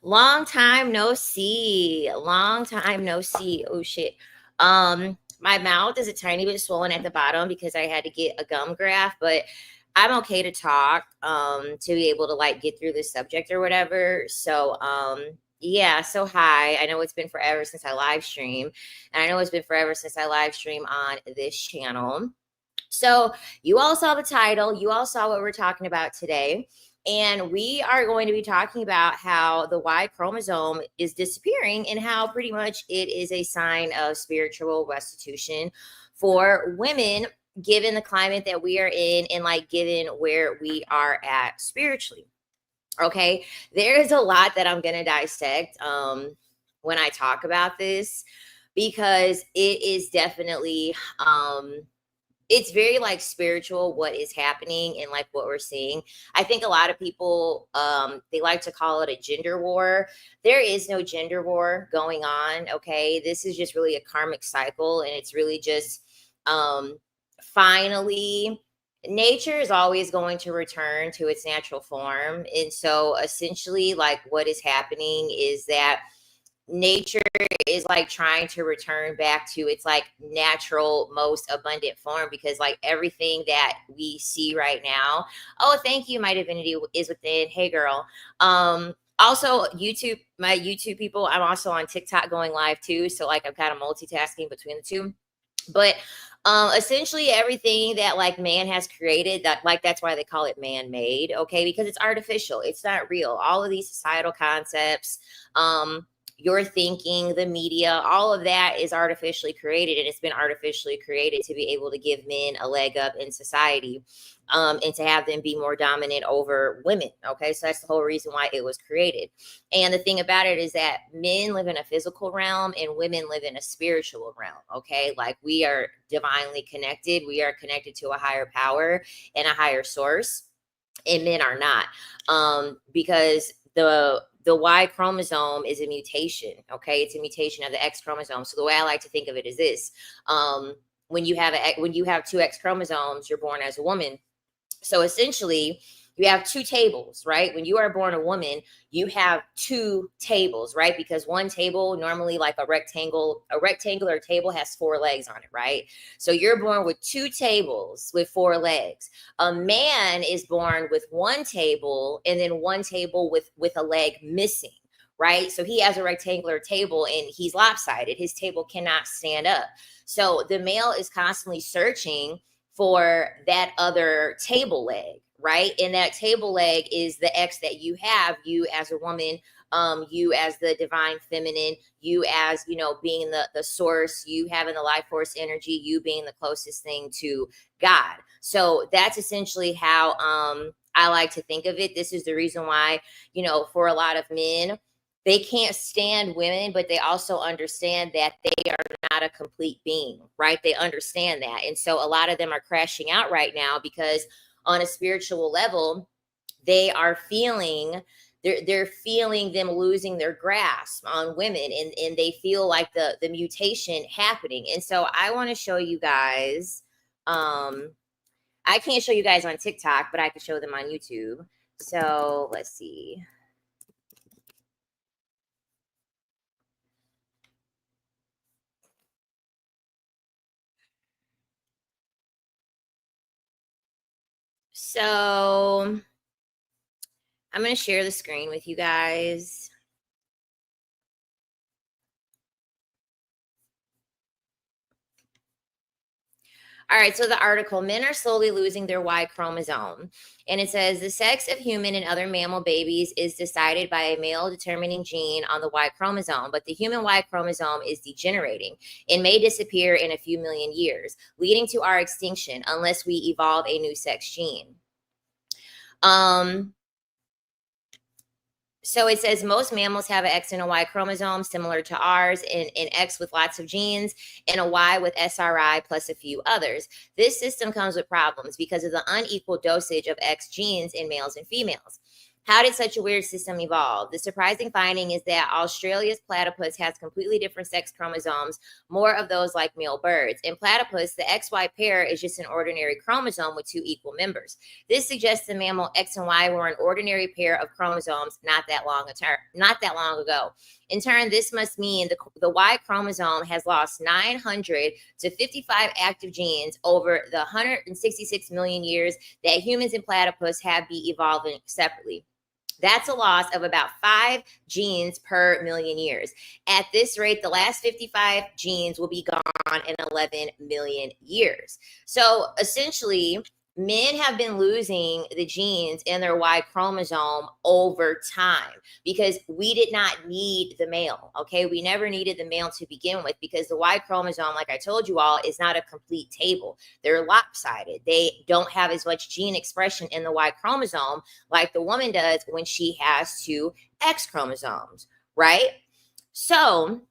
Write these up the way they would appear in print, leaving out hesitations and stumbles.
Long time no see. Long time no see. Oh shit. My mouth is a tiny bit swollen at the bottom because I had to get a gum graft, but I'm okay to talk, to be able to like get through this subject or whatever. So yeah, so hi. I know it's been forever since I live stream, and I know it's been forever since I live stream on this channel. So, you all saw the title, you all saw what we're talking about today. And we are going to be talking about how the Y chromosome is disappearing and how pretty much it is a sign of spiritual restitution for women, given the climate that we are in and like given where we are at spiritually. Okay. There is a lot that I'm going to dissect when I talk about this because it is definitely it's very like spiritual what is happening and like what we're seeing. I think a lot of people they like to call it a gender war. There is no gender war going on. Okay, this is just really a karmic cycle, and it's really just finally nature is always going to return to its natural form. And so essentially like what is happening is that nature is like trying to return back to its like natural most abundant form, because like everything that we see right now, oh thank you my divinity is within, hey girl. Also YouTube, my YouTube people, I'm also on TikTok going live too, so like I'm kind of multitasking between the two. But essentially everything that like man has created, that like that's why they call it man-made, okay, because it's artificial, it's not real. All of these societal concepts, your thinking, the media, all of that is artificially created, and it's been artificially created to be able to give men a leg up in society, and to have them be more dominant over women. Okay, so that's the whole reason why it was created. And the thing about it is that men live in a physical realm and women live in a spiritual realm. Okay, like we are divinely connected, we are connected to a higher power and a higher source, and men are not, because the Y chromosome is a mutation. Okay, it's a mutation of the X chromosome. So the way I like to think of it is this: when you have two X chromosomes, you're born as a woman. So essentially, you have two tables, right? When you are born a woman, you have two tables, right? Because one table, normally like a rectangular table has four legs on it, right? So you're born with two tables with four legs. A man is born with one table and then one table with a leg missing, right? So he has a rectangular table and he's lopsided. His table cannot stand up. So the male is constantly searching for that other table leg, right? And that table leg is the X that you have, you as a woman, you as the divine feminine, you as, being the source, you having the life force energy, you being the closest thing to God. So that's essentially how I like to think of it. This is the reason why, for a lot of men, they can't stand women, but they also understand that they are not a complete being, right? They understand that. And so a lot of them are crashing out right now because on a spiritual level, they are feeling they're feeling them losing their grasp on women, and they feel like the mutation happening. And so I want to show you guys, I can't show you guys on TikTok, but I can show them on YouTube. So let's see. So I'm going to share the screen with you guys. All right, so the article, men are slowly losing their Y chromosome. And it says the sex of human and other mammal babies is decided by a male determining gene on the Y chromosome, but the human Y chromosome is degenerating and may disappear in a few million years, leading to our extinction unless we evolve a new sex gene. So it says most mammals have an X and a Y chromosome similar to ours, and an X with lots of genes and a Y with SRI plus a few others. This system comes with problems because of the unequal dosage of X genes in males and females. How did such a weird system evolve? The surprising finding is that Australia's platypus has completely different sex chromosomes, more of those like male birds. In platypus, the XY pair is just an ordinary chromosome with two equal members. This suggests the mammal X and Y were an ordinary pair of chromosomes not that long ago. In turn, this must mean the Y chromosome has lost 900 to 55 active genes over the 166 million years that humans and platypus have been evolving separately. That's a loss of about 5 genes per million years. At this rate, the last 55 genes will be gone in 11 million years. So essentially, men have been losing the genes in their Y chromosome over time because we did not need the male. Okay. We never needed the male to begin with because the Y chromosome, like I told you all, is not a complete table. They're lopsided. They don't have as much gene expression in the Y chromosome like the woman does when she has two X chromosomes, right? So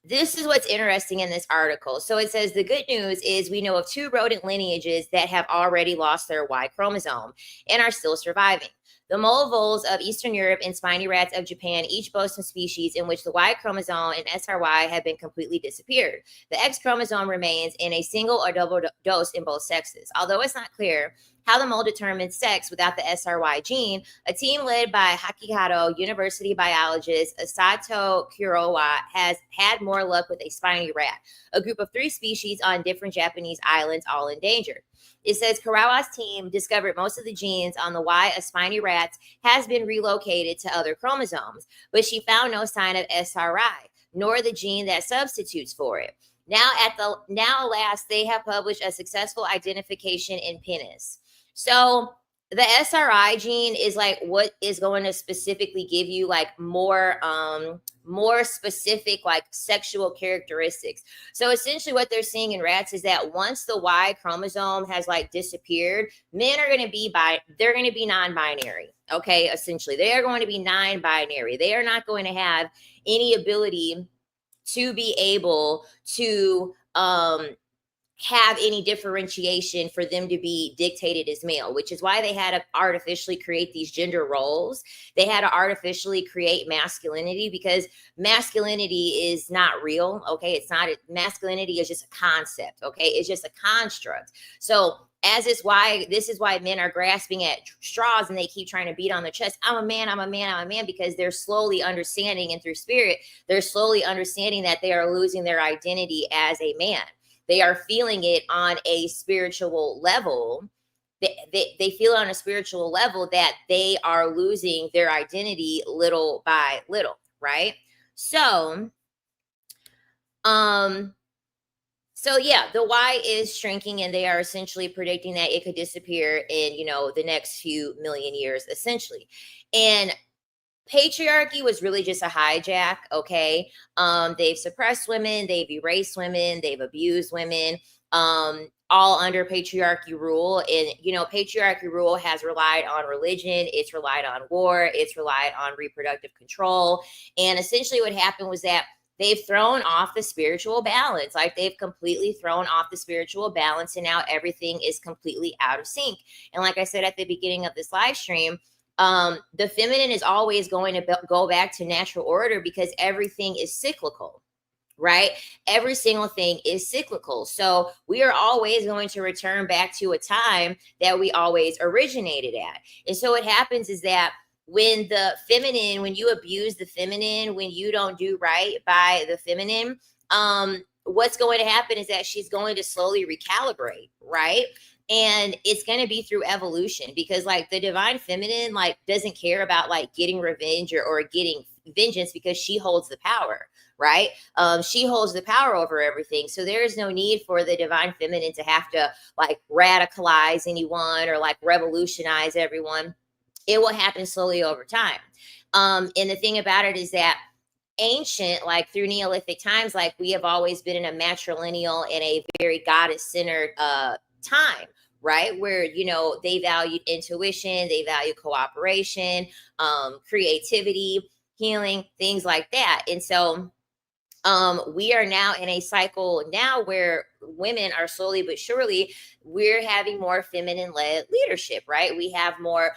this is what's interesting in this article. So it says the good news is we know of 2 rodent lineages that have already lost their Y chromosome and are still surviving. The mole voles of Eastern Europe and spiny rats of Japan each boast some species in which the Y chromosome and SRY have been completely disappeared. The X chromosome remains in a single or double dose in both sexes. Although it's not clear how the mole determines sex without the SRY gene, a team led by Hakihado University biologist Asato Kurowa has had more luck with a spiny rat, a group of 3 species on different Japanese islands, all endangered. It says Kurowa's team discovered most of the genes on the Y of spiny rats has been relocated to other chromosomes, but she found no sign of SRI, nor the gene that substitutes for it. Now, alas, they have published a successful identification in pettiness. So the SRI gene is like what is going to specifically give you like more specific like sexual characteristics. So essentially what they're seeing in rats is that once the Y chromosome has like disappeared, men are going to be they're going to be non-binary. Okay, essentially they are going to be non-binary. They are not going to have any ability to be able to have any differentiation for them to be dictated as male, which is why they had to artificially create these gender roles. They had to artificially create masculinity because masculinity is not real. Okay. It's not, masculinity is just a concept. Okay. It's just a construct. So this is why men are grasping at straws and they keep trying to beat on their chest. I'm a man, I'm a man, I'm a man, because they're slowly understanding, and through spirit, they're slowly understanding that they are losing their identity as a man. They are feeling it on a spiritual level. They feel on a spiritual level that they are losing their identity little by little, right? So yeah, the Y is shrinking, and they are essentially predicting that it could disappear in, the next few million years, essentially. And patriarchy was really just a hijack, okay? They've suppressed women, they've erased women, they've abused women, all under patriarchy rule. And, patriarchy rule has relied on religion, it's relied on war, it's relied on reproductive control. And essentially what happened was that they've thrown off the spiritual balance. Like they've completely thrown off the spiritual balance, and now everything is completely out of sync. And like I said at the beginning of this live stream, the feminine is always going to go back to natural order because everything is cyclical, right? Every single thing is cyclical. So we are always going to return back to a time that we always originated at. And so what happens is that when you abuse the feminine, when you don't do right by the feminine, what's going to happen is that she's going to slowly recalibrate, right? And it's going to be through evolution, because like the divine feminine, like doesn't care about like getting revenge or getting vengeance, because she holds the power, right? She holds the power over everything. So there is no need for the divine feminine to have to like radicalize anyone or like revolutionize everyone. It will happen slowly over time. And the thing about it is that ancient, like through Neolithic times, like we have always been in a matrilineal and a very goddess-centered time, right? Where, they valued intuition, they value cooperation, creativity, healing, things like that. And so we are now in a cycle now where women are slowly but surely, we're having more feminine led leadership, right? We have more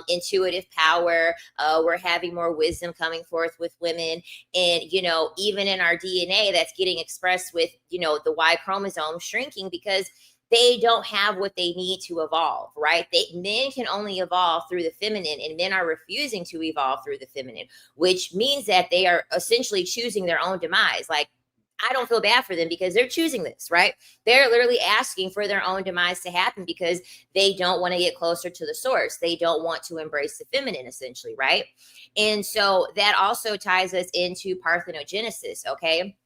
intuitive power. We're having more wisdom coming forth with women. And, even in our DNA, that's getting expressed with, the Y chromosome shrinking because they don't have what they need to evolve, right? Men can only evolve through the feminine, and men are refusing to evolve through the feminine, which means that they are essentially choosing their own demise. Like, I don't feel bad for them because they're choosing this, right? They're literally asking for their own demise to happen because they don't want to get closer to the source. They don't want to embrace the feminine, essentially, right? And so that also ties us into parthenogenesis, okay?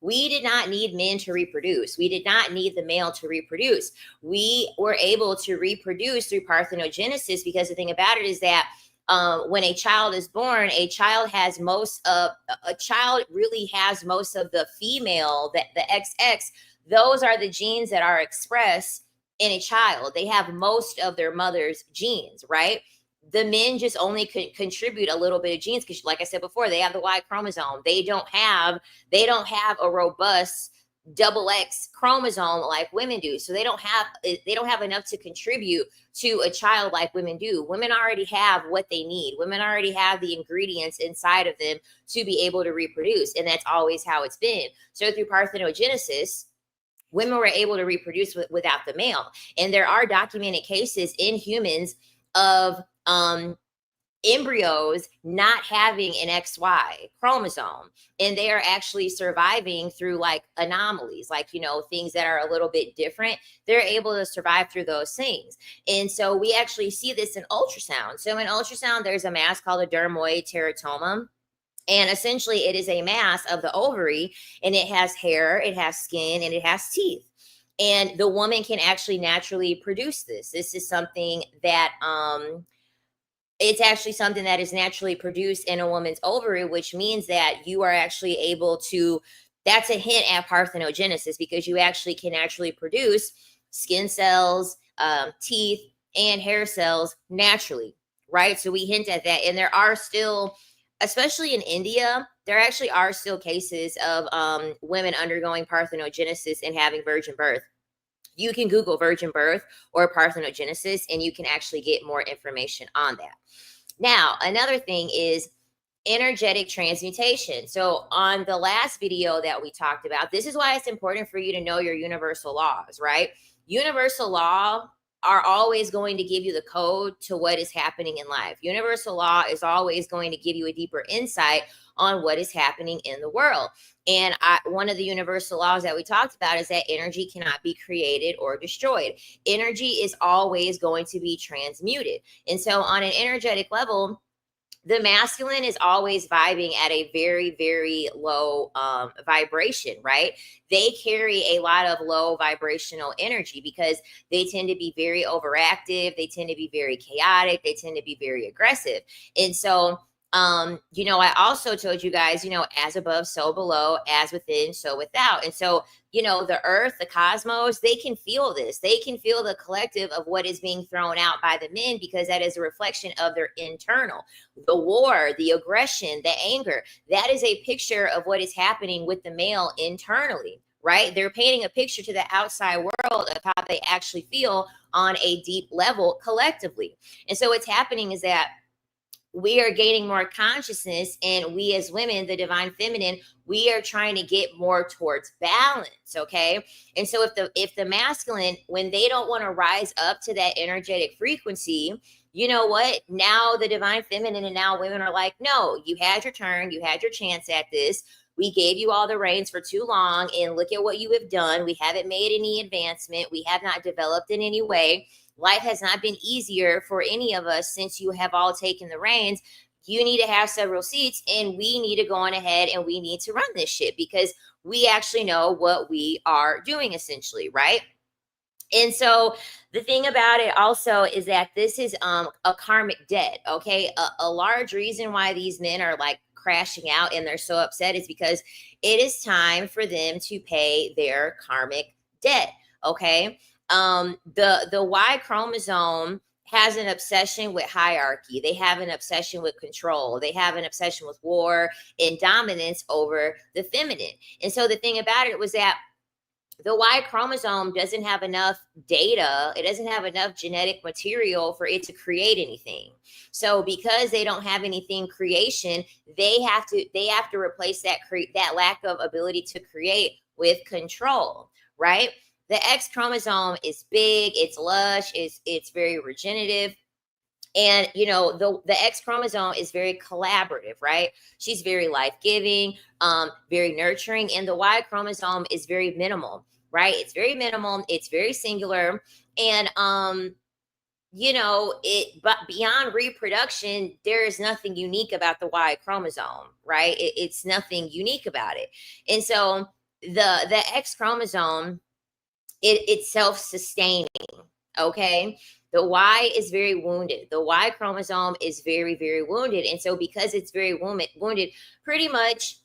We did not need men to reproduce. We did not need the male to reproduce. We were able to reproduce through parthenogenesis because the thing about it is that when a child is born, a child really has most of the female, that the XX. Those are the genes that are expressed in a child. They have most of their mother's genes, right? The men just only contribute a little bit of genes because, like I said before, they have the Y chromosome. They don't have a robust double X chromosome like women do. So they don't have enough to contribute to a child like women do. Women already have what they need. Women already have the ingredients inside of them to be able to reproduce, and that's always how it's been. So through parthenogenesis, women were able to reproduce without the male, and there are documented cases in humans of embryos not having an XY chromosome, and they are actually surviving through like anomalies, like, things that are a little bit different. They're able to survive through those things. And so we actually see this in ultrasound. So in ultrasound, there's a mass called a dermoid teratoma. And essentially, it is a mass of the ovary, and it has hair, it has skin, and it has teeth. And the woman can actually naturally produce this. This is something that it's actually something that is naturally produced in a woman's ovary, which means that you are actually able to, that's a hint at parthenogenesis, because you actually can actually produce skin cells, teeth, and hair cells naturally, right? So we hint at that. And there are still, especially in India, there actually are still cases of women undergoing parthenogenesis and having virgin birth. You can Google virgin birth or parthenogenesis, and you can actually get more information on that. Now, another thing is energetic transmutation. So on the last video that we talked about, this is why it's important for you to know your universal laws, right? Universal law are always going to give you the code to what is happening in life. Universal law is always going to give you a deeper insight on what is happening in the world. And one of the universal laws that we talked about is that energy cannot be created or destroyed. Energy is always going to be transmuted. And so on an energetic level, the masculine is always vibing at a very, very low vibration, right? They carry a lot of low vibrational energy because they tend to be very overactive. They tend to be very chaotic. They tend to be very aggressive. And so, I also told you guys, as above, so below, as within, so without. And so, the earth, the cosmos, they can feel this. They can feel the collective of what is being thrown out by the men, because that is a reflection of their internal. The war, the aggression, the anger, that is a picture of what is happening with the male internally, right? They're painting a picture to the outside world of how they actually feel on a deep level collectively. And so what's happening is that we are gaining more consciousness, and we as women, the divine feminine, we are trying to get more towards balance. Okay. And so if the masculine, when they don't want to rise up to that energetic frequency, you know what? Now the divine feminine and now women are like, no, you had your turn. You had your chance at this. We gave you all the reins for too long, and look at what you have done. We haven't made any advancement. We have not developed in any way. Life has not been easier for any of us since you have all taken the reins. You need to have several seats, and we need to go on ahead and we need to run this shit because we actually know what we are doing, essentially, right? And so the thing about it also is that this is a karmic debt, okay? A large reason why these men are like crashing out and they're so upset is because it is time for them to pay their karmic debt, okay? The Y chromosome has an obsession with hierarchy. They have an obsession with control. They have an obsession with war and dominance over the feminine. And so the thing about it was that the Y chromosome doesn't have enough data. It doesn't have enough genetic material for it to create anything. So because they don't have anything creation, they have to replace that lack of ability to create with control, right? The X chromosome is big, it's lush, it's very regenerative. And the X chromosome is very collaborative, right? She's very life-giving, very nurturing, and the Y chromosome is very minimal, right? It's very minimal, it's very singular, and but beyond reproduction, there is nothing unique about the Y chromosome, right? It's nothing unique about it. And so the X chromosome, it's self-sustaining, okay? The Y is very wounded. The Y chromosome is very, very wounded. And so because it's very wounded, pretty much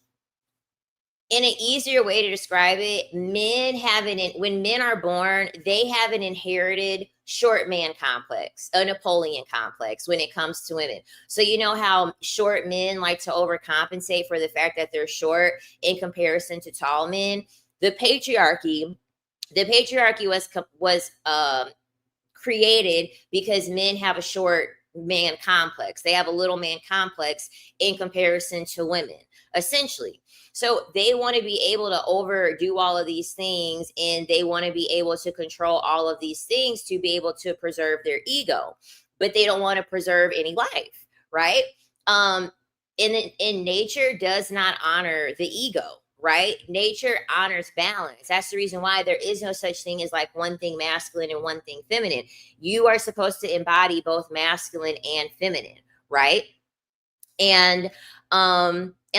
in an easier way to describe it, when men are born, they have an inherited short man complex, a Napoleon complex when it comes to women. So you know how short men like to overcompensate for the fact that they're short in comparison to tall men? The patriarchy was created because men have a short man complex. They have a little man complex in comparison to women, essentially. So they want to be able to overdo all of these things, and they want to be able to control all of these things to be able to preserve their ego, but they don't want to preserve any life, right? In nature does not honor the ego, right? Nature honors balance. That's the reason why there is no such thing as like one thing masculine and one thing feminine. You are supposed to embody both masculine and feminine, right? And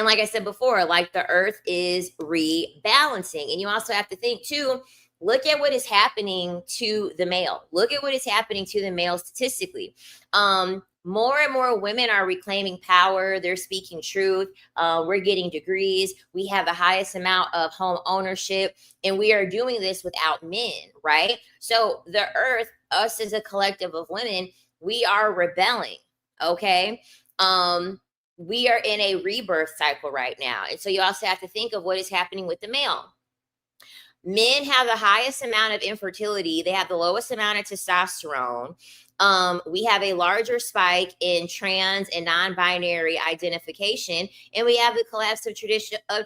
like I said before, like the earth is rebalancing. And you also have to think too, look at what is happening to the male. Look at what is happening to the male statistically. More and more women are reclaiming power. They're speaking truth. We're getting degrees. We have the highest amount of home ownership, and we are doing this without men, right? So the earth, us as a collective of women, we are rebelling, okay? We are in a rebirth cycle right now. And so you also have to think of what is happening with the male. Men have the highest amount of infertility. They have the lowest amount of testosterone. We have a larger spike in trans and non-binary identification, and we have the collapse of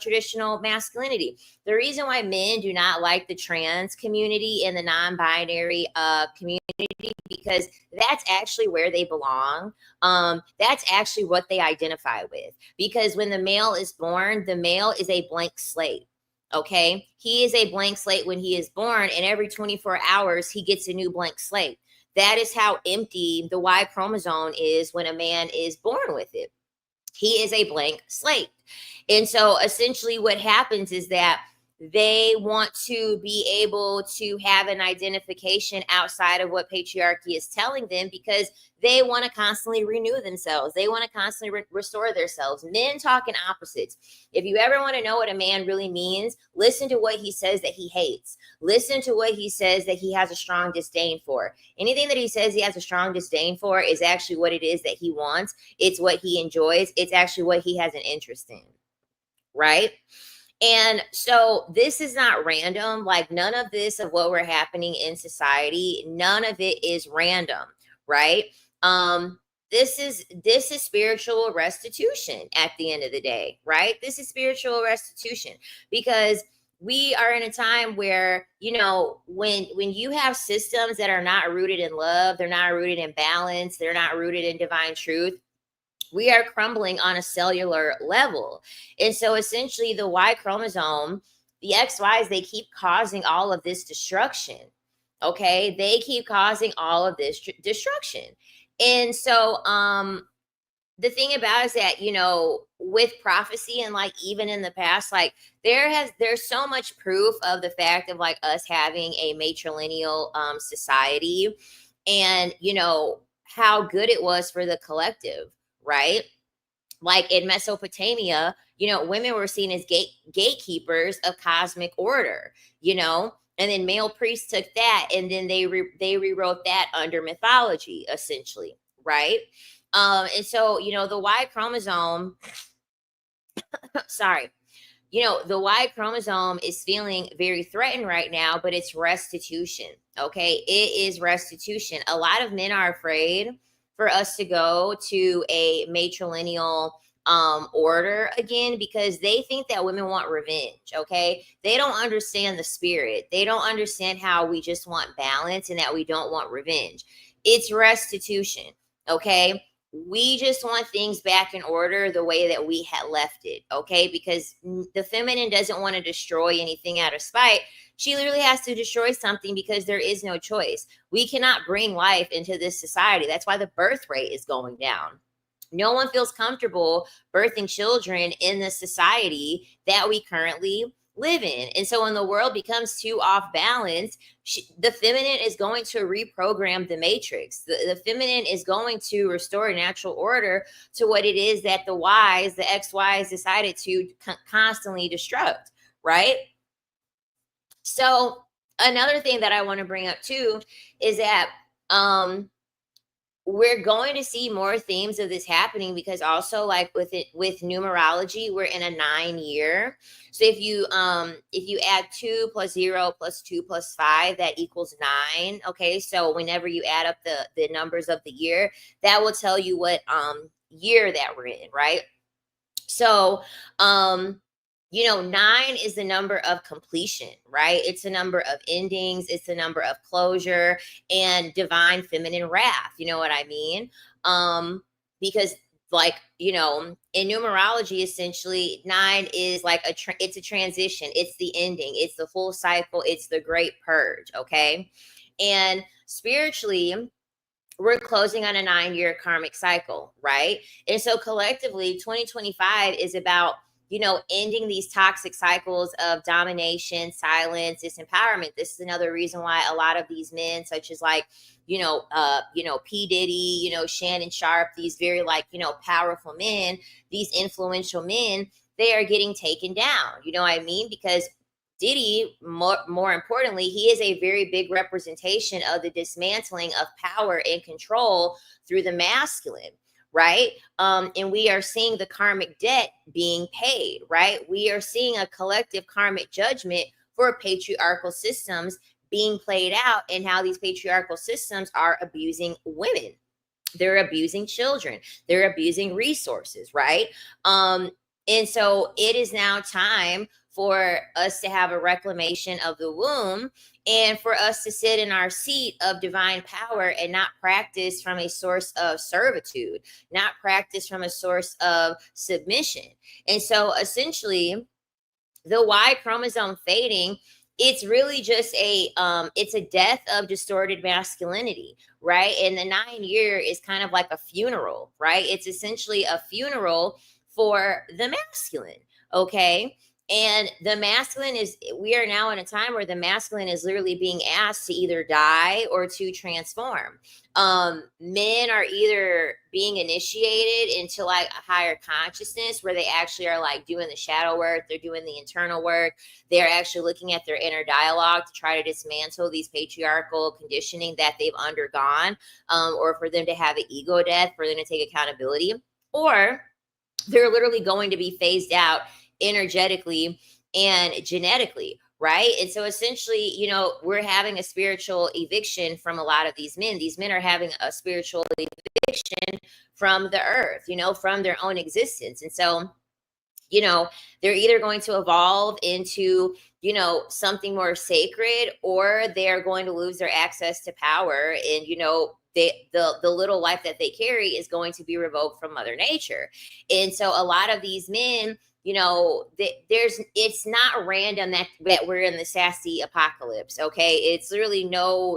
traditional masculinity. The reason why men do not like the trans community and the non-binary community, because that's actually where they belong. That's actually what they identify with. Because when the male is born, the male is a blank slate. Okay, he is a blank slate when he is born, and every 24 hours he gets a new blank slate. That is how empty the Y chromosome is when a man is born with it. He is a blank slate. And so essentially what happens is that they want to be able to have an identification outside of what patriarchy is telling them, because they want to constantly renew themselves. They want to constantly restore themselves. Men talk in opposites. If you ever want to know what a man really means, listen to what he says that he hates. Listen to what he says that he has a strong disdain for. Anything that he says he has a strong disdain for is actually what it is that he wants. It's what he enjoys. It's actually what he has an interest in, right? And so this is not random. Like none of this of what we're happening in society, none of it is random, right? This is spiritual restitution at the end of the day, right? This is spiritual restitution, because we are in a time where, when you have systems that are not rooted in love, they're not rooted in balance, they're not rooted in divine truth, we are crumbling on a cellular level. And so essentially the Y chromosome, the XYs, they keep causing all of this destruction. Okay. They keep causing all of this destruction. And so, the thing about it is that, with prophecy and like even in the past, like there's so much proof of the fact of like us having a matrilineal society, and how good it was for the collective, right? Like in Mesopotamia, women were seen as gatekeepers of cosmic order, And then male priests took that, and then they rewrote that under mythology, essentially, right? And so, the Y chromosome, sorry, the Y chromosome is feeling very threatened right now, but it's restitution. Okay. It is restitution. A lot of men are afraid for us to go to a matrilineal order again, because they think that women want revenge. Okay. They don't understand the spirit. They don't understand how we just want balance and that we don't want revenge. It's restitution. Okay. We just want things back in order the way that we had left it, okay? Because the feminine doesn't want to destroy anything out of spite. She literally has to destroy something because there is no choice. We cannot bring life into this society. That's why the birth rate is going down. No one feels comfortable birthing children in the society that we currently live in. And so when the world becomes too off balance, the feminine is going to reprogram the matrix. The feminine is going to restore natural order to what it is that the XYs decided to constantly destruct, right? So another thing that I want to bring up too is that we're going to see more themes of this happening, because also, like with numerology, we're in a 9-year. So if you add 2 + 0 + 2 + 5, that equals 9. Okay, so whenever you add up the numbers of the year, that will tell you what year that we're in, right? So 9 is the number of completion, right? It's a number of endings. It's a number of closure and divine feminine wrath. You know what I mean? Because in numerology, essentially 9 is like it's a transition. It's the ending. It's the full cycle. It's the great purge. Okay. And spiritually, we're closing on a 9-year karmic cycle, right? And so collectively, 2025 is about ending these toxic cycles of domination, silence, disempowerment. This is another reason why a lot of these men, such as P. Diddy, Shannon Sharp, these very powerful men, these influential men, they are getting taken down. You know what I mean? Because Diddy, more importantly, he is a very big representation of the dismantling of power and control through the masculine. Right. And we are seeing the karmic debt being paid. Right. We are seeing a collective karmic judgment for patriarchal systems being played out, and how these patriarchal systems are abusing women. They're abusing children. They're abusing resources. Right. And so it is now time for us to have a reclamation of the womb, and for us to sit in our seat of divine power and not practice from a source of servitude, not practice from a source of submission. And so essentially, the Y chromosome fading, it's really just it's a death of distorted masculinity, right? And the 9-year is kind of like a funeral, right? It's essentially a funeral for the masculine, okay? And the masculine we are now in a time where the masculine is literally being asked to either die or to transform. Men are either being initiated into like a higher consciousness, where they actually are like doing the shadow work. They're doing the internal work. They're actually looking at their inner dialogue to try to dismantle these patriarchal conditioning that they've undergone, or for them to have an ego death, for them to take accountability, or they're literally going to be phased out energetically and genetically, right? And so essentially, we're having a spiritual eviction from a lot of these men. These men are having a spiritual eviction from the earth, from their own existence. And so, they're either going to evolve into, something more sacred, or they're going to lose their access to power. And, the little life that they carry is going to be revoked from Mother Nature. And so a lot of these men, it's not random that we're in the sassy apocalypse. Okay. It's literally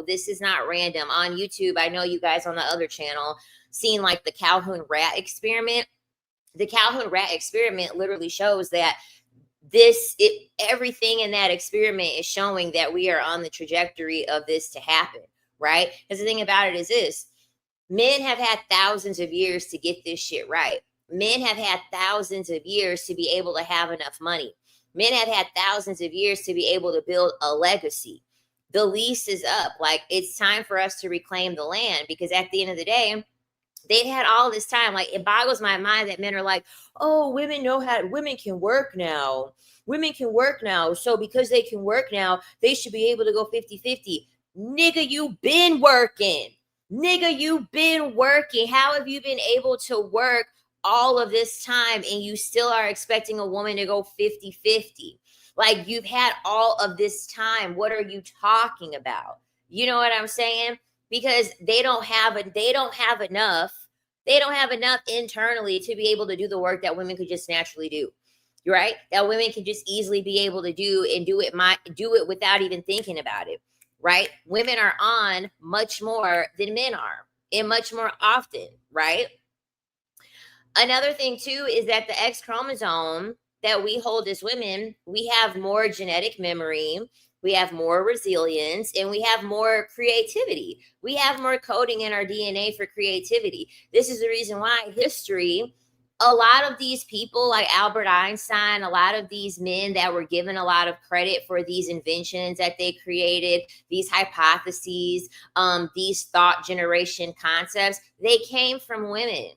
this is not random. On YouTube, I know you guys on the other channel seen like the Calhoun rat experiment. The Calhoun rat experiment literally shows that everything in that experiment is showing that we are on the trajectory of this to happen. Right. Because the thing about it is this: men have had thousands of years to get this shit right. Men have had thousands of years to be able to have enough money. Men have had thousands of years to be able to build a legacy. The lease is up. Like, it's time for us to reclaim the land, because at the end of the day, they've had all this time. Like, it boggles my mind that men are like, oh, women can work now. Women can work now. So because they can work now, they should be able to go 50-50. Nigga, you been working. Nigga, you been working. How have you been able to work all of this time and you still are expecting a woman to go 50-50? Like, you've had all of this time. What are you talking about? You know what I'm saying? Because they don't have enough internally to be able to do the work that women could just naturally do. Right? That women can just easily be able to do, and do it without even thinking about it. Right? Women are on much more than men are, and much more often, right? Another thing too is that the X chromosome that we hold as women, we have more genetic memory, we have more resilience, and we have more creativity. We have more coding in our DNA for creativity. This is the reason why history, a lot of these people like Albert Einstein, a lot of these men that were given a lot of credit for these inventions that they created, these hypotheses, these thought generation concepts, they came from women.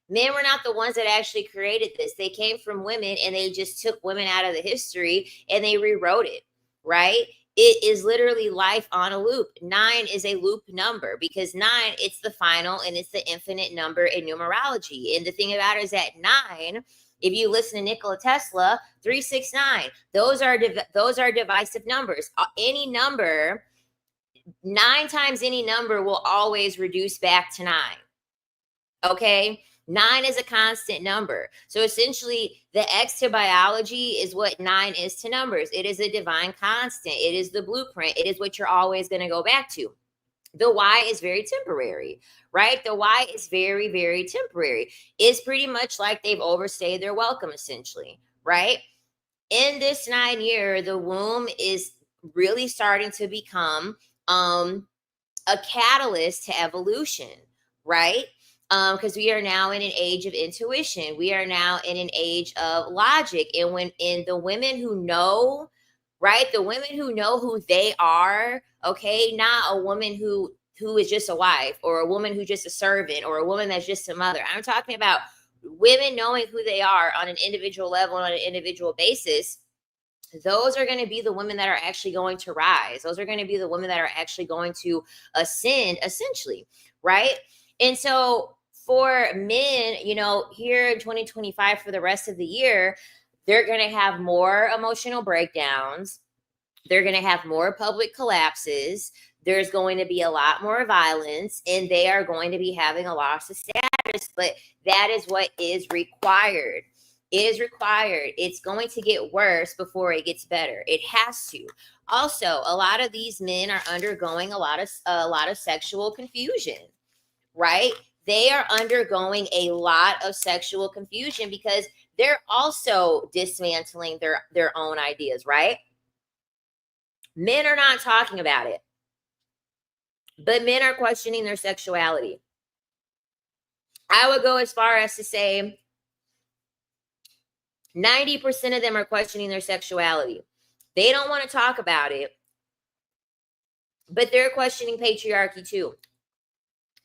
Men were not the ones that actually created this. They came from women, and they just took women out of the history and they rewrote it, right? It is literally life on a loop. 9 is a loop number, because 9, it's the final and it's the infinite number in numerology. And the thing about it is that 9, if you listen to Nikola Tesla, 369, those are divisive numbers. Any number, 9 times any number will always reduce back to 9. Okay? 9 is a constant number. So essentially, the X to biology is what 9 is to numbers. It is a divine constant. It is the blueprint. It is what you're always going to go back to. The Y is very temporary, right? The Y is very, very temporary. It's pretty much like they've overstayed their welcome, essentially, right? In this 9 year, the womb is really starting to become a catalyst to evolution, right? Because we are now in an age of intuition. We are now in an age of logic. And the women who know, right? The women who know who they are, okay, not a woman who is just a wife, or a woman who's just a servant, or a woman that's just a mother. I'm talking about women knowing who they are on an individual level, on an individual basis. Those are going to be the women that are actually going to rise. Those are going to be the women that are actually going to ascend, essentially, right? And so for men, here in 2025, for the rest of the year, they're going to have more emotional breakdowns. They're going to have more public collapses. There's going to be a lot more violence, and they are going to be having a loss of status. But that is what is required. It is required. It's going to get worse before it gets better. It has to. Also, a lot of these men are undergoing a lot of sexual confusion, right? They are undergoing a lot of sexual confusion because they're also dismantling their own ideas, right? Men are not talking about it, but men are questioning their sexuality. I would go as far as to say 90% of them are questioning their sexuality. They don't want to talk about it, but they're questioning patriarchy too.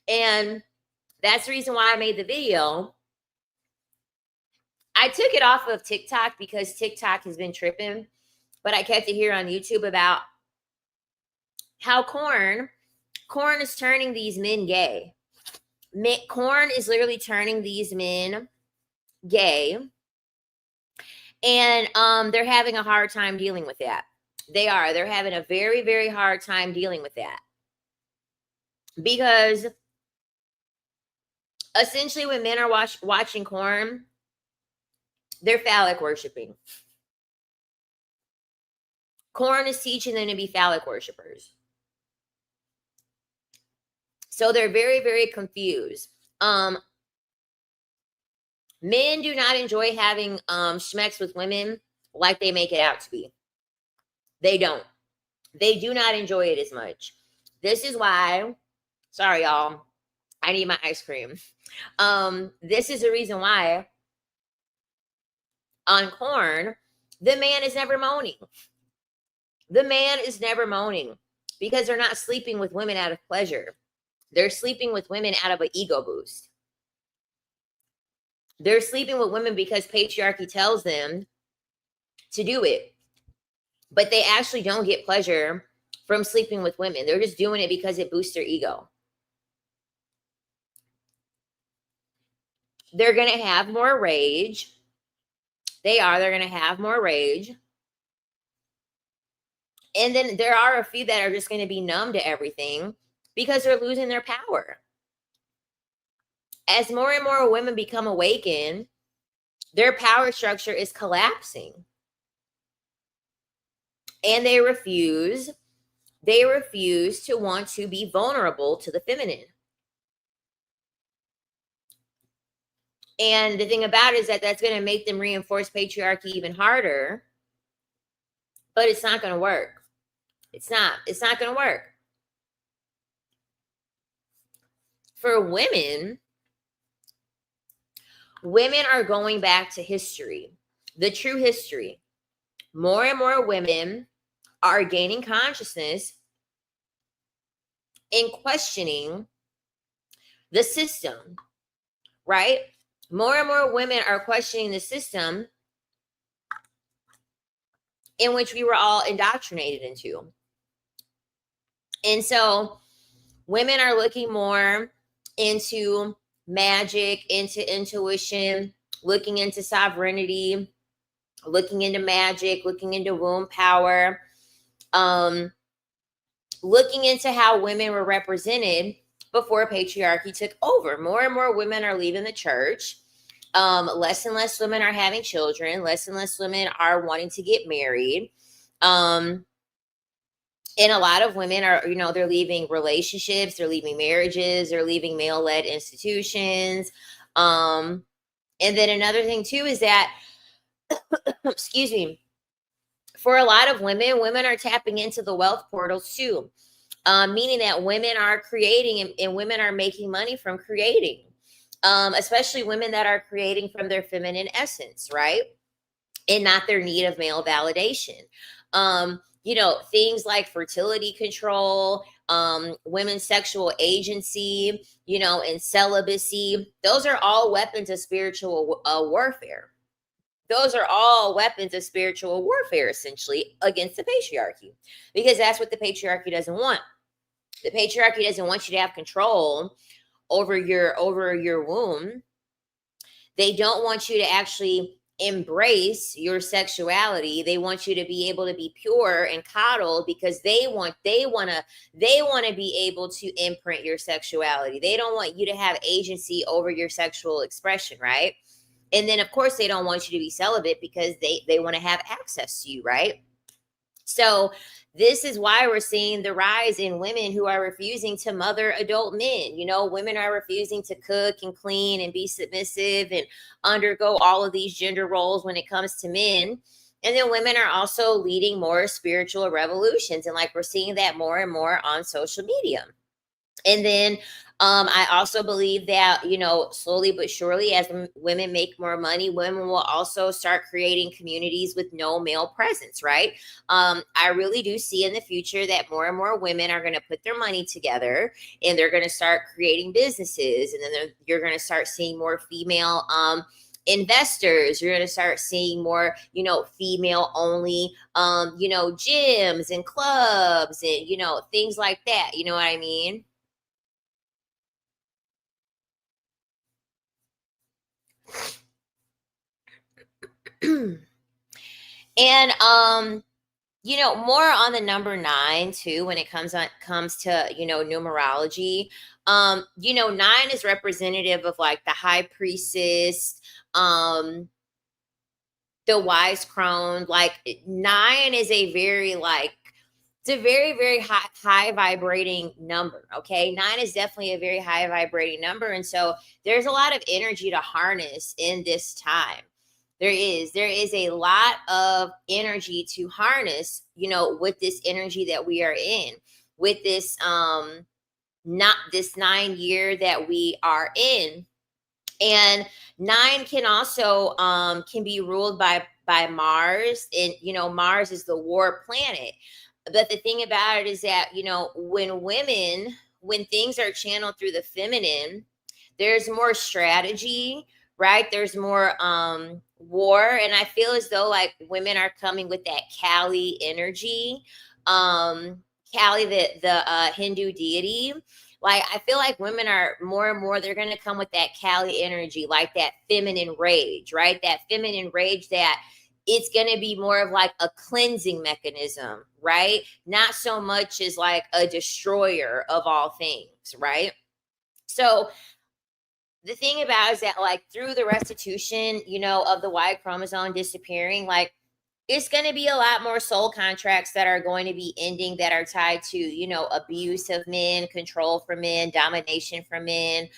And that's the reason why I made the video. I took it off of TikTok because TikTok has been tripping, but I kept it here on YouTube about how Corn is turning these men gay. Corn is literally turning these men gay, and they're having a hard time dealing with that. They're having a very, very hard time dealing with that, because essentially when men are watching Corn, they're phallic worshiping. Corn is teaching them to be phallic worshipers. So they're very, very confused. Men do not enjoy having schmecks with women like they make it out to be. They don't. They do not enjoy it as much. This is why, sorry y'all, I need my ice cream. This is the reason why on Corn, the man is never moaning. The man is never moaning because they're not sleeping with women out of pleasure. They're sleeping with women out of an ego boost. They're sleeping with women because patriarchy tells them to do it. But they actually don't get pleasure from sleeping with women. They're just doing it because it boosts their ego. They're going to have more rage. They're going to have more rage. And then there are a few that are just going to be numb to everything because they're losing their power. As more and more women become awakened, their power structure is collapsing. And they refuse to want to be vulnerable to the feminine. And the thing about it is that that's going to make them reinforce patriarchy even harder. But it's not going to work. It's not going to work. For women are going back to history, the true history. More and more women are gaining consciousness and questioning the system, right? More and more women are questioning the system in which we were all indoctrinated into. And so women are looking more into magic, into intuition, looking into sovereignty, looking into magic, looking into womb power, looking into how women were represented before patriarchy took over. More and more women are leaving the church. Less and less women are having children. Less and less women are wanting to get married. And a lot of women are, they're leaving relationships, they're leaving marriages, they're leaving male-led institutions. And then another thing too is that, excuse me, for a lot of women are tapping into the wealth portals too. Meaning that women are creating and women are making money from creating. Especially women that are creating from their feminine essence, right? And not their need of male validation. Things like fertility control, women's sexual agency, and celibacy. Those are all weapons of spiritual warfare. Those are all weapons of spiritual warfare, essentially, against the patriarchy. Because that's what the patriarchy doesn't want. The patriarchy doesn't want you to have control over your womb. They don't want you to actually embrace your sexuality. They want you to be able to be pure and coddled because they want to be able to imprint your sexuality. They don't want you to have agency over your sexual expression, right? And then of course they don't want you to be celibate because they want to have access to you, right? So this is why we're seeing the rise in women who are refusing to mother adult men. Women are refusing to cook and clean and be submissive and undergo all of these gender roles when it comes to men. And then women are also leading more spiritual revolutions. And like we're seeing that more and more on social media. And then I also believe that, slowly but surely, as women make more money, women will also start creating communities with no male presence, right? I really do see in the future that more and more women are going to put their money together and they're going to start creating businesses. And then you're going to start seeing more female investors. You're going to start seeing more, female only, gyms and clubs and, things like that. You know what I mean? And more on the number 9 too when it comes to numerology. 9 is representative of like the high priestess, the wise crone. Like 9 is a very it's a very, very high vibrating number. Okay. 9 is definitely a very high vibrating number. And so there's a lot of energy to harness in this time. There is a lot of energy to harness, with this energy that we are in, with this, not this 9 year that we are in. And 9 can also, can be ruled by by Mars, and Mars is the war planet. But the thing about it is that, when things are channeled through the feminine, there's more strategy, right? There's more war. And I feel as though like women are coming with that Kali energy. Kali, the Hindu deity. Like, I feel like women are more and more, they're going to come with that Kali energy, like that feminine rage, right? That feminine rage that it's going to be more of like a cleansing mechanism, right? Not so much as like a destroyer of all things, right? So the thing about it is that like through the restitution, of the Y chromosome disappearing, like it's going to be a lot more soul contracts that are going to be ending that are tied to, abuse of men, control from men, domination from men,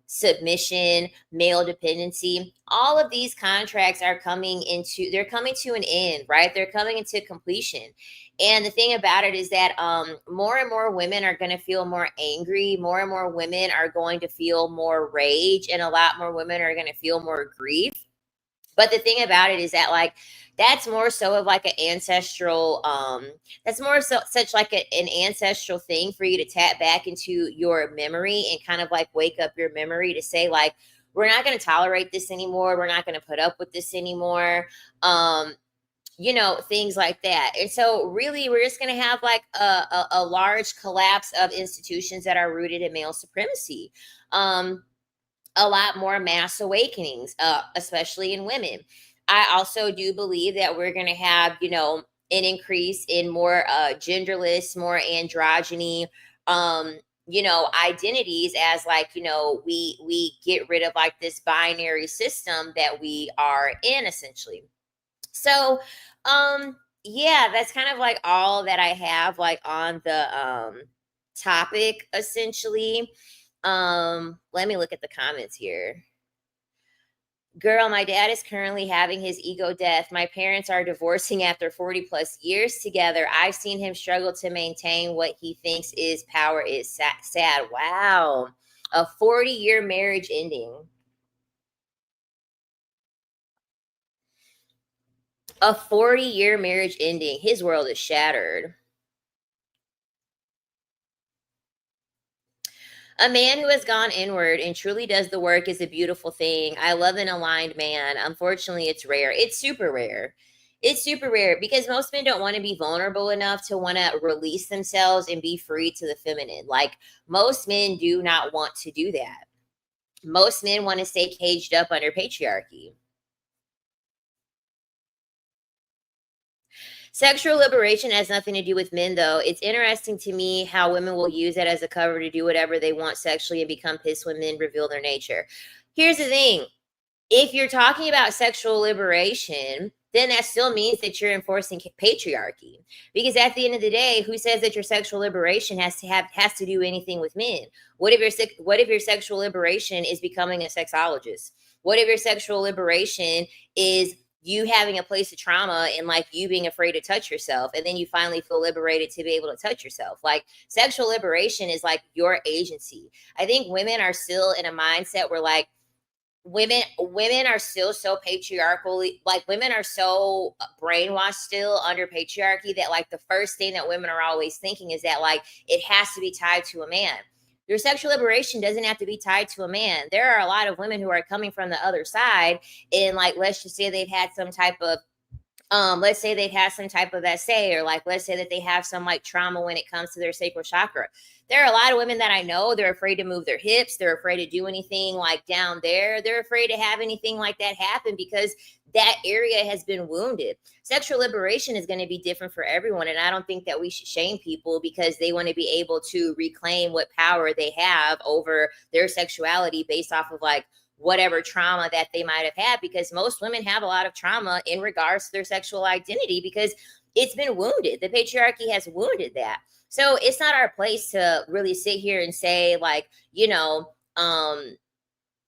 submission, male dependency. All of these contracts are coming to an end, right? They're coming into completion. And the thing about it is that more and more women are going to feel more angry. More and more women are going to feel more rage, and a lot more women are going to feel more grief. But the thing about it is that like that's more so of like an ancestral that's more so such like an ancestral thing for you to tap back into your memory and kind of like wake up your memory to say like, we're not going to tolerate this anymore, we're not going to put up with this anymore, things like that. And so really we're just going to have like a large collapse of institutions that are rooted in male supremacy. A lot more mass awakenings, especially in women. I also do believe that we're going to have, an increase in more genderless, more androgyny, identities, as like, we get rid of like this binary system that we are in, essentially. So, yeah, that's kind of like all that I have like on the topic, essentially. Let me look at the comments here. Girl, my dad is currently having his ego death. My parents are divorcing after 40 plus years together. I've seen him struggle to maintain what he thinks is power is sad. Wow. A 40-year marriage ending. A 40-year marriage ending. His world is shattered. A man who has gone inward and truly does the work is a beautiful thing. I love an aligned man. Unfortunately, it's rare. It's super rare. It's super rare because most men don't want to be vulnerable enough to want to release themselves and be free to the feminine. Like, most men do not want to do that. Most men want to stay caged up under patriarchy. Sexual liberation has nothing to do with men, though. It's interesting to me how women will use it as a cover to do whatever they want sexually and become pissed when men reveal their nature. Here's the thing. If you're talking about sexual liberation, then that still means that you're enforcing patriarchy. Because at the end of the day, who says that your sexual liberation has to do anything with men? What if your sexual liberation is becoming a sexologist? What if your sexual liberation is you having a place of trauma and like you being afraid to touch yourself, and then you finally feel liberated to be able to touch yourself? Like, sexual liberation is like your agency. I think women are still in a mindset where like women are still so patriarchally, like women are so brainwashed still under patriarchy that like the first thing that women are always thinking is that like it has to be tied to a man. Your sexual liberation doesn't have to be tied to a man. There are a lot of women who are coming from the other side, and like, let's just say they've had some type of let's say they've had some type of SA, or like, let's say that they have some like trauma when it comes to their sacral chakra. There are a lot of women that I know, they're afraid to move their hips. They're afraid to do anything like down there. They're afraid to have anything like that happen because that area has been wounded. Sexual liberation is going to be different for everyone. And I don't think that we should shame people because they want to be able to reclaim what power they have over their sexuality based off of like whatever trauma that they might have had, because most women have a lot of trauma in regards to their sexual identity because it's been wounded. The patriarchy has wounded that. So it's not our place to really sit here and say like,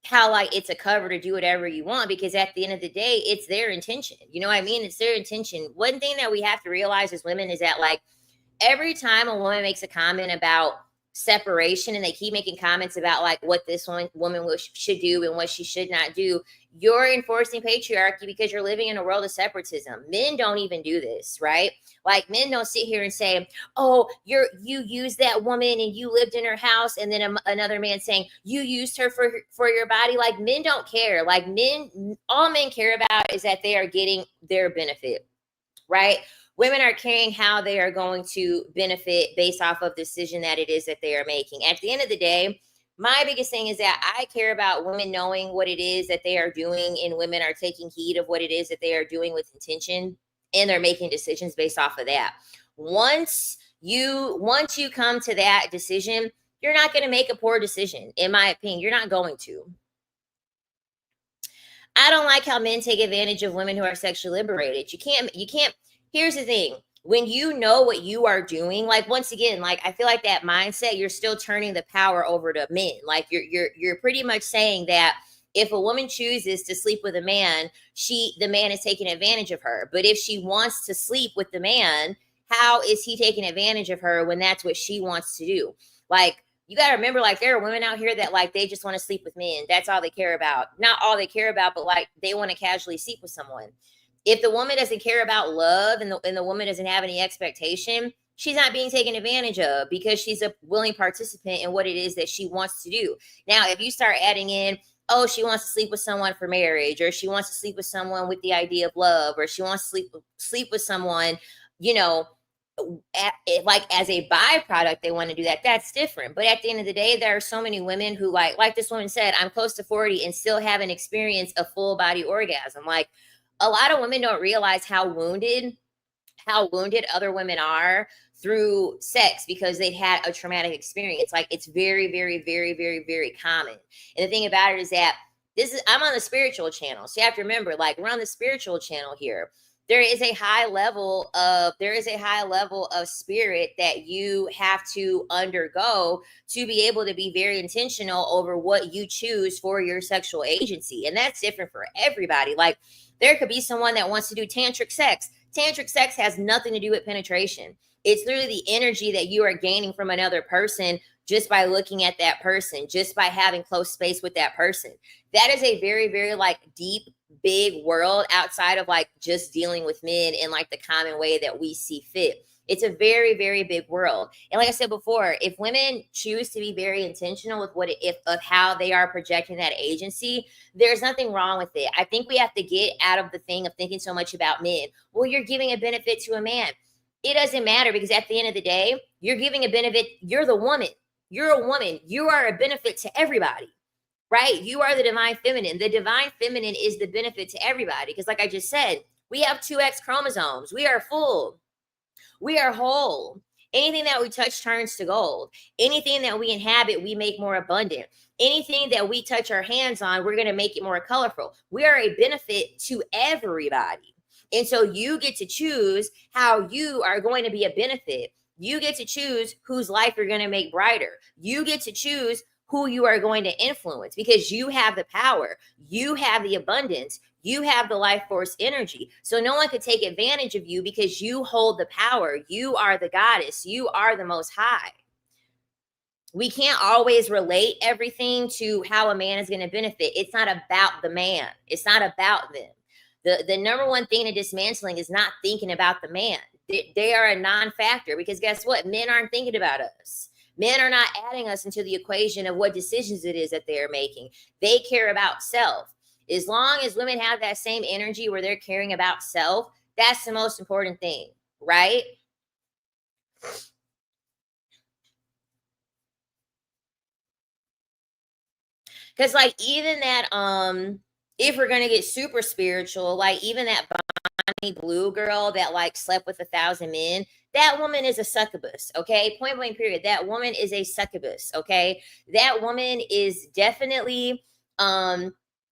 how like it's a cover to do whatever you want, because at the end of the day, it's their intention. You know what I mean? It's their intention. One thing that we have to realize as women is that like every time a woman makes a comment about separation, and they keep making comments about like what this woman should do and what she should not do, you're enforcing patriarchy because you're living in a world of separatism. Men don't even do this, right? Like, men don't sit here and say, oh, you used that woman and you lived in her house, and then another man saying you used her for your body. Like, men don't care. Like, all men care about is that they are getting their benefit, right? Women are caring how they are going to benefit based off of the decision that it is that they are making. At the end of the day, my biggest thing is that I care about women knowing what it is that they are doing, and women are taking heed of what it is that they are doing with intention, and they're making decisions based off of that. Once you come to that decision, you're not going to make a poor decision. In my opinion, you're not going to. I don't like how men take advantage of women who are sexually liberated. You can't. Here's the thing. When you know what you are doing, like, once again, like, I feel like that mindset, you're still turning the power over to men. Like, you're pretty much saying that if a woman chooses to sleep with a man, the man is taking advantage of her. But if she wants to sleep with the man, how is he taking advantage of her when that's what she wants to do? Like, you got to remember, like, there are women out here that, like, they just want to sleep with men. That's all they care about. Not all they care about, but like, they want to casually sleep with someone. If the woman doesn't care about love, and the woman doesn't have any expectation, she's not being taken advantage of because she's a willing participant in what it is that she wants to do. Now, if you start adding in, oh, she wants to sleep with someone for marriage, or she wants to sleep with someone with the idea of love, or she wants to sleep with someone, you know, like as a byproduct, they want to do that. That's different. But at the end of the day, there are so many women who, like this woman said, I'm close to 40 and still haven't experienced a full body orgasm. Like, a lot of women don't realize how wounded other women are through sex because they've had a traumatic experience. Like, it's very, very, very, very, very common. And the thing about it is that I'm on the spiritual channel. So you have to remember, like, we're on the spiritual channel here. There is a high level of spirit that you have to undergo to be able to be very intentional over what you choose for your sexual agency. And that's different for everybody. Like, there could be someone that wants to do tantric sex. Tantric sex has nothing to do with penetration. It's literally the energy that you are gaining from another person just by looking at that person, just by having close space with that person. That is a very, very, like, deep, big world outside of, like, just dealing with men in, like, the common way that we see fit. It's a very, very big world. And like I said before, if women choose to be very intentional with of how they are projecting that agency, there's nothing wrong with it. I think we have to get out of the thing of thinking so much about men. Well, you're giving a benefit to a man. It doesn't matter, because at the end of the day, you're giving a benefit. You're the woman. You're a woman. You are a benefit to everybody, right? You are the divine feminine. The divine feminine is the benefit to everybody. Because like I just said, we have 2X chromosomes. We are full. We are whole. Anything that we touch turns to gold. Anything that we inhabit, we make more abundant. Anything that we touch our hands on, we're going to make it more colorful. We are a benefit to everybody. And so you get to choose how you are going to be a benefit. You get to choose whose life you're going to make brighter. You get to choose who you are going to influence, because you have the power. You have the abundance. You have the life force energy. So no one could take advantage of you because you hold the power. You are the goddess. You are the most high. We can't always relate everything to how a man is going to benefit. It's not about the man. It's not about them. The number one thing in dismantling is not thinking about the man. They are a non-factor, because guess what? Men aren't thinking about us. Men are not adding us into the equation of what decisions it is that they are making. They care about self. As long as women have that same energy where they're caring about self, that's the most important thing, right? Because like, even that, if we're going to get super spiritual, like even that Bonnie Blue girl that like slept with 1,000 men, that woman is a succubus, okay? Point blank period. That woman is a succubus, okay? That woman is definitely,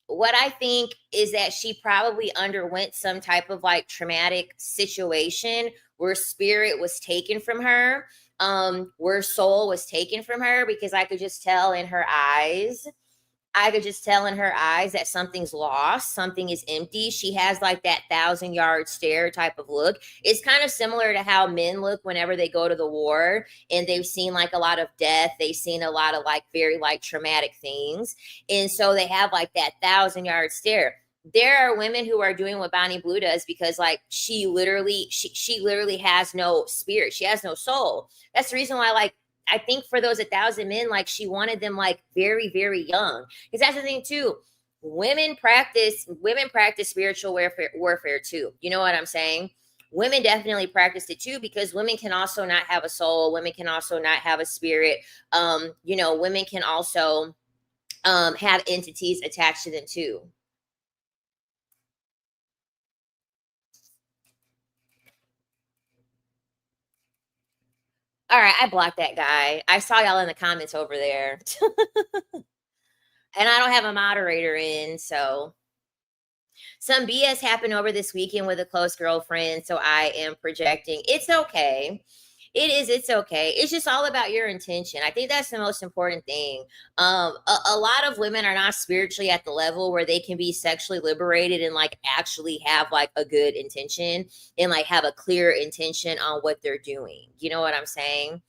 what I think is that she probably underwent some type of like traumatic situation where spirit was taken from her, where soul was taken from her, because I could just tell in her eyes. I could just tell in her eyes that something's lost, something is empty. She has like that 1,000-yard stare type of look. It's kind of similar to how men look whenever they go to the war and they've seen like a lot of death. They've seen a lot of like very like traumatic things. And so they have like that 1,000-yard stare. There are women who are doing what Bonnie Blue does because like she literally has no spirit. She has no soul. That's the reason why like I think for those 1,000 men, like she wanted them like very, very young. Because that's the thing too. Women practice spiritual warfare too. You know what I'm saying? Women definitely practiced it too because women can also not have a soul. Women can also not have a spirit. Women can also have entities attached to them too. All right, I blocked that guy. I saw y'all in the comments over there. And I don't have a moderator in, so some BS happened over this weekend with a close girlfriend, so I am projecting. It's okay. It's okay. It's just all about your intention. I think that's the most important thing. A lot of women are not spiritually at the level where they can be sexually liberated and like actually have like a good intention and like have a clear intention on what they're doing. You know what I'm saying?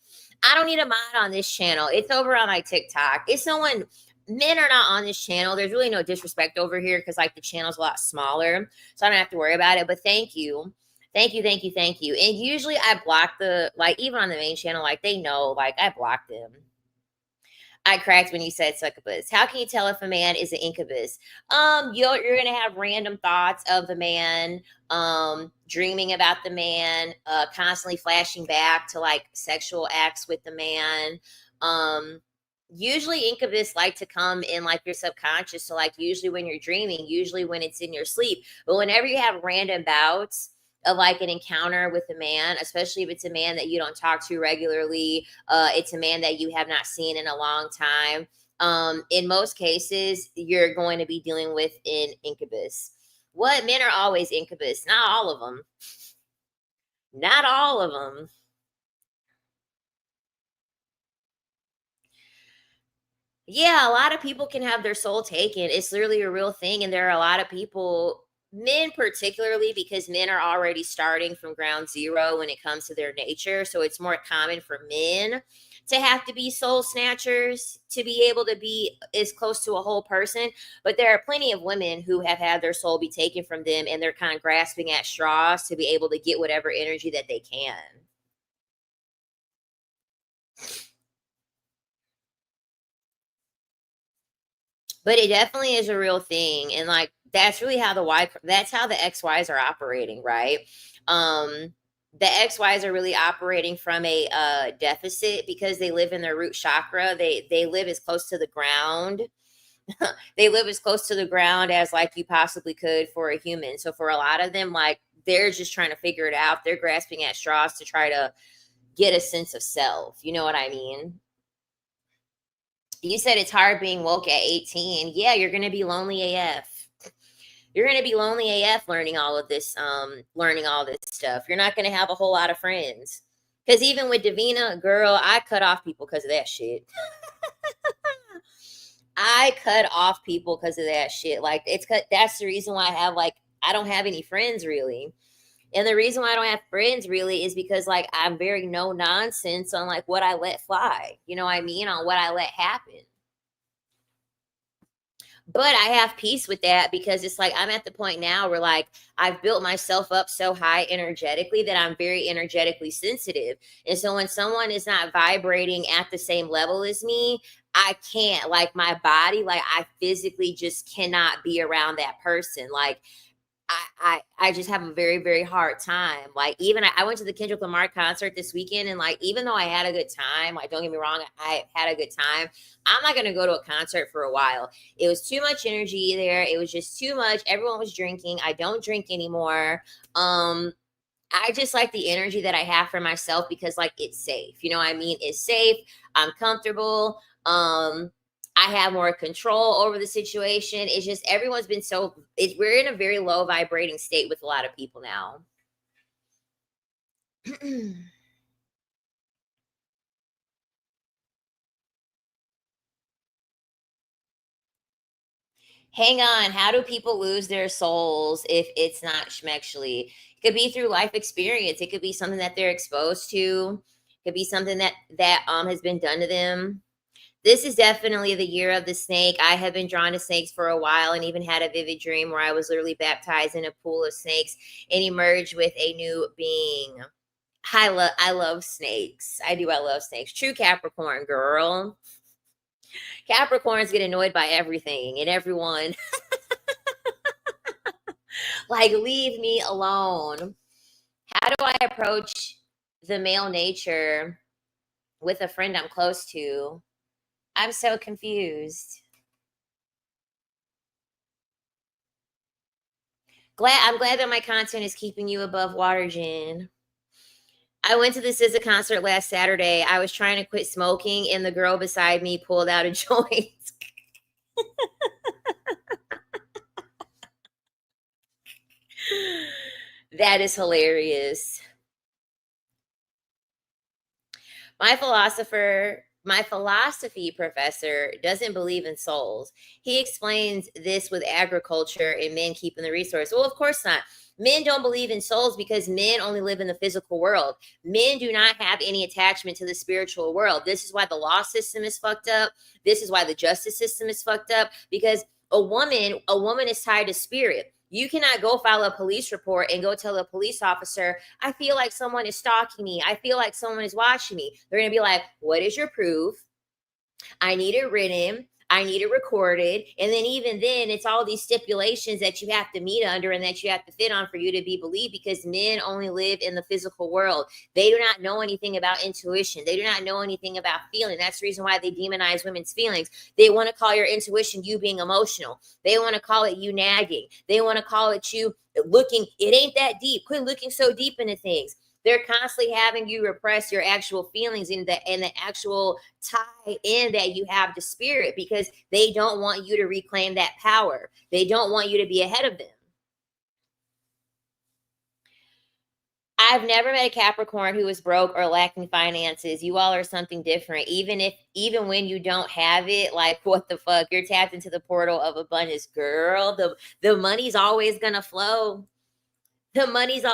I don't need a mod on this channel. It's over on my TikTok. It's no one, men are not on this channel. There's really no disrespect over here because like the channel's a lot smaller. So I don't have to worry about it. But thank you. Thank you, thank you, thank you. And usually I block the like even on the main channel, like they know, like I block them. I cracked when you said succubus. How can you tell if a man is an incubus? You're gonna have random thoughts of the man, dreaming about the man, constantly flashing back to like sexual acts with the man. Usually incubus like to come in like your subconscious. So like usually when you're dreaming, usually when it's in your sleep. But whenever you have random bouts of like an encounter with a man, especially if it's a man that you don't talk to regularly, it's a man that you have not seen in a long time. In most cases, you're going to be dealing with an incubus. What men are always incubus? Not all of them. Not all of them. Yeah, a lot of people can have their soul taken. It's literally a real thing. And there are a lot of people, men particularly, because men are already starting from ground zero when it comes to their nature. So it's more common for men to have to be soul snatchers to be able to be as close to a whole person. But there are plenty of women who have had their soul be taken from them and they're kind of grasping at straws to be able to get whatever energy that they can. But it definitely is a real thing, and like that's really how that's how the XYs are operating, right? um the XYs are really operating from a deficit because they live in their root chakra. They live as close to the ground. They live as close to the ground as like you possibly could for a human. So for a lot of them, like they're just trying to figure it out. They're grasping at straws to try to get a sense of self. You know what I mean? You said it's hard being woke at 18. Yeah, you're going to be lonely AF. You're going to be lonely AF learning all this stuff. You're not going to have a whole lot of friends. Cuz even with Davina, girl, I cut off people cuz of that shit. I cut off people cuz of that shit. Like that's the reason why I don't have any friends really. And the reason why I don't have friends really is because like I'm very no nonsense on like what I let fly. You know what I mean? On what I let happen. But I have peace with that because it's like I'm at the point now where like I've built myself up so high energetically that I'm very energetically sensitive. And so when someone is not vibrating at the same level as me, I can't, like my body, like I physically just cannot be around that person. Like I just have a very, very hard time. Like even I went to the Kendrick Lamar concert this weekend, and like even though I had a good time, like don't get me wrong, I had a good time. I'm not gonna go to a concert for a while. It was too much energy there. It was just too much. Everyone was drinking. I don't drink anymore. I just like the energy that I have for myself because like it's safe. You know what I mean? It's safe. I'm comfortable. I have more control over the situation. It's just everyone's been we're in a very low vibrating state with a lot of people now. Hang on. How do people lose their souls if it's not schmexually? It could be through life experience. It could be something that they're exposed to. It could be something that has been done to them. This is definitely the year of the snake. I have been drawn to snakes for a while and even had a vivid dream where I was literally baptized in a pool of snakes and emerged with a new being. I love snakes. I do. I love snakes. True Capricorn girl. Capricorns get annoyed by everything and everyone. Like, leave me alone. How do I approach the male nature with a friend I'm close to? I'm so confused. I'm glad that my content is keeping you above water, Jen. I went to the SZA concert last Saturday. I was trying to quit smoking, and the girl beside me pulled out a joint. That is hilarious. My philosophy professor doesn't believe in souls. He explains this with agriculture and men keeping the resource. Well, of course not. Men don't believe in souls because men only live in the physical world. Men do not have any attachment to the spiritual world. This is why the law system is fucked up. This is why the justice system is fucked up, because a woman is tied to spirit. You cannot go file a police report and go tell a police officer, I feel like someone is stalking me. I feel like someone is watching me. They're going to be like, what is your proof? I need it written. I need it recorded. And then even then, it's all these stipulations that you have to meet under and that you have to fit on for you to be believed, because men only live in the physical world. They do not know anything about intuition. They do not know anything about feeling. That's the reason why they demonize women's feelings. They want to call your intuition you being emotional. They want to call it you nagging. They want to call it you looking, it ain't that deep. Quit looking so deep into things. They're constantly having you repress your actual feelings and the actual tie in that you have to spirit, because they don't want you to reclaim that power. They don't want you to be ahead of them. I've never met a Capricorn who is broke or lacking finances. You all are something different. Even when you don't have it, like, what the fuck? You're tapped into the portal of abundance, girl. The money's always gonna flow. The money's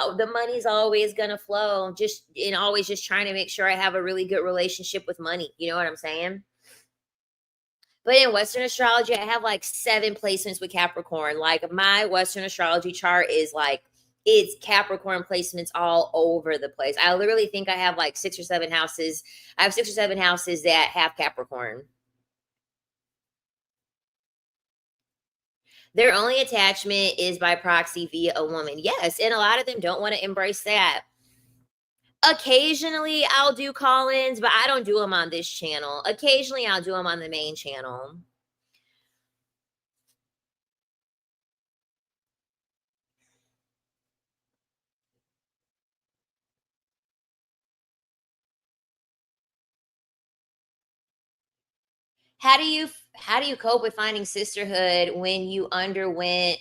always gonna flow. Just and always just trying to make sure I have a really good relationship with money. You know what I'm saying? But in Western astrology, I have like 7 placements with Capricorn. Like, my Western astrology chart is like, it's Capricorn placements all over the place. I literally think I have like 6 or 7 houses. I have 6 or 7 houses that have Capricorn. Their only attachment is by proxy via a woman. Yes, and a lot of them don't want to embrace that. Occasionally I'll do call-ins, but I don't do them on this channel. Occasionally I'll do them on the main channel. How do you cope with finding sisterhood when you underwent,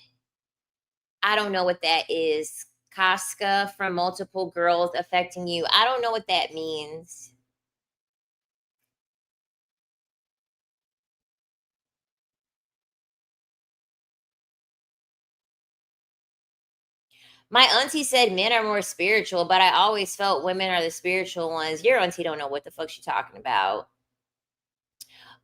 I don't know what that is, Casca, from multiple girls affecting you? I don't know what that means. My auntie said men are more spiritual, but I always felt women are the spiritual ones. Your auntie don't know what the fuck she's talking about.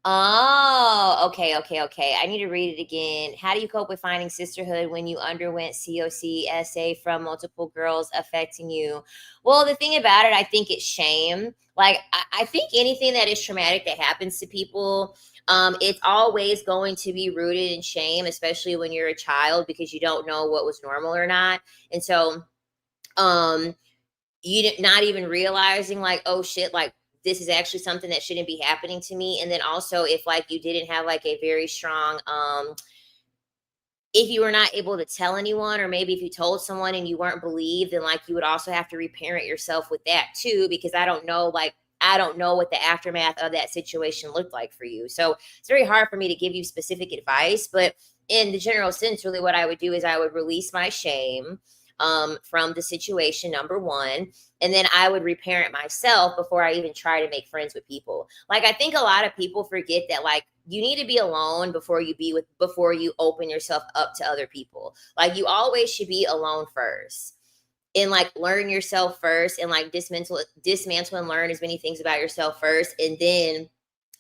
Oh, okay, okay, okay. I need to read it again. How do you cope with finding sisterhood when you underwent COCSA from multiple girls affecting you? Well, the thing about it, I think it's shame. Like, I think anything that is traumatic that happens to people, it's always going to be rooted in shame, especially when you're a child, because you don't know what was normal or not. And so, um, not even realizing, like, oh shit, like, this is actually something that shouldn't be happening to me. And then also, if like you didn't have like a very strong if you were not able to tell anyone, or maybe if you told someone and you weren't believed, then like you would also have to reparent yourself with that too, because I don't know what the aftermath of that situation looked like for you. So it's very hard for me to give you specific advice, but in the general sense, really what I would do is I would release my shame from the situation, number one, and then I would reparent myself before I even try to make friends with people. Like, I think a lot of people forget that, like, you need to be alone before you open yourself up to other people. Like, you always should be alone first, and like learn yourself first, and like dismantle and learn as many things about yourself first, and then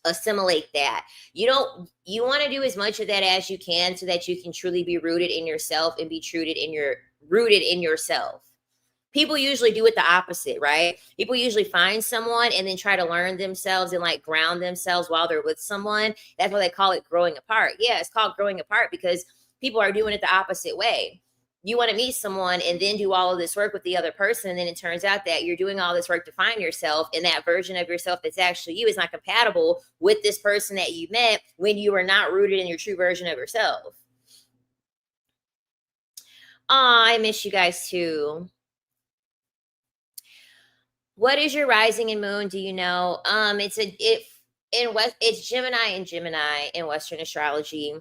assimilate that. You want to do as much of that as you can so that you can truly be rooted in yourself and be rooted in yourself. People usually do it the opposite, right? People usually find someone and then try to learn themselves and like ground themselves while they're with someone. That's why they call it growing apart. Yeah, it's called growing apart because people are doing it the opposite way. You want to meet someone and then do all of this work with the other person, and then it turns out that you're doing all this work to find yourself, and that version of yourself that's actually you is not compatible with this person that you met when you are not rooted in your true version of yourself. Oh, I miss you guys too. What is your rising and moon? Do you know? It's Gemini and Gemini in Western astrology.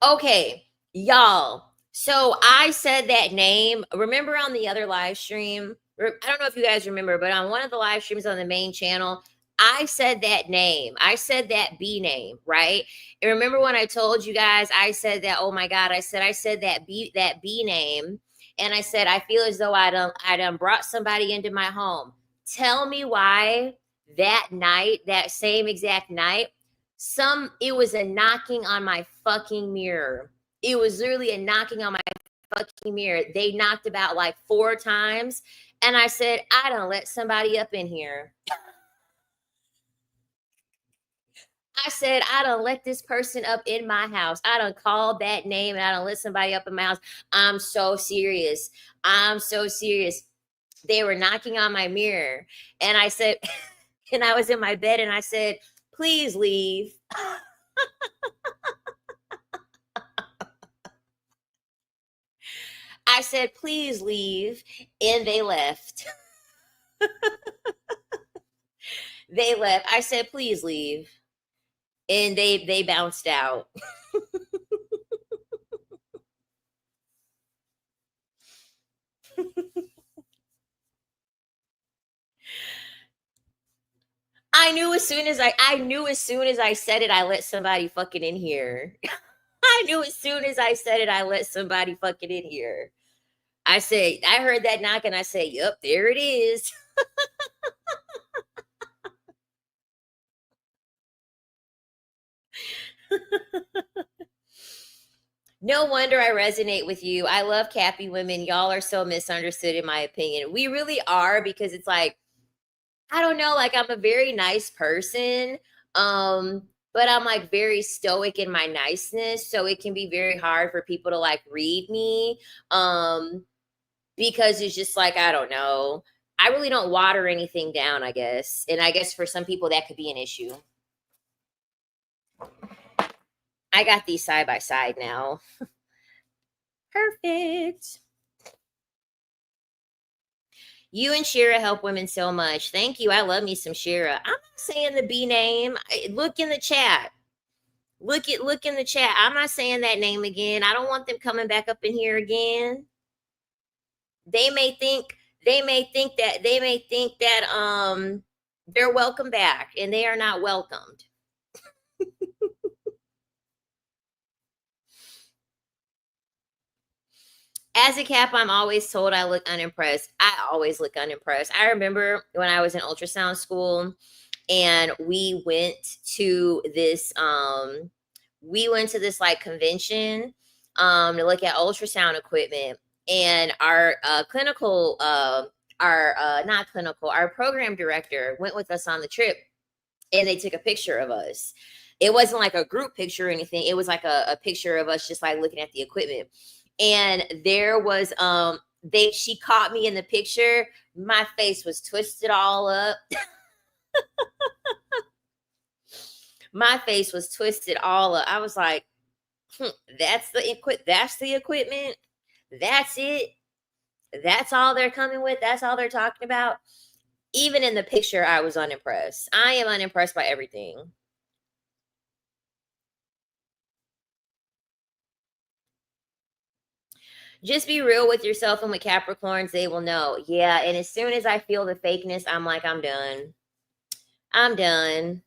Okay, y'all. So I said that name. Remember on the other live stream? I don't know if you guys remember, but on one of the live streams on the main channel, I said that name. I said that B name, right? And remember when I told you guys, I said that, oh my God, I said that B name. And I said, I feel as though I done brought somebody into my home. Tell me why that night, that same exact night, it was a knocking on my fucking mirror. It was literally a knocking on my fucking mirror. They knocked about like 4 times. And I said, I don't let somebody up in here. I said, I don't let this person up in my house. I don't call that name and I don't let somebody up in my house. I'm so serious. I'm so serious. They were knocking on my mirror. And I said, and I was in my bed and I said, please leave. I said, please leave. And they left. They left. I said, please leave. And they bounced out. I knew as soon as I said it, I let somebody fucking in here. I knew as soon as I said it, I let somebody fucking in here. I said, I heard that knock and I said, yep, there it is. No wonder I resonate with you. I love Cappy women. Y'all are so misunderstood in my opinion. We really are, because it's like, I don't know, like I'm a very nice person. But I'm like very stoic in my niceness. So it can be very hard for people to like read me. Because it's just like, I don't know. I really don't water anything down, I guess. And I guess for some people that could be an issue. I got these side by side now. Perfect. You and Shira help women so much. Thank you. I love me some Shira. I'm not saying the B name. Look in the chat. Look in the chat. I'm not saying that name again. I don't want them coming back up in here again. They may think that they're welcome back, and they are not welcomed. As a Cap, I'm always told I look unimpressed. I always look unimpressed. I remember when I was in ultrasound school and we went to this like convention to look at ultrasound equipment, and our our program director went with us on the trip, and they took a picture of us. It wasn't like a group picture or anything. It was like a picture of us just like looking at the equipment. And there was she caught me in the picture. My face was twisted all up. My face was twisted all up. I was like, that's the equipment. That's it. That's all they're coming with. That's all they're talking about. Even in the picture, I was unimpressed. I am unimpressed by everything. Just be real with yourself, and with Capricorns, they will know. Yeah, and as soon as I feel the fakeness, I'm like, I'm done. I'm done.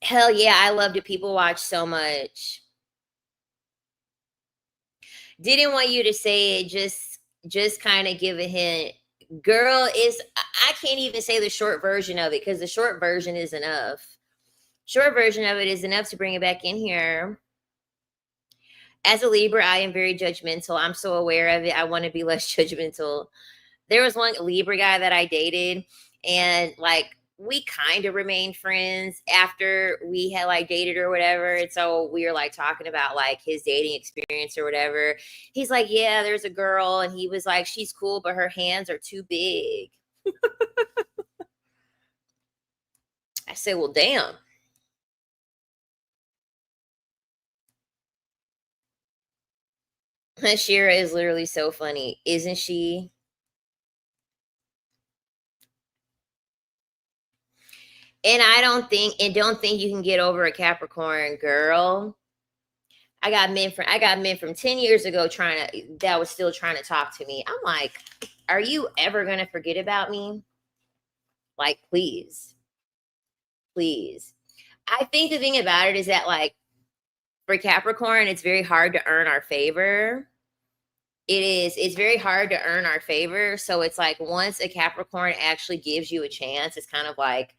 Hell yeah, I love to people watch so much. Didn't want you to say it, just kind of give a hint. Girl, is I can't even say the short version of it because the short version is enough. Short version of it is enough to bring it back in here. As a Libra, I am very judgmental. I'm so aware of it. I want to be less judgmental. There was one Libra guy that I dated, and like we kind of remained friends after we had like dated or whatever. And so we were like talking about like his dating experience or whatever. He's like, yeah, there's a girl, and he was like, she's cool, but her hands are too big. I said, well, damn. Shira is literally so funny, isn't she? And don't think you can get over a Capricorn, girl. I got men from 10 years ago that was still trying to talk to me. I'm like, are you ever gonna forget about me? Like, please. Please. I think the thing about it is that like for Capricorn, it's very hard to earn our favor. It's very hard to earn our favor. So it's like once a Capricorn actually gives you a chance, it's kind of like,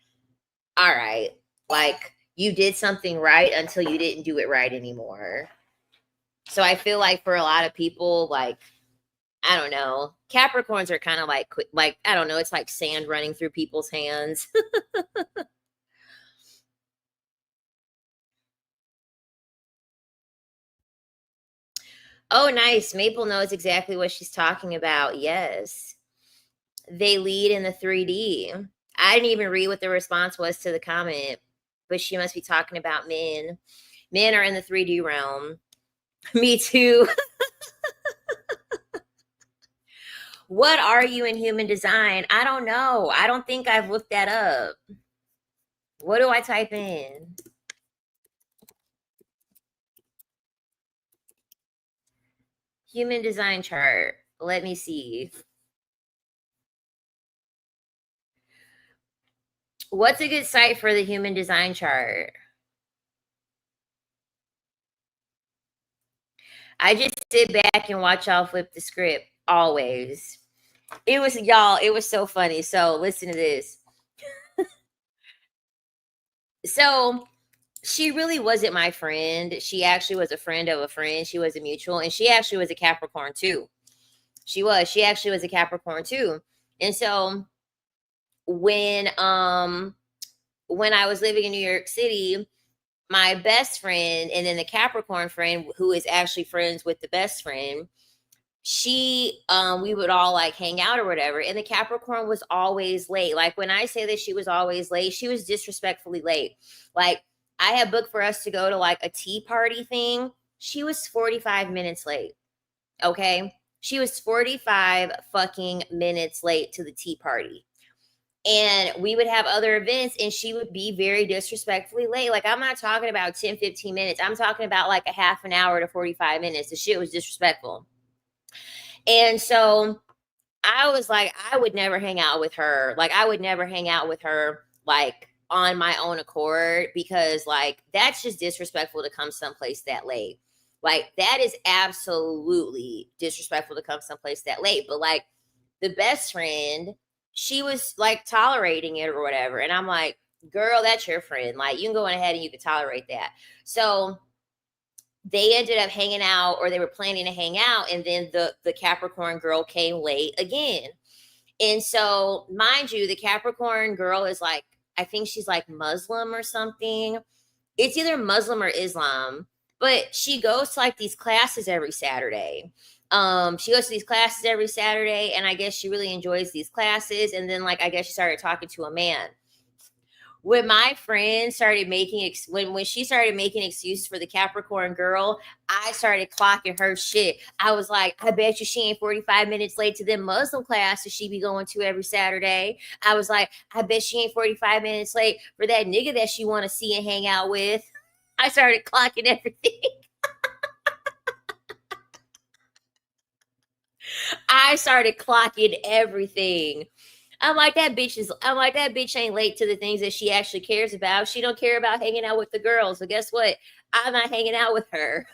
all right, like you did something right until you didn't do it right anymore. So I feel like for a lot of people, like, I don't know, Capricorns are kind of like, I don't know, it's like sand running through people's hands. Oh, nice. Maple knows exactly what she's talking about. Yes. They lead in the 3D. I didn't even read what the response was to the comment, but she must be talking about men. Men are in the 3D realm. Me too. What are you in human design? I don't know. I don't think I've looked that up. What do I type in? Human design chart. Let me see. What's a good site for the human design chart? I just sit back and watch y'all flip the script always. It was y'all, it was so funny. So listen to this. So she really wasn't my friend. She actually was a friend of a friend. She was a mutual, and she actually was a Capricorn too. She actually was a Capricorn too. And so when I was living in New York City, my best friend and then the Capricorn friend who is actually friends with the best friend, we would all like hang out or whatever, and the Capricorn was always late. Like when I say that she was always late, she was disrespectfully late. Like I had booked for us to go to like a tea party thing. She was 45 minutes late. Okay. She was 45 fucking minutes late to the tea party. And we would have other events, and she would be very disrespectfully late. Like I'm not talking about 10, 15 minutes. I'm talking about like a half an hour to 45 minutes. The shit was disrespectful. And so I was like, I would never hang out with her. Like, I would never hang out with her, like, on my own accord, because, like, that's just disrespectful to come someplace that late. Like, that is absolutely disrespectful to come someplace that late. But, like, the best friend, she was, like, tolerating it or whatever. And I'm like, girl, that's your friend. Like, you can go on ahead and you can tolerate that. So, they ended up hanging out, or they were planning to hang out, and then the Capricorn girl came late again. And so mind you, the Capricorn girl is like, I think she's like Muslim or something. It's either Muslim or Islam, but she goes to like these classes every Saturday. She goes to these classes every Saturday, and I guess she really enjoys these classes. And then like I guess she started talking to a man. When my friend started making when she started making excuses for the Capricorn girl, I started clocking her shit. I was like, I bet you she ain't 45 minutes late to them Muslim classes she be going to every Saturday. I was like, I bet she ain't 45 minutes late for that nigga that she want to see and hang out with. I started clocking everything. I started clocking everything. I'm like, that bitch ain't late to the things that she actually cares about. She don't care about hanging out with the girls. So guess what? I'm not hanging out with her.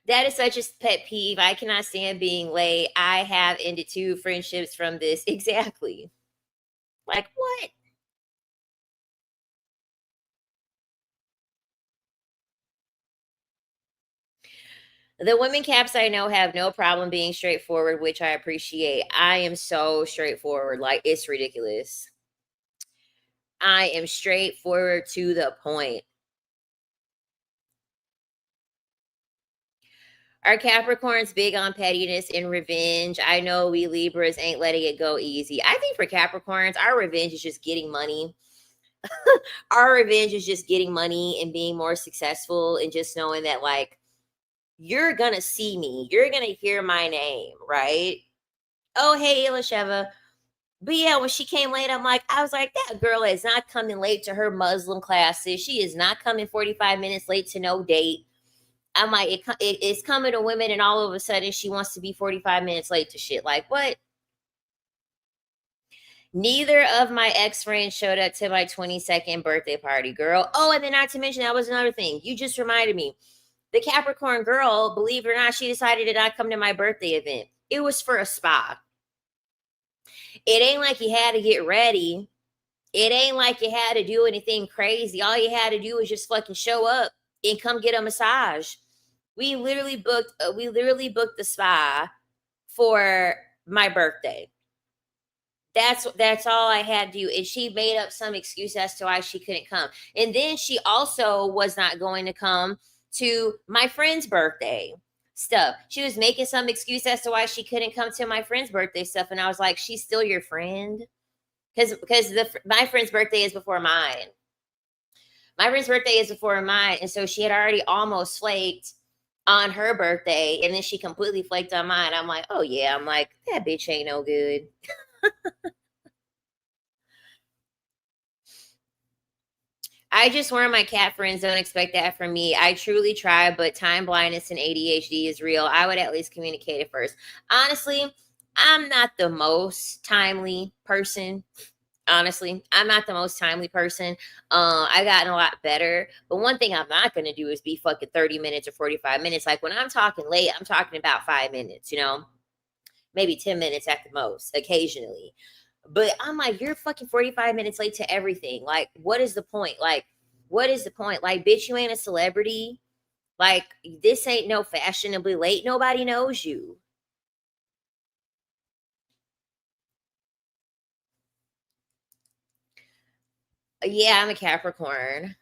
That is such a pet peeve. I cannot stand being late. I have ended 2 friendships from this. Exactly. Like, what? The women caps I know have no problem being straightforward, which I appreciate. I am so straightforward. Like, it's ridiculous. I am straightforward to the point. Are Capricorns big on pettiness and revenge? I know we Libras ain't letting it go easy. I think for Capricorns, our revenge is just getting money. Our revenge is just getting money and being more successful and just knowing that, like, you're gonna see me, you're gonna hear my name, right? Oh, hey, Elisheva. But yeah, when she came late, I was like, that girl is not coming late to her Muslim classes. She is not coming 45 minutes late to no date. I'm like, it's coming to women, and all of a sudden she wants to be 45 minutes late to shit. Like, what? Neither of my ex friends showed up to my 22nd birthday party, girl. Oh, and then not to mention, that was another thing. You just reminded me. The Capricorn girl, believe it or not, she decided to not come to my birthday event. It was for a spa. It ain't like you had to get ready. It ain't like you had to do anything crazy. All you had to do was just fucking show up and come get a massage. We literally booked the spa for my birthday. That's all I had to do. And she made up some excuse as to why she couldn't come. And then she also was not going to come to my friend's birthday stuff. She was making some excuse as to why she couldn't come to my friend's birthday stuff. And I was like, she's still your friend? Because my friend's birthday is before mine. My friend's birthday is before mine. And so she had already almost flaked on her birthday. And then she completely flaked on mine. I'm like, oh yeah. I'm like, that bitch ain't no good. I just warn my cat friends, don't expect that from me. I truly try, but time blindness and ADHD is real. I would at least communicate it first. Honestly, I'm not the most timely person. Honestly, I'm not the most timely person. I've gotten a lot better. But one thing I'm not going to do is be fucking 30 minutes or 45 minutes. Like, when I'm talking late, I'm talking about 5 minutes, maybe 10 minutes at the most, occasionally. But I'm like, you're fucking 45 minutes late to everything. Like, what is the point? Like, what is the point? Like, bitch, you ain't a celebrity. Like, this ain't no fashionably late. Nobody knows you. Yeah, I'm a Capricorn.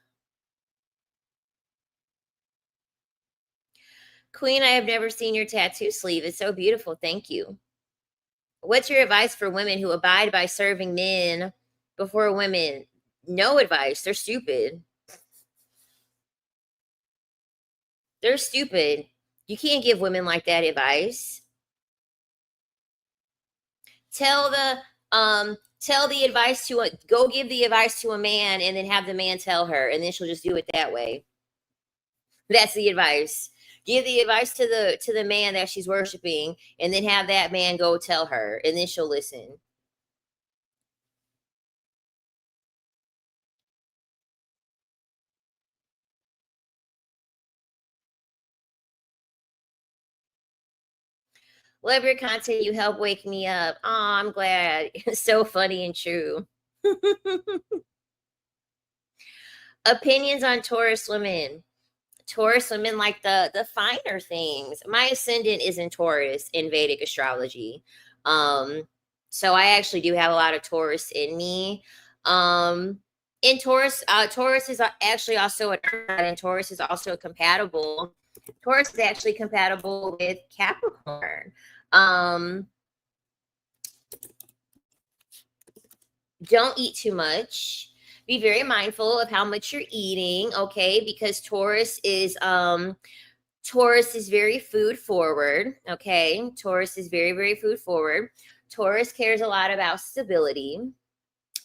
Queen, I have never seen your tattoo sleeve. It's so beautiful. Thank you. What's your advice for women who abide by serving men before women? No advice. They're stupid. They're stupid. You can't give women like that advice. Tell the advice to a go give the advice to a man and then have the man tell her, and then she'll just do it that way. That's the advice. Give the advice to the man that she's worshiping, and then have that man go tell her, and then she'll listen. Love your content. You help wake me up. Oh, I'm glad. It's so funny and true. Opinions on Taurus women. Taurus women like the finer things. My ascendant is in Taurus in Vedic astrology. Um, so I actually do have a lot of Taurus in me. In Taurus, Taurus is actually also and Taurus is also compatible. Taurus is actually compatible with Capricorn. Um, don't eat too much. Be very mindful of how much you're eating, okay? Because Taurus is very food forward, okay? Taurus is very, very food forward. Taurus cares a lot about stability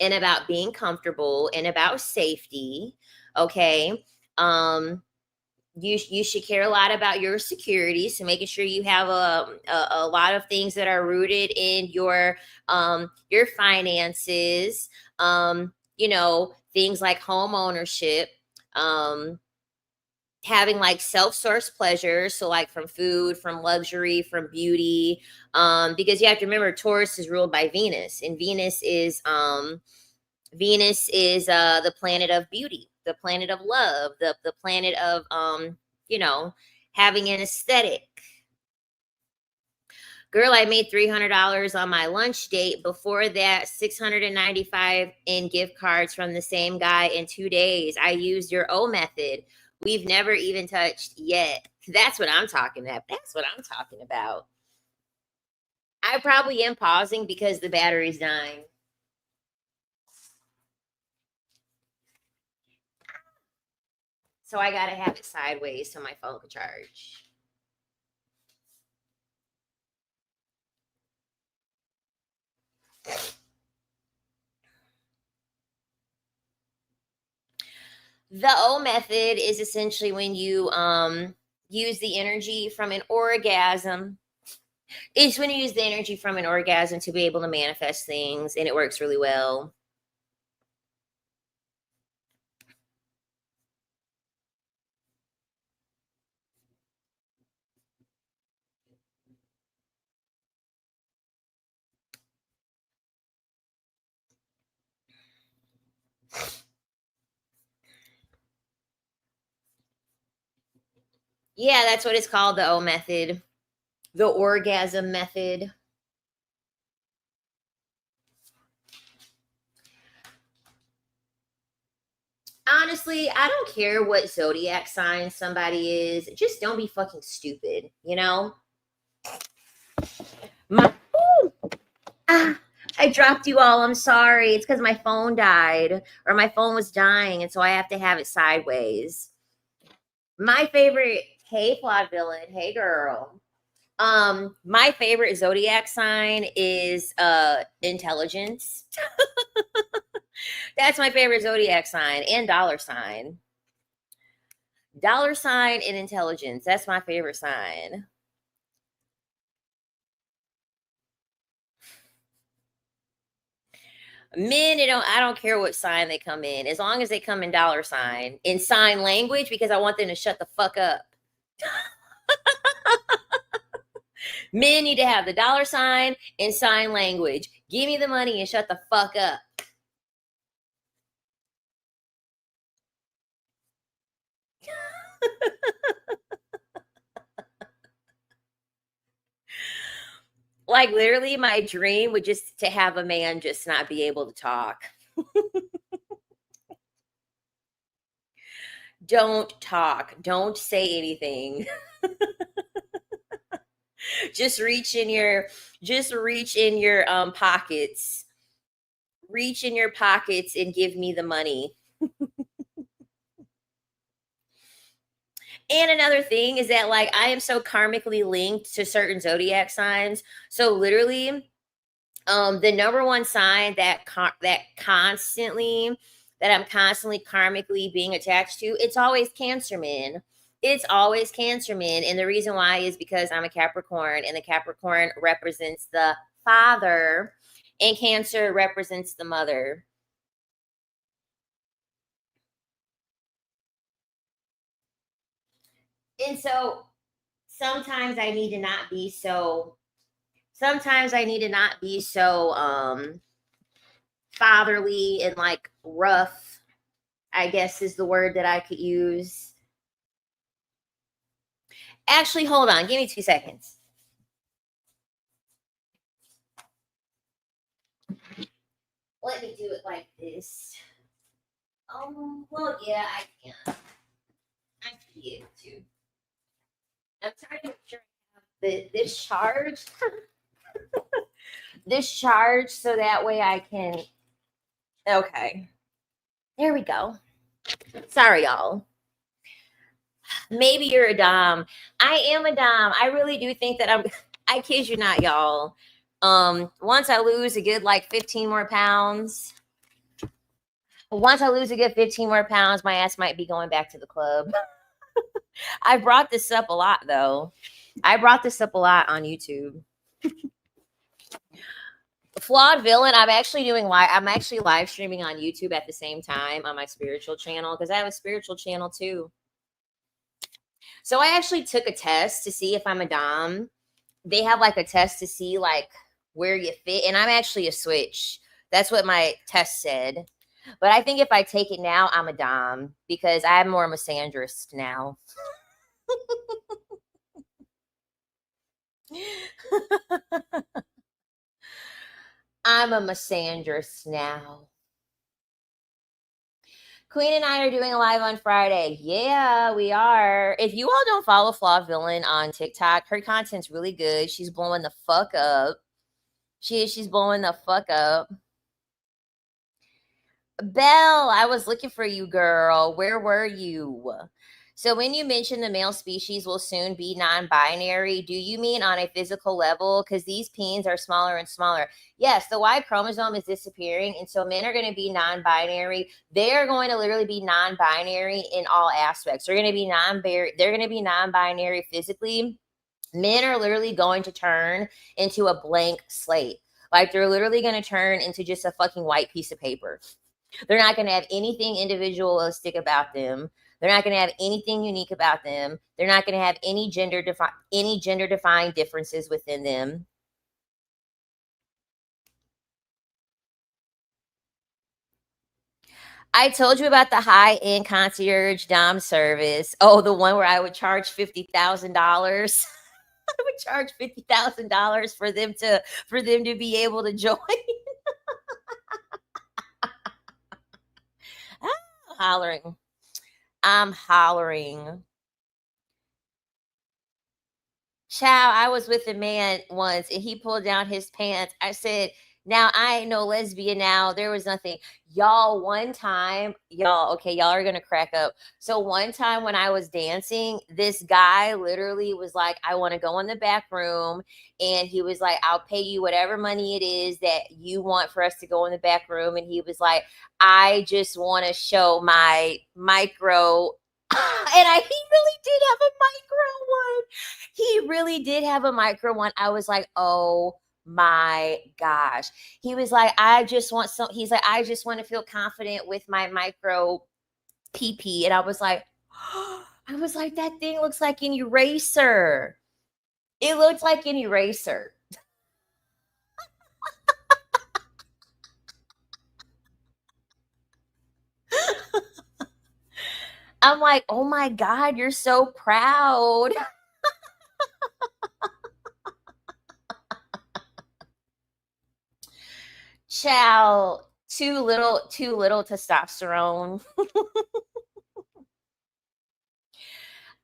and about being comfortable and about safety, okay? You should care a lot about your security, so making sure you have a lot of things that are rooted in your finances, things like home ownership, having like self-source pleasure, so like from food, from luxury, from beauty, because you have to remember Taurus is ruled by Venus, and Venus is the planet of beauty, the planet of love, the planet of having an aesthetic. Girl, I made $300 on my lunch date. Before that, $695 in gift cards from the same guy in 2 days. I used your O method. We've never even touched yet. That's what I'm talking about. That's what I'm talking about. I probably am pausing because the battery's dying. So I gotta have it sideways so my phone can charge. The O method is essentially when you use the energy from an orgasm. It's when you use the energy from an orgasm to be able to manifest things, and it works really well. Yeah, that's what it's called, the O method, the orgasm method. Honestly, I don't care what zodiac sign somebody is. Just don't be fucking stupid, My, I dropped you all. I'm sorry. It's because my phone died, or my phone was dying, and so I have to have it sideways. My favorite, hey plot villain, hey girl. My favorite zodiac sign is intelligence. That's my favorite zodiac sign, and dollar sign. Dollar sign and intelligence. That's my favorite sign. Men, I don't care what sign they come in, as long as they come in dollar sign, in sign language, because I want them to shut the fuck up. Men need to have the dollar sign and sign language. Give me the money and shut the fuck up. Like literally my dream would just to have a man just not be able to talk. Don't talk. Don't say anything. Just reach in your pockets. Reach in your pockets and give me the money. And another thing is that like I am so karmically linked to certain zodiac signs. So literally the number one sign that I'm constantly karmically being attached to, it's always Cancer men. It's always Cancer men. And the reason why is because I'm a Capricorn, and the Capricorn represents the father, and Cancer represents the mother. And so sometimes I need to not be so fatherly and like rough, I guess is the word that I could use. Actually, hold on. Give me 2 seconds. Let me do it like this. Well, yeah, I can. I can be able to. I'm trying to make sure I have this charge. This charge, so that way I can. Okay. There we go. Sorry, y'all. Maybe you're a dom. I am a dom. I really do think that I kid you not, y'all. Once I lose a good like 15 more pounds, Once I lose a good 15 more pounds, my ass might be going back to the club. I brought this up a lot, though. I brought this up a lot on YouTube. Flawed Villain, I'm actually live streaming on YouTube at the same time on my spiritual channel, because I have a spiritual channel too. So I actually took a test to see if I'm a dom. They have like a test to see like where you fit, and I'm actually a switch. That's what my test said. But I think if I take it now, I'm a dom, because I'm more misandrist now. I'm a misandrist now. Queen and I are doing a live on Friday. Yeah, we are. If you all don't follow Flawed Villain on TikTok, her content's really good. She's blowing the fuck up. She's blowing the fuck up. Belle, I was looking for you, girl. Where were you? So when you mention the male species will soon be non-binary, do you mean on a physical level? Because these peens are smaller and smaller. Yes, the Y chromosome is disappearing, and so men are going to be non-binary. They are going to literally be non-binary in all aspects. They're going to be non-binary physically. Men are literally going to turn into a blank slate. Like they're literally going to turn into just a fucking white piece of paper. They're not going to have anything individualistic about them. They're not going to have anything unique about them. They're not going to have any gender defined differences within them. I told you about the high-end concierge dom service. Oh, the one where I would charge $50,000. I would charge $50,000 for them to be able to join. I'm hollering. Child, I was with a man once and he pulled down his pants. I said, now I ain't no lesbian now. There was nothing. Y'all, one time, y'all are going to crack up. So one time when I was dancing, this guy literally was like, I want to go in the back room. And he was like, I'll pay you whatever money it is that you want for us to go in the back room. And he was like, I just want to show my micro. And he really did have a micro one. He really did have a micro one. I was like, oh my gosh. He was like, he's like, I just want to feel confident with my micro PP. And I was like, that thing looks like an eraser. It looks like an eraser. I'm like, oh my God, you're so proud. Child, too little testosterone.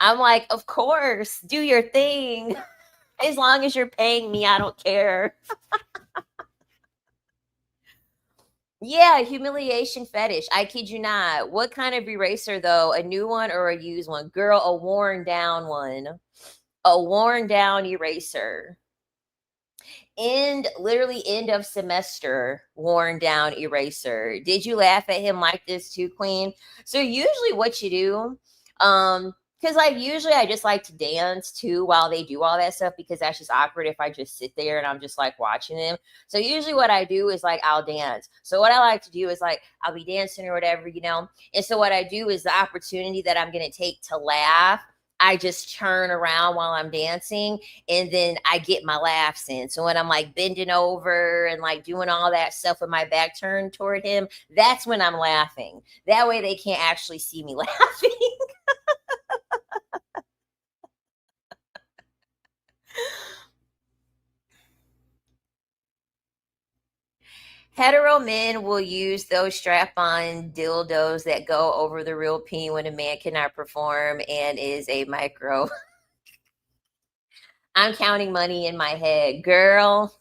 I'm like, of course, do your thing. As long as you're paying me, I don't care. Yeah, humiliation fetish. I kid you not. What kind of eraser, though? A new one or a used one? Girl, a worn down one. A worn down eraser. Literally end of semester, worn down eraser. Did you laugh at him like this too, Queen? So usually what you do, because like usually I just like to dance too while they do all that stuff, because that's just awkward if I just sit there and I'm just like watching them. So usually what I do is like I'll dance. So what I like to do is like I'll be dancing or whatever, and so what I do is the opportunity that I'm going to take to laugh, I just turn around while I'm dancing and then I get my laughs in. So when I'm like bending over and like doing all that stuff with my back turned toward him, that's when I'm laughing. That way they can't actually see me laughing. Hetero men will use those strap-on dildos that go over the real peen when a man cannot perform and is a micro. I'm counting money in my head, girl.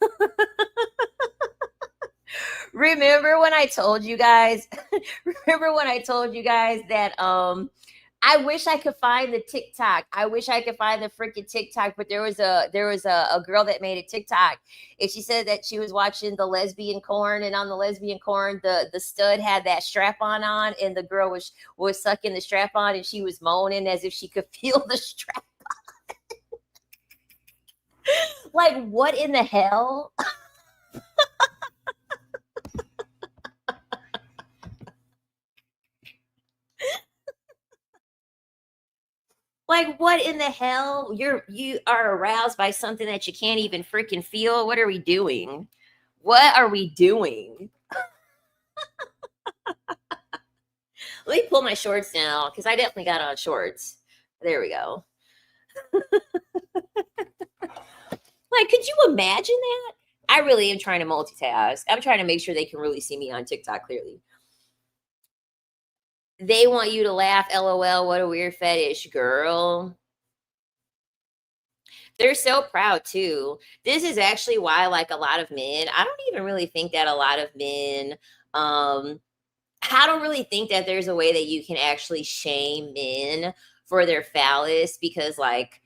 Remember when I told you guys that I wish I could find the TikTok. I wish I could find the freaking TikTok, but there was a girl that made a TikTok, and she said that she was watching the lesbian corn, and on the lesbian corn, the stud had that strap on, and the girl was sucking the strap on, and she was moaning as if she could feel the strap. Like, what in the hell? Like, what in the hell? You are aroused by something that you can't even freaking feel. What are we doing? What are we doing? Let me pull my shorts now because I definitely got on shorts. There we go. Like, could you imagine that? I really am trying to multitask. I'm trying to make sure they can really see me on TikTok clearly. They want you to laugh. LOL. What a weird fetish, girl. They're so proud too. This is actually why, like, a lot of men, I don't even really think that a lot of men, um, I don't really think that there's a way that you can actually shame men for their phallus because, like,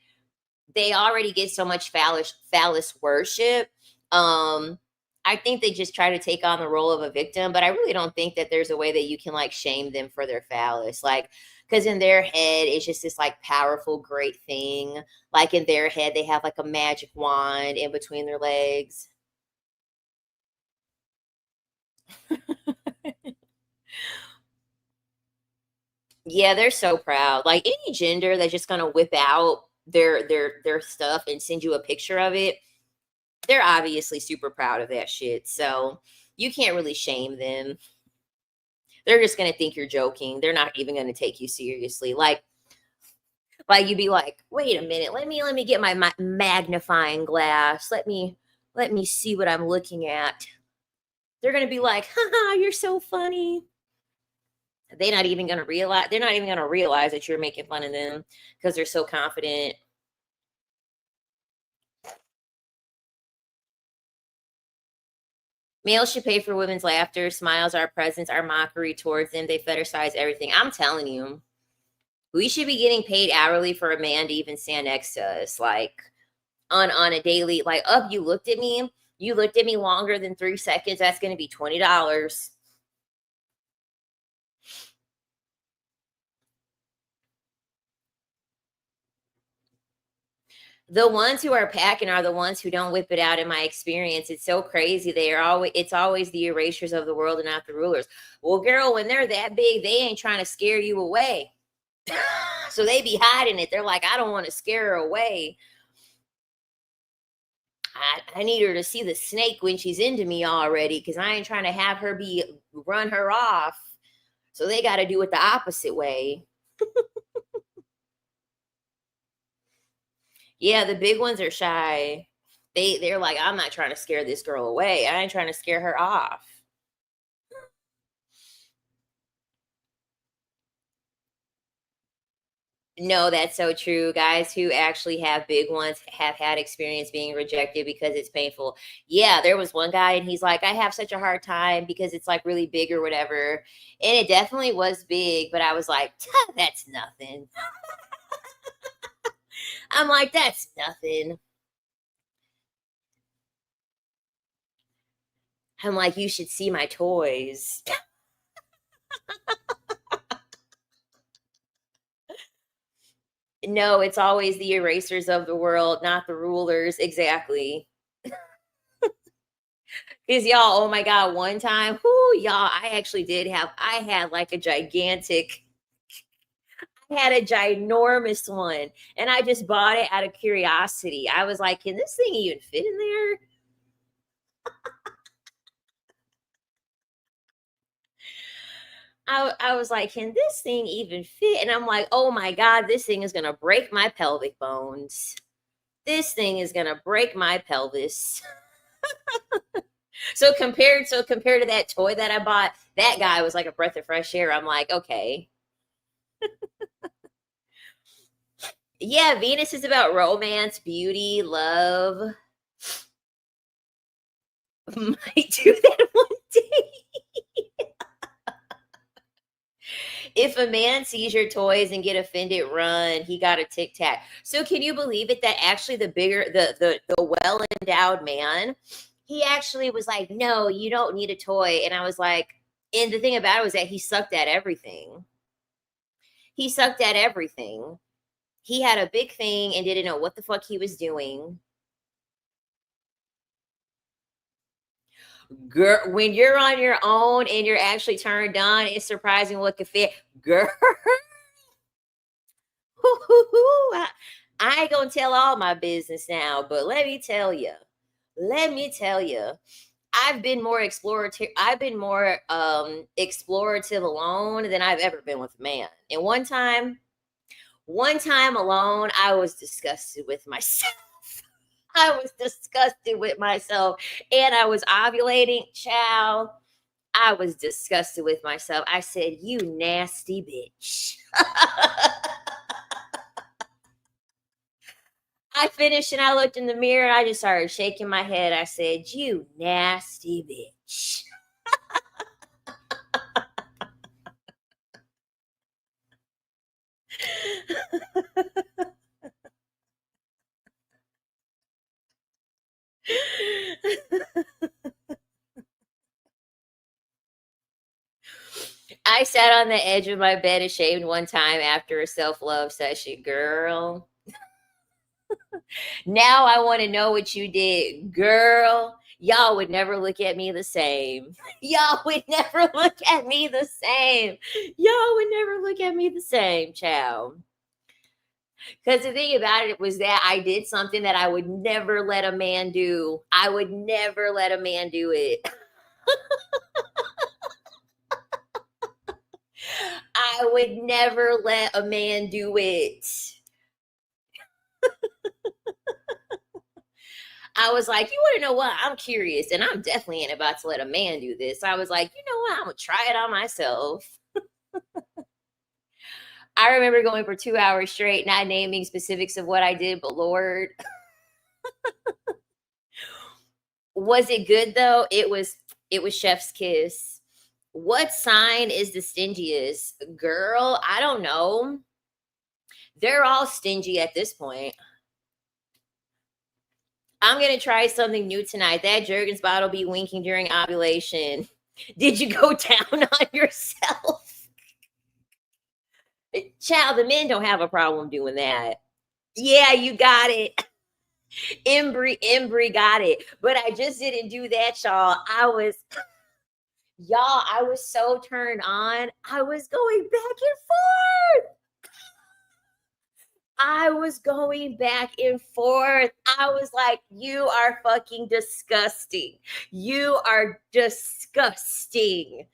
they already get so much phallus worship. Um, I think they just try to take on the role of a victim, but I really don't think that there's a way that you can like shame them for their phallus. Like, because in their head, it's just this like powerful, great thing. Like in their head, they have like a magic wand in between their legs. Yeah, they're so proud. Like any gender that's just gonna whip out their stuff and send you a picture of it, they're obviously super proud of that shit. So you can't really shame them. They're just gonna think you're joking. They're not even gonna take you seriously. Like you'd be like, wait a minute, let me get my magnifying glass. Let me see what I'm looking at. They're gonna be like, haha, you're so funny. They're not even gonna realize that you're making fun of them because they're so confident. Males should pay for women's laughter, smiles, our presence, our mockery towards them. They fetishize everything. I'm telling you, we should be getting paid hourly for a man to even stand next to us, like on a daily. Like, up, you looked at me. You looked at me longer than 3 seconds. That's going to be $20. The ones who are packing are the ones who don't whip it out. In my experience, it's so crazy. It's always the erasers of the world and not the rulers. Well, girl, when they're that big, they ain't trying to scare you away. So they be hiding it. They're like, I don't want to scare her away. I need her to see the snake when she's into me already, because I ain't trying to have her run her off. So they got to do it the opposite way. Yeah, the big ones are shy. They're like, I'm not trying to scare this girl away. I ain't trying to scare her off. No, that's so true. Guys who actually have big ones have had experience being rejected because it's painful. Yeah, there was one guy and he's like, I have such a hard time because it's like really big or whatever. And it definitely was big, but I was like, that's nothing. I'm like, that's nothing. I'm like, you should see my toys. No, it's always the erasers of the world, not the rulers. Exactly. Because y'all, oh my God, one time, whoo, y'all, I had like I had a ginormous one, and I just bought it out of curiosity. I was like, can this thing even fit in there? I was like, can this thing even fit? And I'm like, oh my God, this thing is going to break my pelvic bones. This thing is going to break my pelvis. So compared to that toy that I bought, that guy was like a breath of fresh air. I'm like, okay. Yeah, Venus is about romance, beauty, love. Might do that one day. If a man sees your toys and get offended, run. He got a tic tac. So can you believe it that actually the well endowed man, he actually was like, no, you don't need a toy. And I was like, and the thing about it was that he sucked at everything. He sucked at everything. He had a big thing and didn't know what the fuck he was doing. Girl, when you're on your own and you're actually turned on, it's surprising what can fit. Girl, I ain't gonna tell all my business now, but let me tell you, I've been more explorative. I've been more explorative alone than I've ever been with a man. And one time alone, I was disgusted with myself. I was disgusted with myself, and I was ovulating. Child, I was disgusted with myself. I said, "You nasty bitch." I finished and I looked in the mirror and I just started shaking my head. I said, "You nasty bitch." I sat on the edge of my bed ashamed one time after a self-love session. Girl, now I want to know what you did. Girl, y'all would never look at me the same. Y'all would never look at me the same. Y'all would never look at me the same, child. Because the thing about it was that I did something that I would never let a man do. I would never let a man do it. I would never let a man do it. I was like, you want to know what? I'm curious, and I'm definitely ain't about to let a man do this. I was like, you know what? I'm going to try it on myself. I remember going for 2 hours straight, not naming specifics of what I did, but Lord. Was it good though? It was chef's kiss. What sign is the stingiest? Girl, I don't know. They're all stingy at this point. I'm going to try something new tonight. That Jergens bottle be winking during ovulation. Did you go down on yourself? Child, the men don't have a problem doing that. Yeah, you got it. Embry got it. But I just didn't do that, y'all. I was so turned on. I was going back and forth. I was going back and forth. I was like, you are fucking disgusting. You are disgusting.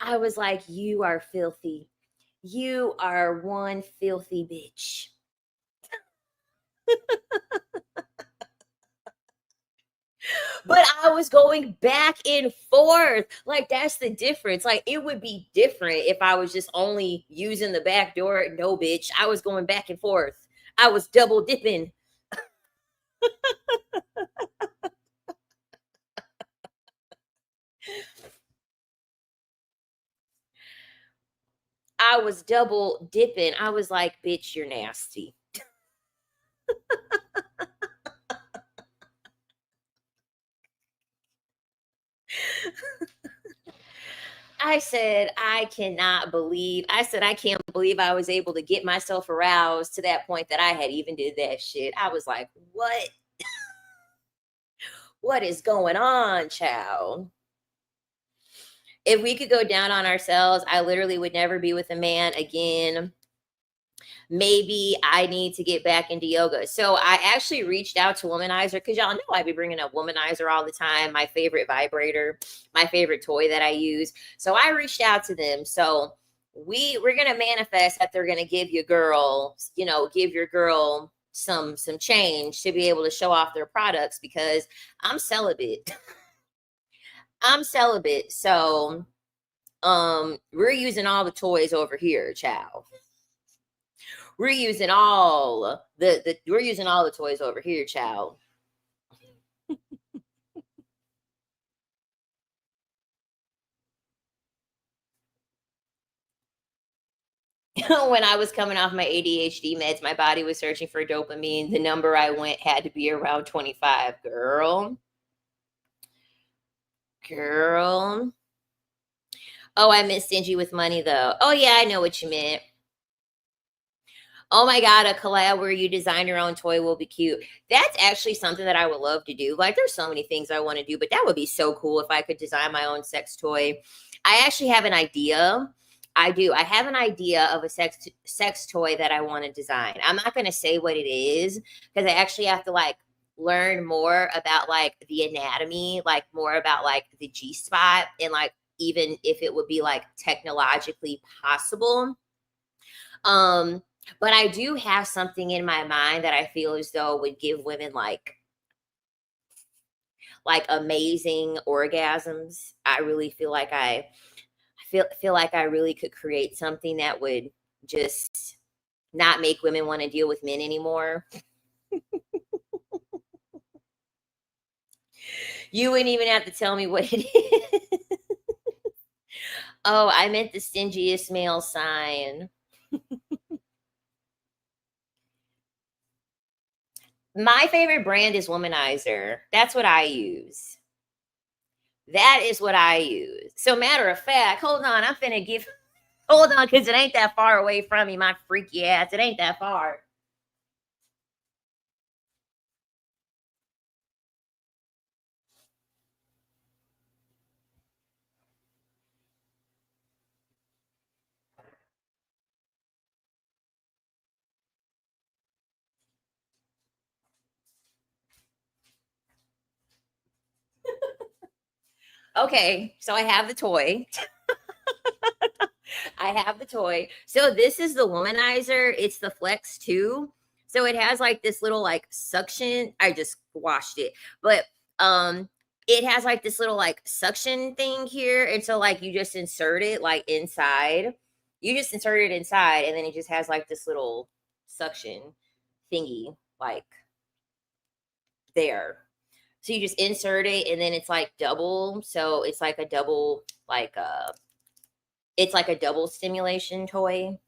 I was like, you are filthy. You are one filthy bitch. But I was going back and forth. Like, that's the difference. Like, it would be different if I was just only using the back door. No, bitch. I was going back and forth. I was double dipping. I was double dipping. I was like, bitch, you're nasty. I said, I can't believe I was able to get myself aroused to that point that I had even did that shit. I was like, what? What is going on, child? If we could go down on ourselves, I literally would never be with a man again. Maybe I need to get back into yoga. So I actually reached out to Womanizer because y'all know I be bringing up Womanizer all the time, my favorite vibrator, my favorite toy that I use. So I reached out to them. So we're going to manifest that they're going to give your girl some change to be able to show off their products because I'm celibate. I'm celibate. So we're using all the toys over here, child. We're using all the toys over here, child. When I was coming off my ADHD meds, my body was searching for dopamine. The number I went had to be around 25. Girl. Oh, I meant stingy with money though. Oh yeah, I know what you meant. Oh my God, a collab where you design your own toy will be cute. That's actually something that I would love to do. Like, there's so many things I want to do, but that would be so cool if I could design my own sex toy. I actually have an idea. I do. I have an idea of a sex toy that I want to design. I'm not going to say what it is because I actually have to like learn more about like the anatomy, like more about like the G spot, and like even if it would be like technologically possible. Um, but I do have something in my mind that I feel as though would give women like amazing orgasms. I really feel like I feel like I really could create something that would just not make women want to deal with men anymore. You wouldn't even have to tell me what it is. Oh, I meant the stingiest male sign. My favorite brand is Womanizer. That's what I use. That is what I use. So, matter of fact, hold on, I'm finna give. Hold on, because it ain't that far away from me, my freaky ass. It ain't that far. Okay, so I have the toy. I have the toy. So this is the Womanizer. It's the Flex 2. So it has like this little like suction. I just washed it. But it has like this little like suction thing here. And so like you just insert it like inside. You just insert it inside and then it just has like this little suction thingy like there. So you just insert it and then it's like double. So it's like a double like it's like a double stimulation toy.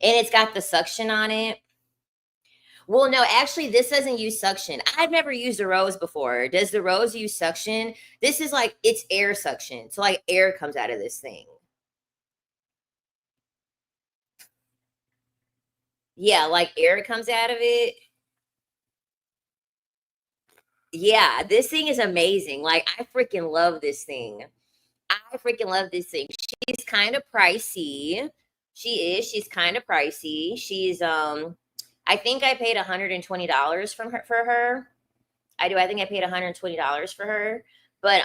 And it's got the suction on it. Well, no, actually, this doesn't use suction. I've never used a rose before. Does the rose use suction? This is like it's air suction. So like air comes out of this thing. Yeah, like air comes out of it. Yeah, this thing is amazing. Like I freaking love this thing. I freaking love this thing. She's kind of pricey. She is. She's kind of pricey. She's I think I paid $120 from her for her. I do. I think I paid $120 for her. But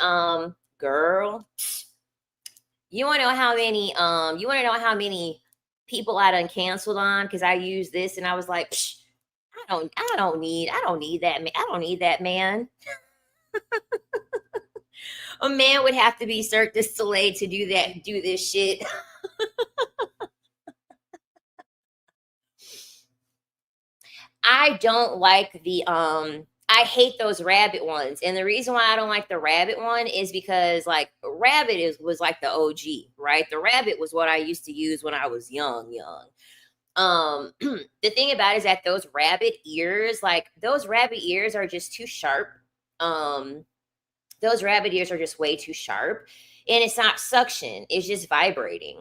girl, you want to know how many people I done canceled on because I used this and I was like, psh, I don't need that man. I don't need that man. A man would have to be Cirque du Soleil to do this shit. I don't like I hate those rabbit ones. And the reason why I don't like the rabbit one is because like rabbit is was like the OG, right? The rabbit was what I used to use when I was young. The thing about it is that those rabbit ears are just too sharp. Um those rabbit ears are just way too sharp. And it's not suction, it's just vibrating.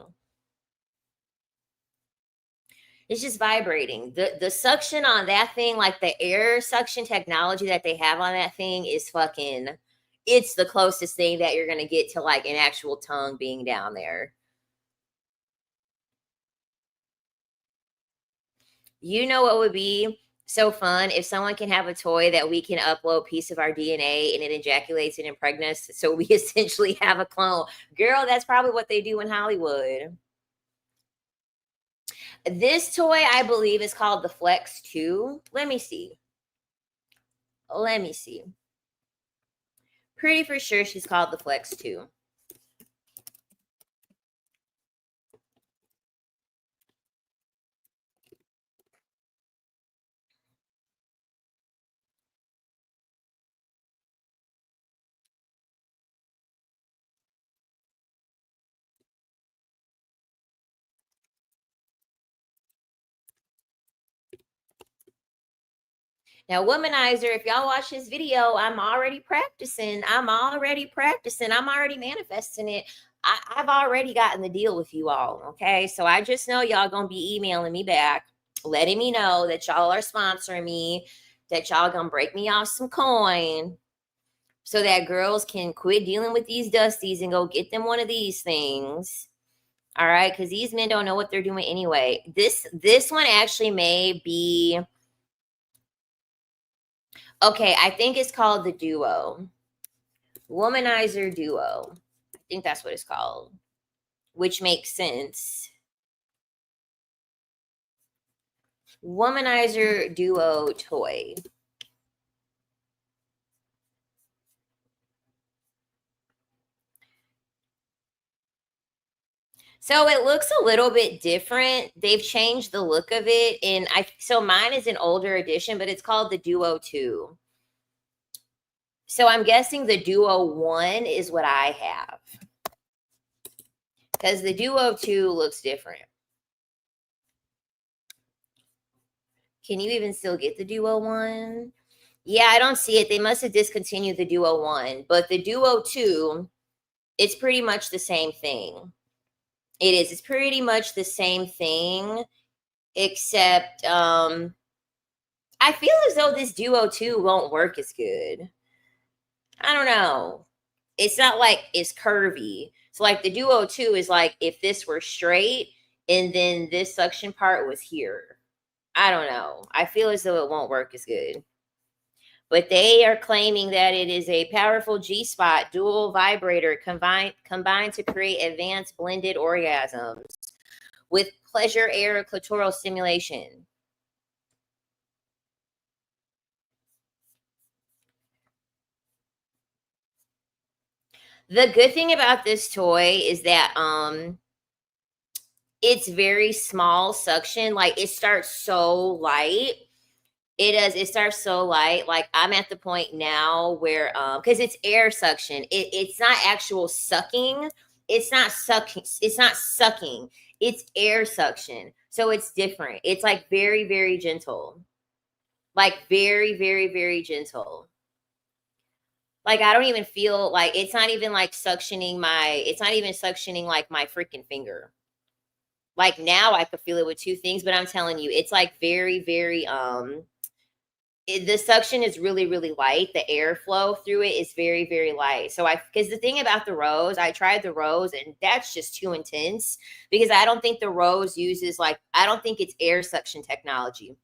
It's just vibrating. The suction on that thing, like the air suction technology that they have on that thing is fucking it's the closest thing that you're gonna get to like an actual tongue being down there. You know what would be so fun if someone can have a toy that we can upload a piece of our DNA and it ejaculates and impregnates, so we essentially have a clone. Girl, that's probably what they do in Hollywood. This toy, I believe, is called the Flex 2. Let me see. Let me see. Pretty for sure she's called the Flex 2. Now, womanizer, if y'all watch this video, I'm already practicing. I'm already manifesting it. I've already gotten the deal with you all. Okay. So I just know y'all gonna be emailing me back, letting me know that y'all are sponsoring me, that y'all gonna break me off some coin so that girls can quit dealing with these dusties and go get them one of these things. All right, because these men don't know what they're doing anyway. This one actually may be okay. I think it's called the duo, womanizer duo. I think that's what it's called, which makes sense. Womanizer duo toy. So it looks a little bit different. They've changed the look of it, and so mine is an older edition, but it's called the Duo 2. So I'm guessing the Duo 1 is what I have, because the Duo 2 looks different. Can you even still get the Duo 1? Yeah, I don't see it. They must have discontinued the Duo 1, but the Duo 2, it's pretty much the same thing. It is. It's pretty much the same thing, except I feel as though this Duo 2 won't work as good. I don't know. It's not like it's curvy. So like the Duo 2 is like if this were straight and then this suction part was here. I don't know. I feel as though it won't work as good. But they are claiming that it is a powerful G-spot dual vibrator combined to create advanced blended orgasms with pleasure air clitoral stimulation. The good thing about this toy is that it's very small suction. Like it starts so light. It starts so light. Like I'm at the point now where because it's air suction. It's not actual sucking. It's not sucking. It's not sucking. It's air suction. So it's different. It's like very, very gentle. Like very, very, very gentle. Like I don't even feel like it's not even like suctioning it's not even suctioning like my freaking finger. Like now I could feel it with two things, but I'm telling you, it's like very, very the suction is really, really light. The airflow through it is very, very light. So because the thing about the rose, I tried the rose and that's just too intense because I don't think the rose uses I don't think it's air suction technology.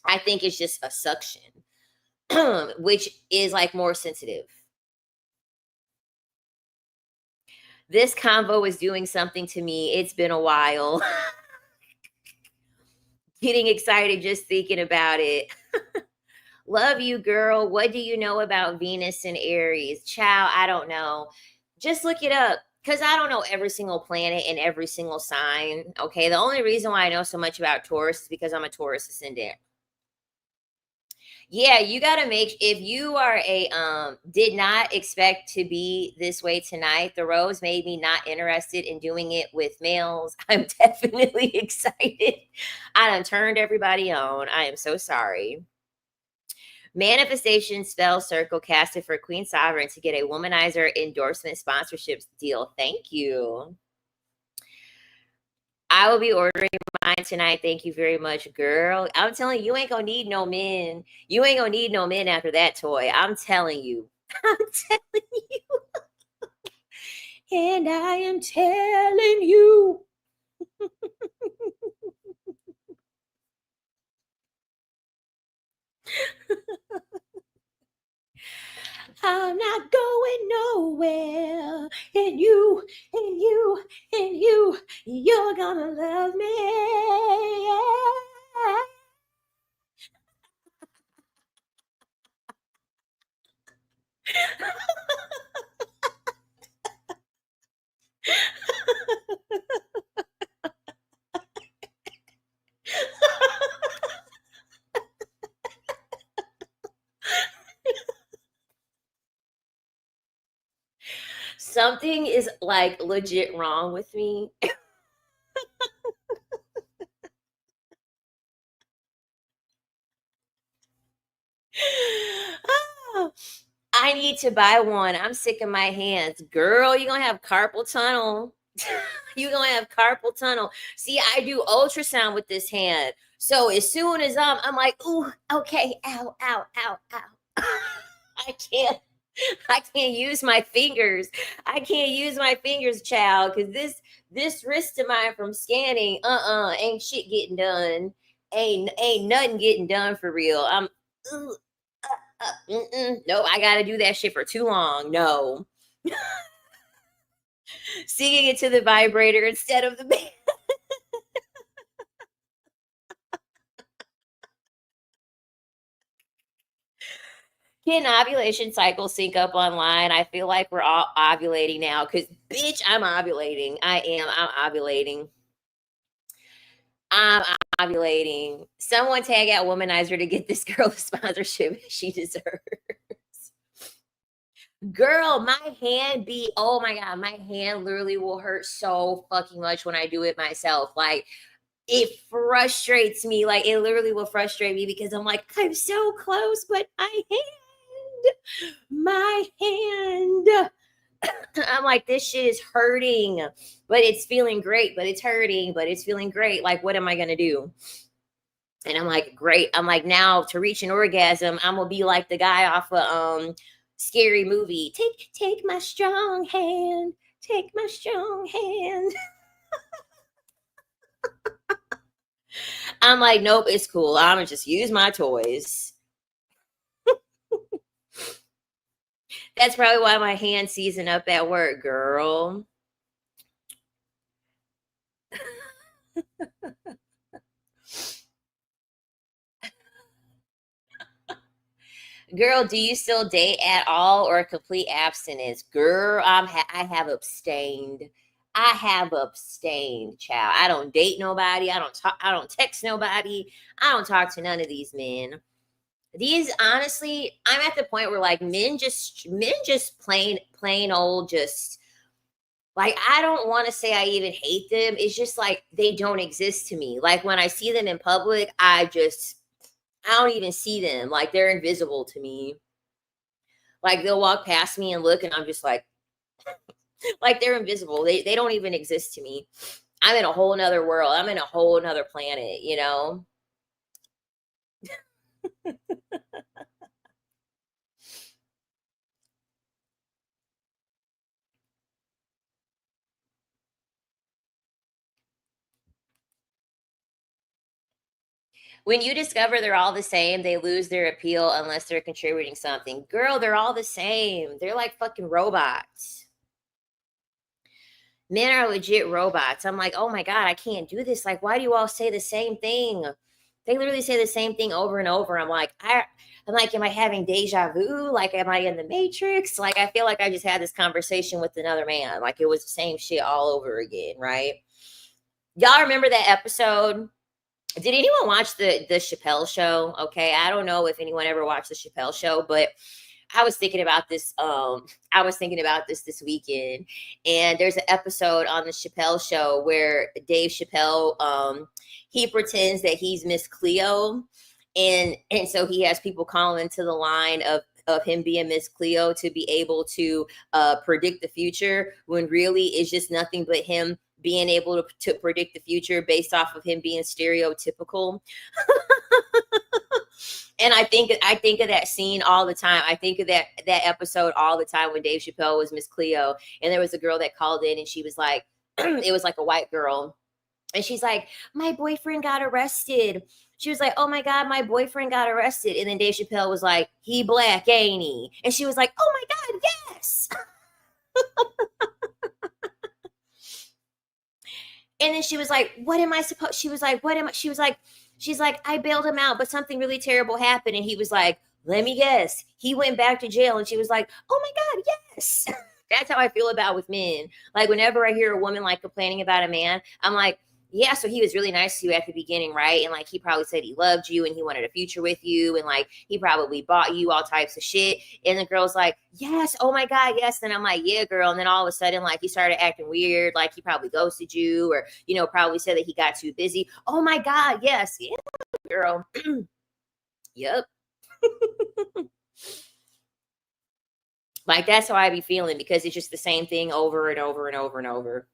I think it's just a suction, which is like more sensitive. This convo is doing something to me. It's been a while. Getting excited just thinking about it. Love you, girl. What do you know about Venus and Aries? Child, I don't know. Just look it up because I don't know every single planet and every single sign. Okay. The only reason why I know so much about Taurus is because I'm a Taurus ascendant. Yeah, you got to if you are did not expect to be this way tonight, the rose made me not interested in doing it with males. I'm definitely excited. I done turned everybody on. I am so sorry. Manifestation spell circle casted for Queen Sovereign to get a womanizer endorsement sponsorship deal. Thank you. I will be ordering mine tonight. Thank you very much, girl. I'm telling you, you ain't gonna need no men. You ain't gonna need no men after that toy. I'm telling you. I'm telling you. And I am telling you. I'm not going nowhere. And you, and you, and you're gonna love me. Something is like legit wrong with me. Oh, I need to buy one. I'm sick of my hands. Girl, you're going to have carpal tunnel. You're going to have carpal tunnel. See, I do ultrasound with this hand. So as soon as I'm like, ooh, okay, ow, ow, ow, ow. I can't. I can't use my fingers. I can't use my fingers, child, because this wrist of mine from scanning, ain't shit getting done. Ain't nothing getting done for real. Ugh, nope, I gotta do that shit for too long. No. Singing it to the vibrator instead of the band. Can ovulation cycles sync up online? I feel like we're all ovulating now because, bitch, I'm ovulating. I'm ovulating. I'm ovulating. Someone tag out womanizer to get this girl the sponsorship she deserves. Girl, my hand be, oh my God, my hand literally will hurt so fucking much when I do it myself. Like, it frustrates me. Like, it literally will frustrate me because I'm like, I'm so close, but my hand. I'm like, this shit is hurting, but it's feeling great, but it's hurting, but it's feeling great. Like, what am I going to do? And I'm like, great. I'm like, now to reach an orgasm, I'm going to be like the guy off a scary movie. Take my strong hand. Take my strong hand. I'm like, nope, it's cool. I'm going to just use my toys. That's probably why my hand season up at work, girl. Girl, do you still date at all or complete abstinence? Girl, I have abstained. I have abstained, child. I don't date nobody. I don't text nobody. I don't talk to none of these men. These, honestly, I'm at the point where like men just plain old just, like, I don't want to say I even hate them. It's just like they don't exist to me. Like when I see them in public, I don't even see them. Like they're invisible to me. Like they'll walk past me and look and I'm just like they're invisible. They don't even exist to me. I'm in a whole nother world. I'm in a whole nother planet, you know? When you discover they're all the same, they lose their appeal unless they're contributing something. Girl, they're all the same. They're like fucking robots. Men are legit robots. I'm like, oh my God, I can't do this. Like, why do you all say the same thing? They literally say the same thing over and over. I'm like, am I having deja vu? Like, am I in the Matrix? Like, I feel like I just had this conversation with another man. Like, it was the same shit all over again, right? Y'all remember that episode? Did anyone watch the Chappelle show? Okay, I don't know if anyone ever watched the Chappelle show, but I was thinking about this. I was thinking about this weekend, and there's an episode on the Chappelle show where Dave Chappelle, he pretends that he's Miss Cleo, and so he has people call into the line of him being Miss Cleo to be able to predict the future, when really it's just nothing but him being able to predict the future based off of him being stereotypical. And I think of that scene all the time. I think of that episode all the time when Dave Chappelle was Miss Cleo, and there was a girl that called in, and she was like, it was like a white girl, and she's like, my boyfriend got arrested. She was like, oh my God, my boyfriend got arrested. And then Dave Chappelle was like, he black, ain't he? And she was like, oh my God, yes. And then she was like, what am I supposed? She was like, what am I? She's like, I bailed him out, but something really terrible happened. And he was like, let me guess. He went back to jail. And she was like, oh my God, yes. That's how I feel about with men. Like whenever I hear a woman like complaining about a man, I'm like, yeah, so he was really nice to you at the beginning, right? And like he probably said he loved you and he wanted a future with you, and like he probably bought you all types of shit. And the girl's like, yes, oh my God, yes. Then I'm like, yeah, girl. And then all of a sudden, like he started acting weird, like he probably ghosted you, or probably said that he got too busy. Oh my God, yes, yeah, girl. Yep. Like, that's how I be feeling, because it's just the same thing over and over and over and over.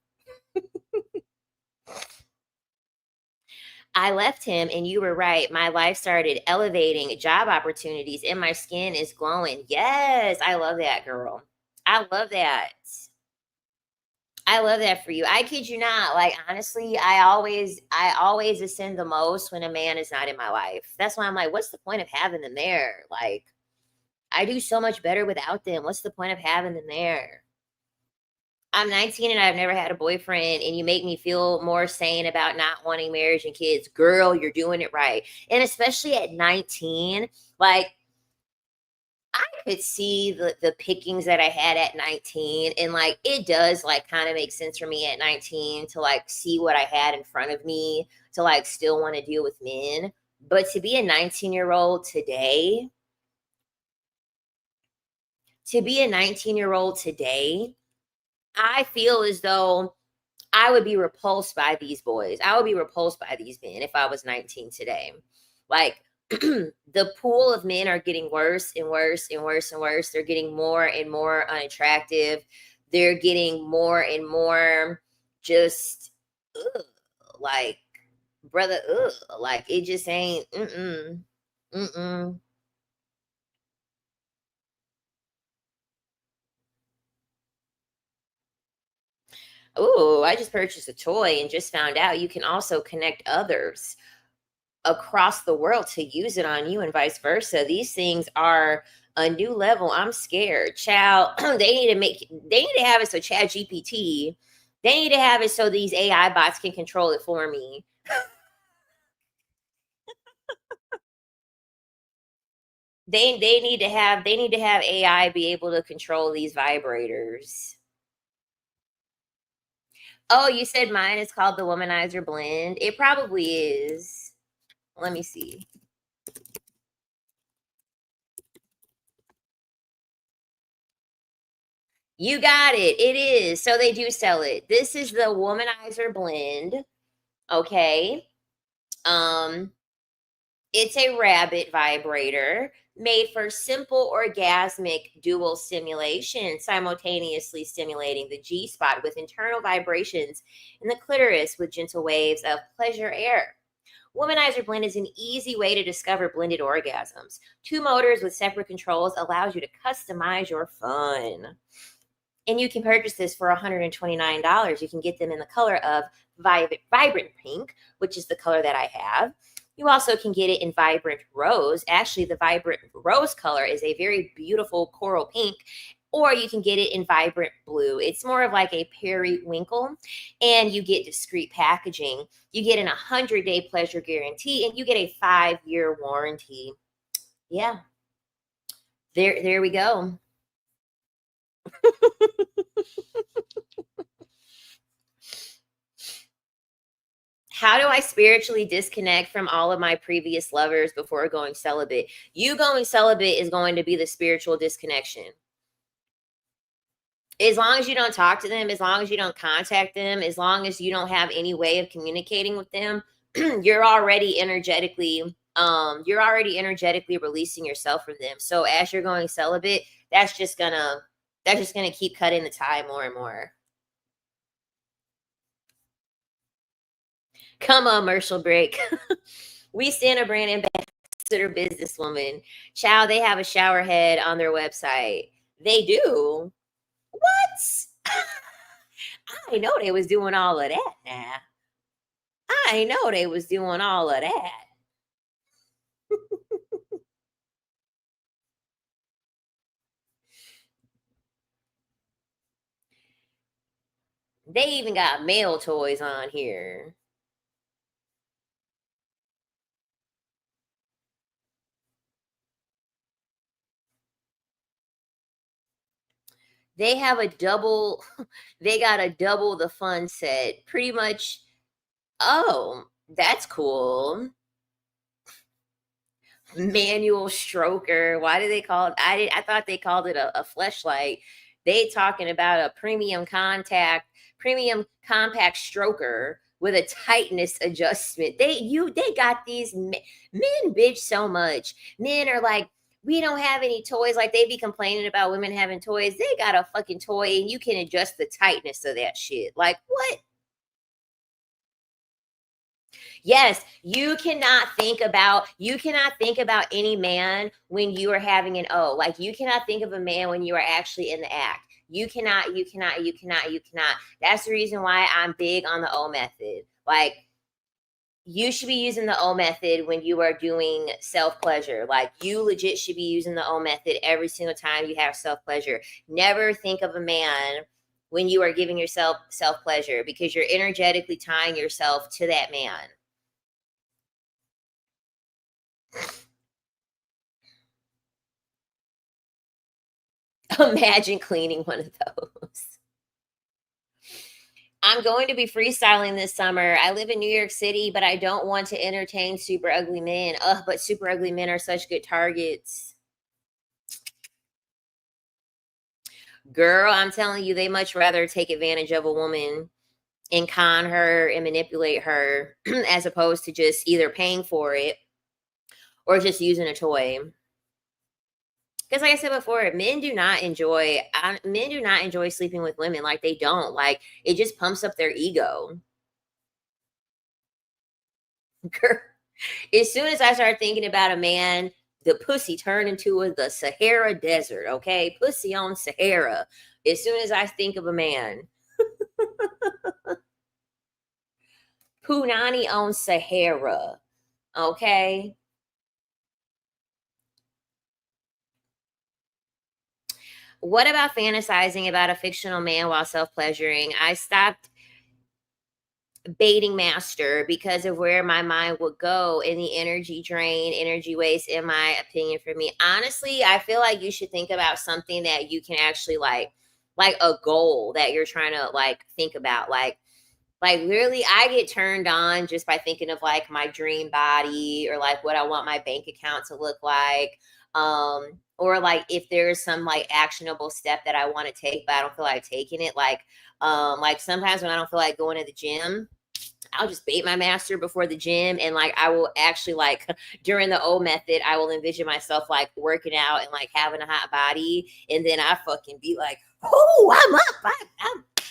I left him, and you were right. My life started elevating, job opportunities, and my skin is glowing. Yes, I love that, girl. I love that. I love that for you. I kid you not. Like, honestly, I always ascend the most when a man is not in my life. That's why I'm like, what's the point of having them there? Like, I do so much better without them. What's the point of having them there? I'm 19 and I've never had a boyfriend, and you make me feel more sane about not wanting marriage and kids. Girl, you're doing it right. And especially at 19, like, I could see the pickings that I had at 19, and like, it does like kind of make sense for me at 19 to like see what I had in front of me, to like still want to deal with men. But to be a 19-year-old today, to be a 19-year-old today, I feel as though I would be repulsed by these boys. I would be repulsed by these men if I was 19 today. Like, the pool of men are getting worse and worse and worse and worse. They're getting more and more unattractive. They're getting more and more just ugh, like, brother, ugh, like, it just ain't mm-mm. Oh, I just purchased a toy and just found out you can also connect others across the world to use it on you, and vice versa. These things are a new level. I'm scared. Child, they need to have it so Chat GPT, they need to have it so these AI bots can control it for me. They need to have AI be able to control these vibrators. Oh, you said mine is called the Womanizer Blend. It probably is. Let me see. You got it. It is. So they do sell it. This is the Womanizer Blend. Okay. Um, it's a rabbit vibrator made for simple orgasmic dual stimulation, simultaneously stimulating the G spot with internal vibrations in the clitoris with gentle waves of pleasure air. Womanizer Blend is an easy way to discover blended orgasms. Two motors with separate controls allows you to customize your fun. And you can purchase this for $129. You can get them in the color of vibrant pink, which is the color that I have. You also can get it in vibrant rose. Actually, the vibrant rose color is a very beautiful coral pink, or you can get it in vibrant blue. It's more of like a periwinkle, and you get discreet packaging. You get an 100-day pleasure guarantee, and you get a 5-year warranty. Yeah, there we go. How do I spiritually disconnect from all of my previous lovers before going celibate? You going celibate is going to be the spiritual disconnection. As long as you don't talk to them, as long as you don't contact them, as long as you don't have any way of communicating with them, you're already energetically releasing yourself from them. So as you're going celibate, that's just gonna keep cutting the tie more and more. Come on, commercial break. We stand a brand ambassador businesswoman. Child, they have a shower head on their website. They do. What? I know they was doing all of that now. I know they was doing all of that. They even got male toys on here. They have a double, they got a double the fun set. Pretty much, oh, that's cool. Manual stroker. Why do they call it? I thought they called it a fleshlight. They talking about a premium compact stroker with a tightness adjustment. They got these men bitch so much. Men are like, we don't have any toys. Like they be complaining about women having toys. They got a fucking toy and you can adjust the tightness of that shit. Like what? Yes, you cannot think about any man when you are having an O. Like you cannot think of a man when you are actually in the act. You cannot. That's the reason why I'm big on the O method. Like you should be using the O method when you are doing self pleasure. Like you legit should be using the O method every single time you have self pleasure. Never think of a man when you are giving yourself self pleasure because you're energetically tying yourself to that man. Imagine cleaning one of those. I'm going to be freestyling this summer. I live in New York City, but I don't want to entertain super ugly men. Ugh, but super ugly men are such good targets. Girl, I'm telling you, they much rather take advantage of a woman and con her and manipulate her as opposed to just either paying for it or just using a toy. Because like I said before, men do not enjoy sleeping with women. Like they don't. Like it just pumps up their ego. Girl, as soon as I start thinking about a man, the pussy turned into the Sahara Desert, okay? Pussy on Sahara. As soon as I think of a man. Punani on Sahara, okay? What about fantasizing about a fictional man while self-pleasuring? I stopped baiting master because of where my mind would go and the energy drain, energy waste, in my opinion, for me. Honestly, I feel like you should think about something that you can actually like a goal that you're trying to like think about. Like literally I get turned on just by thinking of like my dream body or like what I want my bank account to look like. Or like if there's some like actionable step that I want to take, but I don't feel like taking it. Like sometimes when I don't feel like going to the gym, I'll just bait my master before the gym and like I will actually like during the O method, I will envision myself like working out and like having a hot body. And then I fucking be like, oh, I'm up.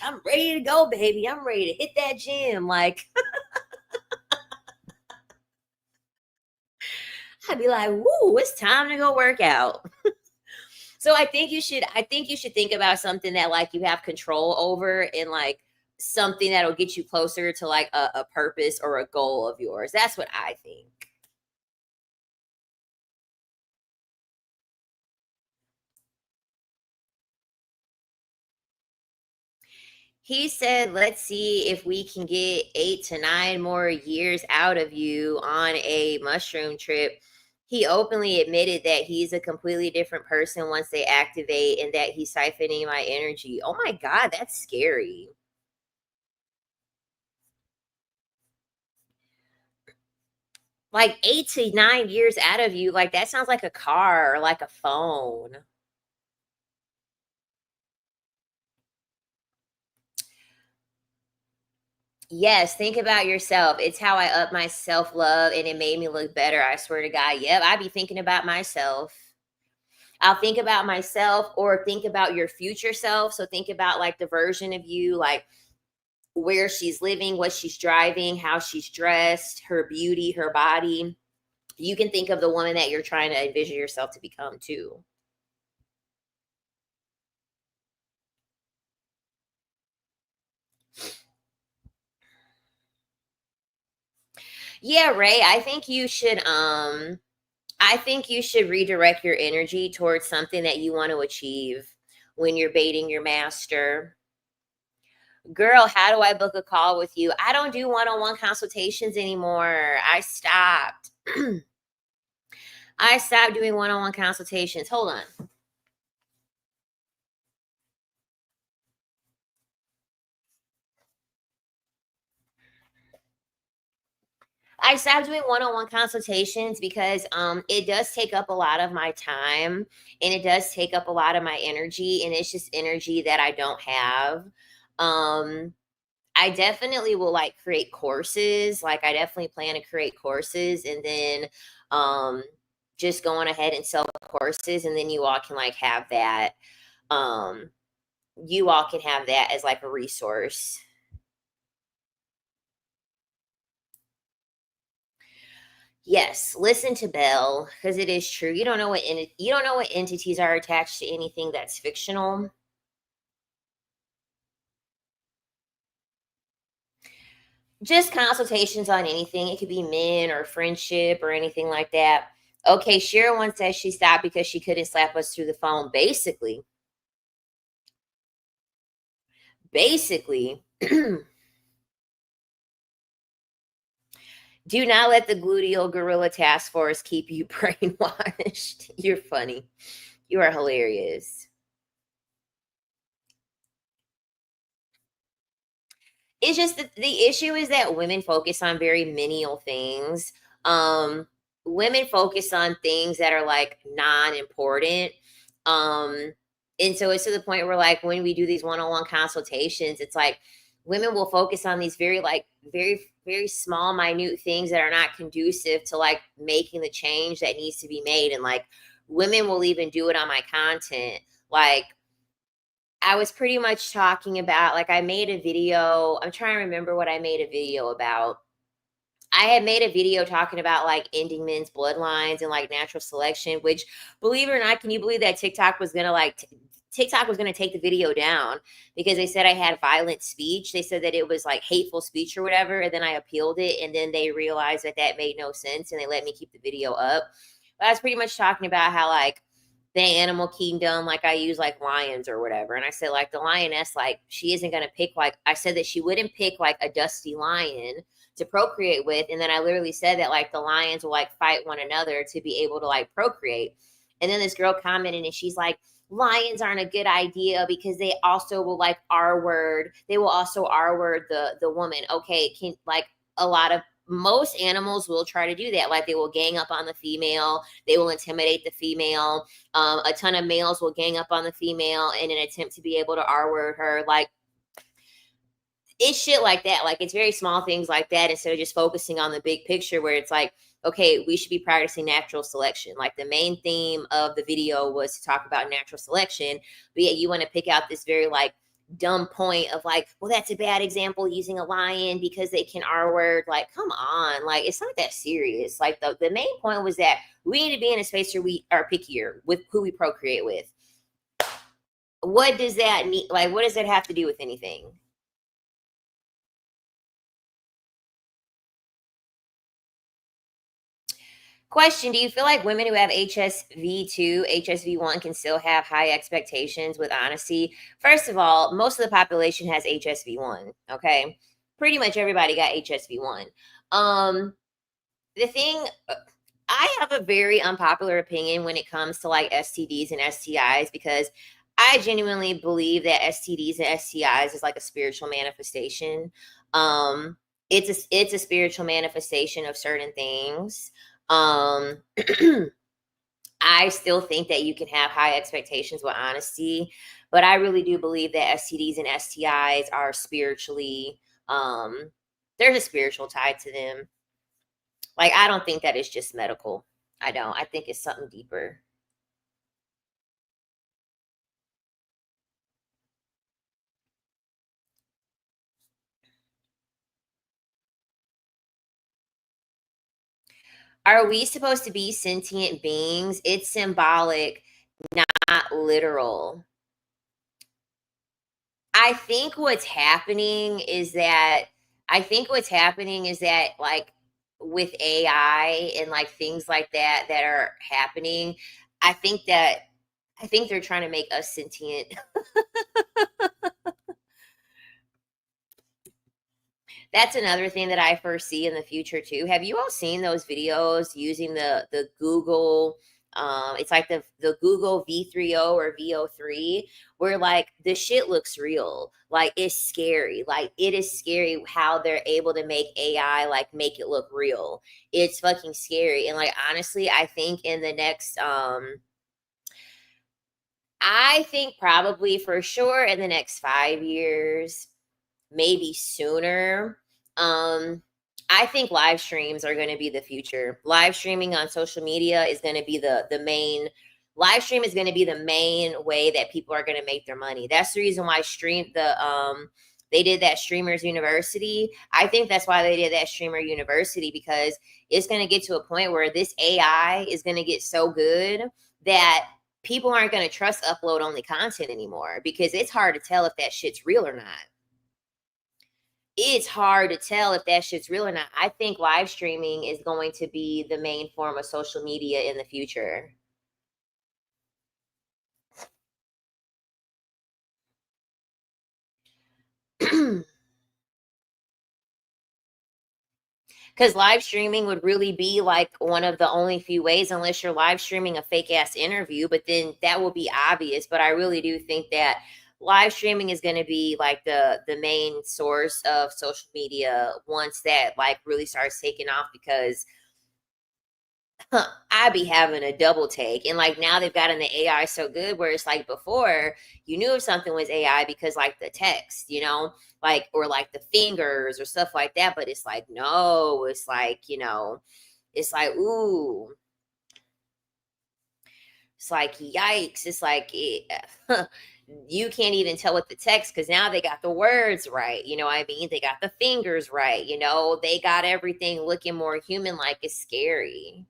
I'm ready to go, baby. I'm ready to hit that gym. Like I'd be like, woo, it's time to go work out. So I think you should think about something that like you have control over and like something that'll get you closer to like a purpose or a goal of yours. That's what I think. He said, let's see if we can get 8 to 9 more years out of you on a mushroom trip. He openly admitted that he's a completely different person once they activate and that he's siphoning my energy. Oh my God, that's scary. Like 8 to 9 years out of you, like that sounds like a car or like a phone. Yes, think about yourself. It's how I up my self love and it made me look better. I swear to God. Yep, I be thinking about myself. I'll think about myself or think about your future self. So think about like the version of you, like where she's living, what she's driving, how she's dressed, her beauty, her body. You can think of the woman that you're trying to envision yourself to become too. Yeah, Ray, I think you should redirect your energy towards something that you want to achieve when you're baiting your master. Girl, how do I book a call with you? I don't do one-on-one consultations anymore. I stopped. I stopped doing one-on-one consultations. Hold on. I stopped doing one-on-one consultations because it does take up a lot of my time and it does take up a lot of my energy and it's just energy that I don't have. Um I definitely will like create courses. Like I definitely plan to create courses and then um just going ahead and sell courses, and then you all can like have that. You all can have that as like a resource. Yes, listen to Belle, because it is true. You don't know you don't know what entities are attached to anything that's fictional. Just consultations on anything. It could be men or friendship or anything like that. Okay, Shira once said she stopped because she couldn't slap us through the phone. Basically, do not let the gluteal gorilla task force keep you brainwashed. You're funny. You are hilarious. It's just the issue is that women focus on very menial things. Um, Women focus on things that are like non-important. Um, and so it's to the point where like when we do these one-on-one consultations, it's like women will focus on these very like very small, minute things that are not conducive to like making the change that needs to be made. And like women will even do it on my content. Like I was pretty much talking about like I made a video. I'm trying to remember what I made a video about. I had made a video talking about like ending men's bloodlines and like natural selection, which believe it or not, can you believe that TikTok was going to like TikTok was going to take the video down because they said I had violent speech. They said that it was like hateful speech or whatever. And then I appealed it. And then they realized that that made no sense. And they let me keep the video up. But I was pretty much talking about how like the animal kingdom, like I use like lions or whatever. And I said like the lioness, like she isn't going to pick like, I said that she wouldn't pick like a dusty lion to procreate with. And then I literally said that like the lions will like fight one another to be able to like procreate. And then this girl commented and she's like, lions aren't a good idea because they also will like R word. They will also R word the woman. Okay, can like a lot of most animals will try to do that. Like they will gang up on the female. They will intimidate the female. A ton of males will gang up on the female in an attempt to be able to R word her. Like it's shit like that. Like it's very small things like that instead of just focusing on the big picture where it's like, okay, we should be practicing natural selection. Like the main theme of the video was to talk about natural selection, but yet you want to pick out this very like dumb point of like, well, that's a bad example using a lion because they can R word. Like, come on, like it's not that serious. Like the main point was that we need to be in a space where we are pickier with who we procreate with. What does that need? Like, what does that have to do with anything? Question: do you feel like women who have HSV2, HSV1 can still have high expectations with honesty? First of all, most of the population has HSV1, okay? Pretty much everybody got HSV1. Um, the thing, I have a very unpopular opinion when it comes to like STDs and STIs because I genuinely believe that STDs and STIs is like a spiritual manifestation. Um, it's a spiritual manifestation of certain things. Um, I still think that you can have high expectations with honesty, but I really do believe that STDs and STIs are spiritually, um, there's a spiritual tie to them. Like, I don't think that it's just medical. I don't. I think it's something deeper. Are we supposed to be sentient beings? It's symbolic, not literal. I think what's happening is that like with AI and like things like that that are happening, I think that I think they're trying to make us sentient. That's another thing that I foresee in the future too. Have you all seen those videos using the Google? It's like the Google V30 or VO3, where like the shit looks real. Like it's scary. Like it is scary how they're able to make AI like make it look real. It's fucking scary. And like honestly, I think in the next I think probably for sure in the next 5 years, maybe sooner. Um, I think live streams are going to be the future. Live streaming on social media is going to be the main live stream is going to be the main way that people are going to make their money. That's the reason why they did that streamers university. I think that's why they did that streamer university, because it's going to get to a point where this AI is going to get so good that people aren't going to trust upload only content anymore, because it's hard to tell if that shit's real or not. It's hard to tell if that shit's real or not. I think live streaming is going to be the main form of social media in the future. Because live streaming would really be like one of the only few ways, unless you're live streaming a fake ass interview, but then that will be obvious. But I really do think that live streaming is going to be like the main source of social media once that like really starts taking off, because I be having a double take. And like now they've gotten the AI so good where it's like before you knew if something was AI because like the text, like, or like the fingers or stuff like that. But it's like, no, it's like, it's like, ooh, it's like, yikes. It's like, you can't even tell with the text, because now they got the words right. You know what I mean? They got the fingers right. They got everything looking more human like. It's scary.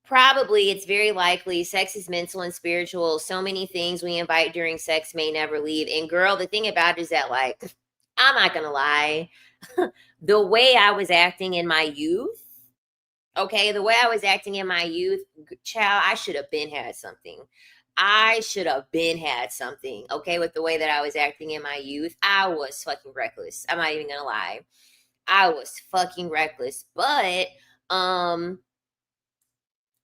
Probably, it's very likely. Sex is mental and spiritual. So many things we invite during sex may never leave. And girl, the thing about it is that, like, I'm not gonna lie, the way I was acting in my youth, okay, the way I was acting in my youth, child, I should have been had something. I should have been had something, okay, with the way that I was acting in my youth. I was fucking reckless. I'm not even gonna lie. I was fucking reckless. But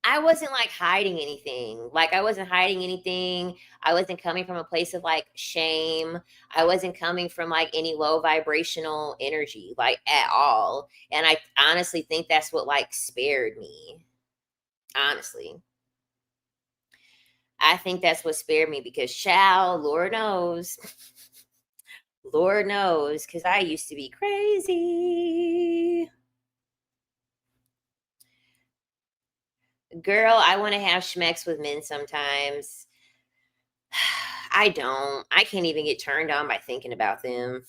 I wasn't like hiding anything. Like, I wasn't hiding anything. I wasn't coming from a place of like shame. I wasn't coming from like any low vibrational energy, like at all. And I honestly think that's what like spared me. Honestly, I think that's what spared me, because child, Lord knows, Lord knows, because I used to be crazy. Girl, I want to have schmecks with men sometimes. I don't. I can't even get turned on by thinking about them.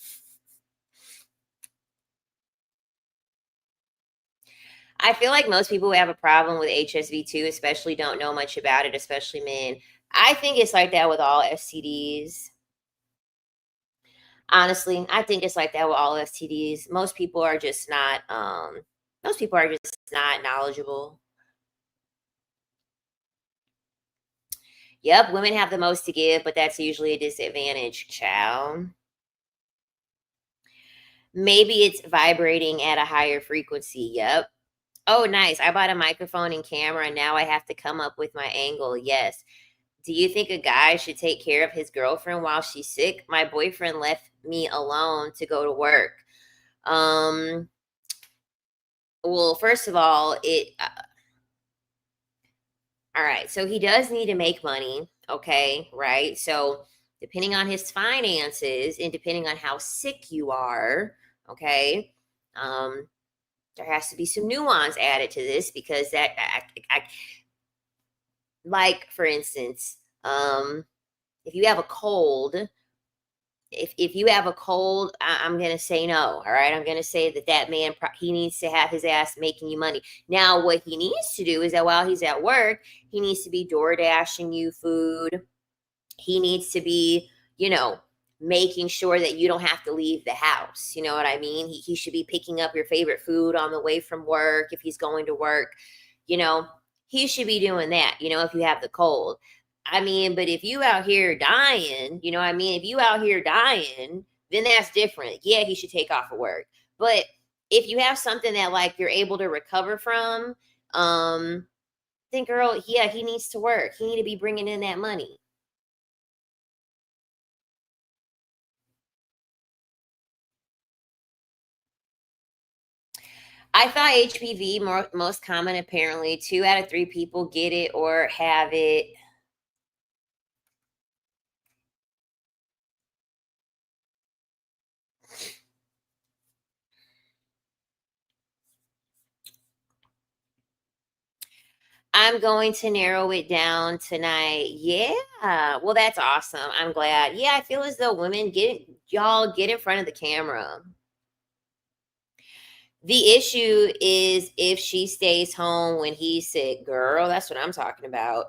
I feel like most people who have a problem with HSV2 especially don't know much about it, especially men. I think it's like that with all STDs. Honestly, I think it's like that with all STDs. Most people are just not knowledgeable. Yep, women have the most to give, but that's usually a disadvantage, child. Maybe it's vibrating at a higher frequency. Yep. Oh, nice. I bought a microphone and camera, and now I have to come up with my angle. Yes. Do you think a guy should take care of his girlfriend while she's sick? My boyfriend left me alone to go to work. Um, well, first of all, all right. So he does need to make money. Okay. Right. So depending on his finances and depending on how sick you are, okay, um, there has to be some nuance added to this, because like for instance, if you have a cold, if you have a cold, I'm gonna say no. All right, I'm gonna say that man, he needs to have his ass making you money. Now, what he needs to do is that while he's at work, he needs to be door dashing you food. He needs to be, you know, making sure that you don't have to leave the house. You know what I mean? He should be picking up your favorite food on the way from work if he's going to work. You know, he should be doing that, if you have the cold. I mean, but if you out here dying, you know what I mean? If you out here dying, then that's different. Yeah, he should take off of work. But if you have something that like you're able to recover from, then girl, yeah, he needs to work. He need to be bringing in that money. I thought HPV most common. Apparently, 2 out of 3 people get it or have it. I'm going to narrow it down tonight. Yeah. Well, that's awesome. I'm glad. Yeah, I feel as though women y'all get in front of the camera. The issue is if she stays home when he's sick, girl. That's what I'm talking about.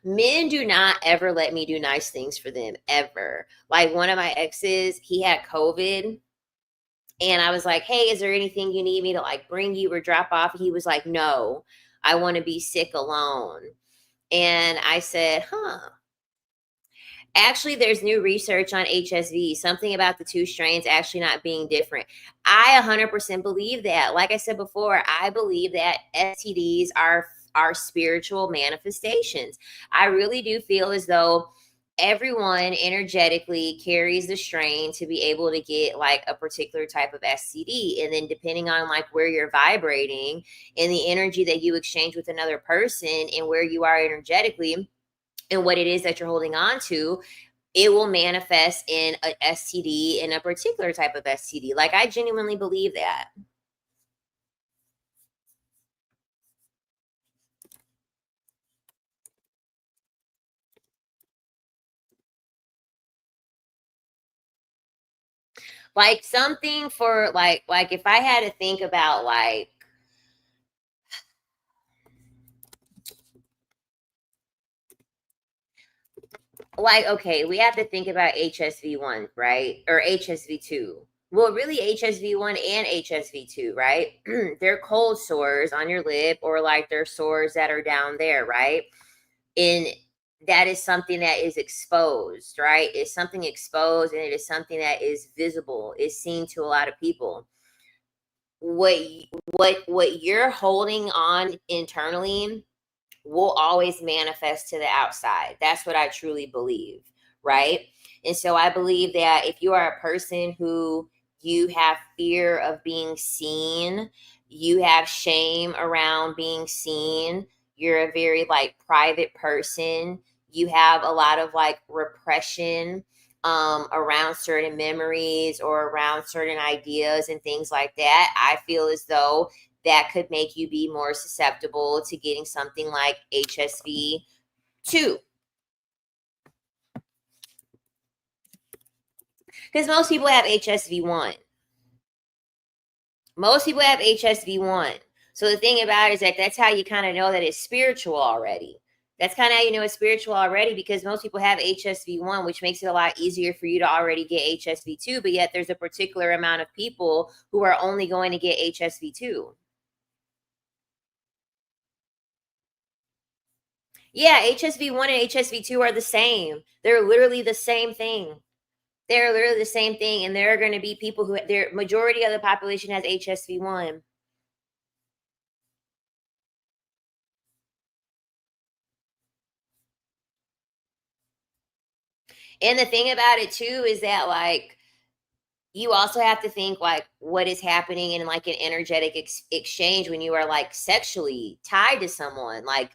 Men do not ever let me do nice things for them, ever. Like one of my exes, he had COVID. And I was like, hey, is there anything you need me to like bring you or drop off? He was like, no, I want to be sick alone. And I said, huh. Actually, there's new research on HSV, something about the two strains actually not being different. I 100% believe that. Like I said before, I believe that STDs are spiritual manifestations. I really do feel as though everyone energetically carries the strain to be able to get like a particular type of STD. And then depending on like where you're vibrating and the energy that you exchange with another person and where you are energetically, and what it is that you're holding on to, it will manifest in a STD, in a particular type of STD. Like, I genuinely believe that. Like something for like if I had to think about like okay, we have to think about HSV1, right? Or HSV2. Well, really HSV1 and HSV2, right? They're cold sores on your lip, or like they're sores that are down there, right? And that is something that is exposed, right? It's something exposed, and it is something that is visible, is seen to a lot of people. What you're holding on internally will always manifest to the outside. That's what I truly believe, right? And so I believe that if you are a person who you have fear of being seen, you have shame around being seen, you're a very like private person, you have a lot of like repression around certain memories or around certain ideas and things like that, I feel as though that could make you be more susceptible to getting something like HSV2. Because most people have HSV1. Most people have HSV1. So the thing about it is that that's how you kind of know that it's spiritual already. That's kind of how you know it's spiritual already, because most people have HSV1, which makes it a lot easier for you to already get HSV2. But yet there's a particular amount of people who are only going to get HSV2. Yeah, HSV1 and HSV2 are the same. They're literally the same thing. They're literally the same thing. And there are going to be people who, their majority of the population has HSV1. And the thing about it too is that like you also have to think like what is happening in like an energetic exchange when you are like sexually tied to someone. Like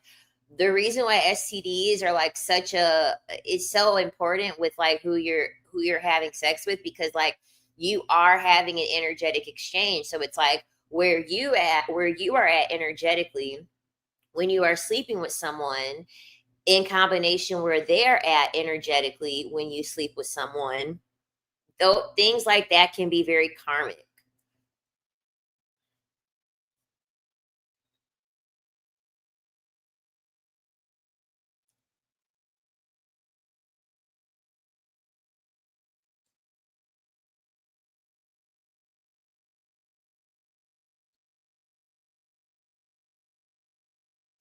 the reason why STDs are like such a, it's so important with like who you're having sex with, because like you are having an energetic exchange. So it's like where you are at energetically when you are sleeping with someone, in combination where they're at energetically when you sleep with someone, though things like that can be very karmic.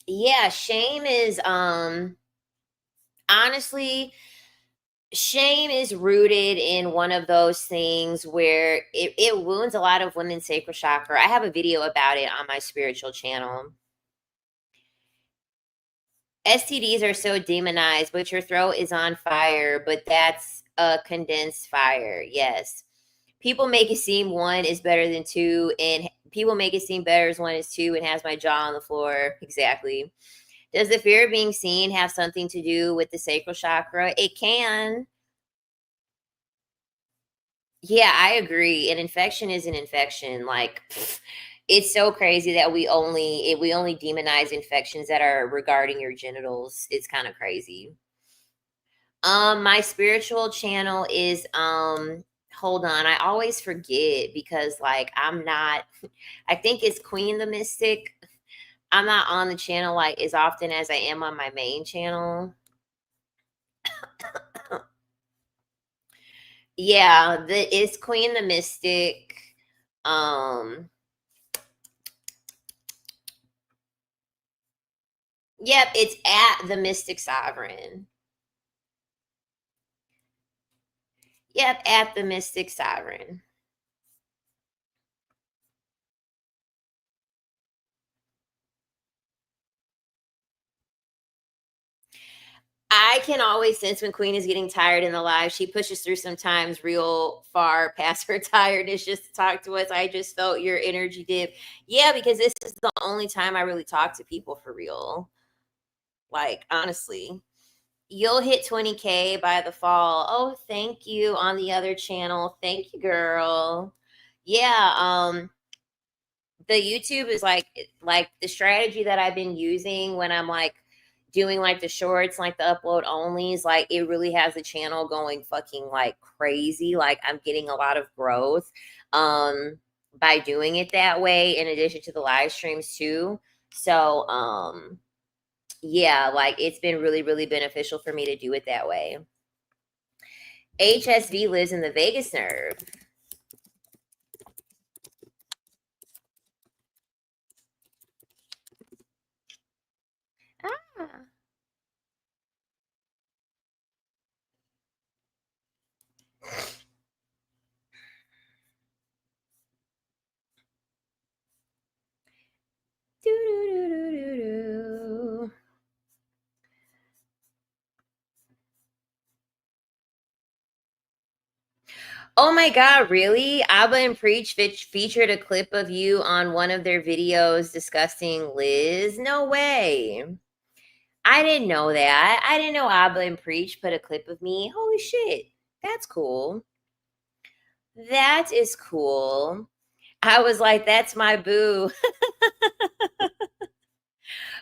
Yeah, shame is honestly, shame is rooted in one of those things where it wounds a lot of women's sacral chakra. I have a video about it on my spiritual channel. STDs are so demonized, but your throat is on fire, but that's a condensed fire. Yes. People make it seem one is better than two, and people make it seem better as one is two and has my jaw on the floor. Exactly. Does the fear of being seen have something to do with the sacral chakra? It can. Yeah, I agree. An infection is an infection. Like, It's so crazy that we only demonize infections that are regarding your genitals. It's kind of crazy. My spiritual channel is hold on, I always forget because like I'm not I think it's Queen the Mystic. I'm not on the channel like as often as I am on my main channel. Yeah, it's Queen the Mystic. Um yep, it's at the Mystic Sovereign. Yep, at the Mystic Sovereign. I can always sense when Queen is getting tired in the live. She pushes through sometimes real far past her tiredness just to talk to us. I just felt your energy dip. Yeah, because this is the only time I really talk to people for real. Like, honestly. You'll hit 20K by the fall. Oh, thank you on the other channel. Thank you, girl. Yeah, the YouTube is like the strategy that I've been using when I'm like doing like the shorts, like the upload onlys, like it really has the channel going fucking like crazy. Like I'm getting a lot of growth by doing it that way in addition to the live streams too. So yeah, like it's been really, really beneficial for me to do it that way. HSV lives in the vagus nerve. Ah. Do, do, do, do, do. Oh my God, really? Abba and Preach featured a clip of you on one of their videos discussing Liz? No way. I didn't know that. I didn't know Abba and Preach put a clip of me. Holy shit. That's cool. That is cool. I was like, that's my boo.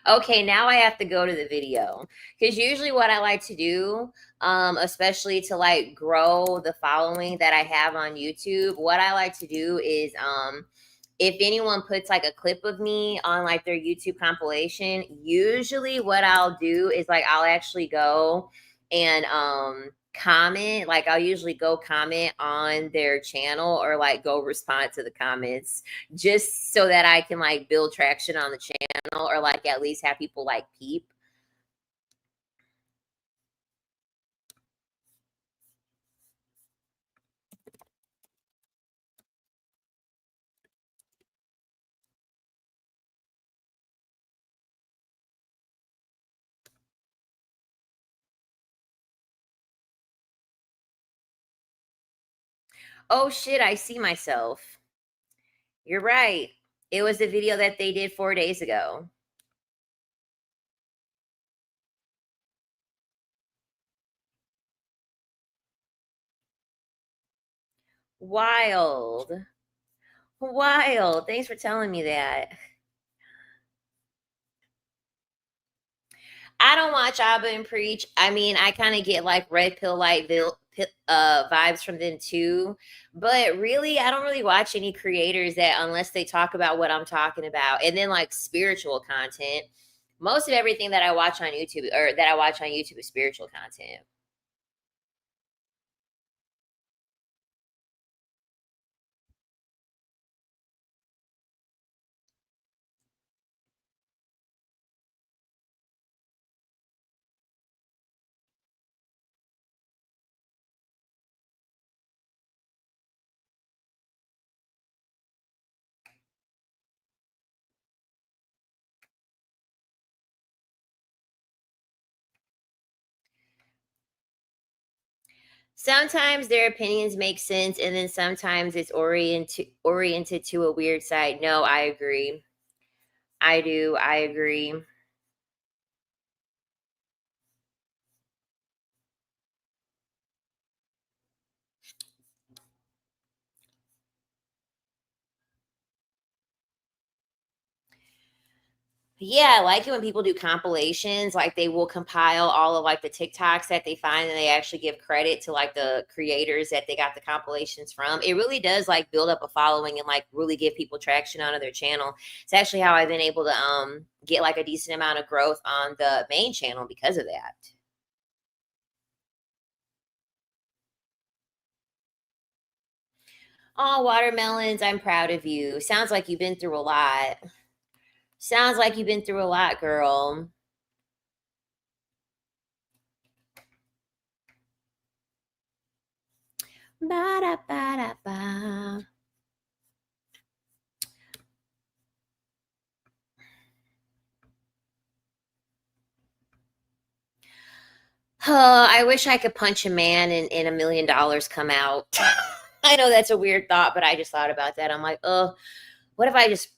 Okay, now I have to go to the video because usually what I like to do, especially to like grow the following that I have on YouTube, what I like to do is, if anyone puts like a clip of me on like their YouTube compilation, usually what I'll do is like I'll actually go and comment, like I'll usually go comment on their channel or like go respond to the comments just so that I can like build traction on the channel or like at least have people like peep. Oh shit, I see myself. You're right. It was the video that they did 4 days ago. Wild. Wild. Thanks for telling me that. I don't watch Abba and Preach. I mean, I kind of get like red pill light vibes from them too. But really, I don't really watch any creators that unless they talk about what I'm talking about. And then like spiritual content. Most of everything that I watch on YouTube or that I watch on YouTube is spiritual content. Sometimes their opinions make sense and then sometimes it's oriented to a weird side. No, I agree. I do. I agree. Yeah, I like it when people do compilations. Like they will compile all of like the TikToks that they find and they actually give credit to like the creators that they got the compilations from. It really does like build up a following and like really give people traction onto their channel. It's actually how I've been able to get like a decent amount of growth on the main channel because of that. Oh, watermelons, I'm proud of you. Sounds like you've been through a lot. Sounds like you've been through a lot, girl. Ba-da-ba-da-ba. I wish I could punch a man and $1 million come out. I know that's a weird thought, but I just thought about that. I'm like, oh, what if I just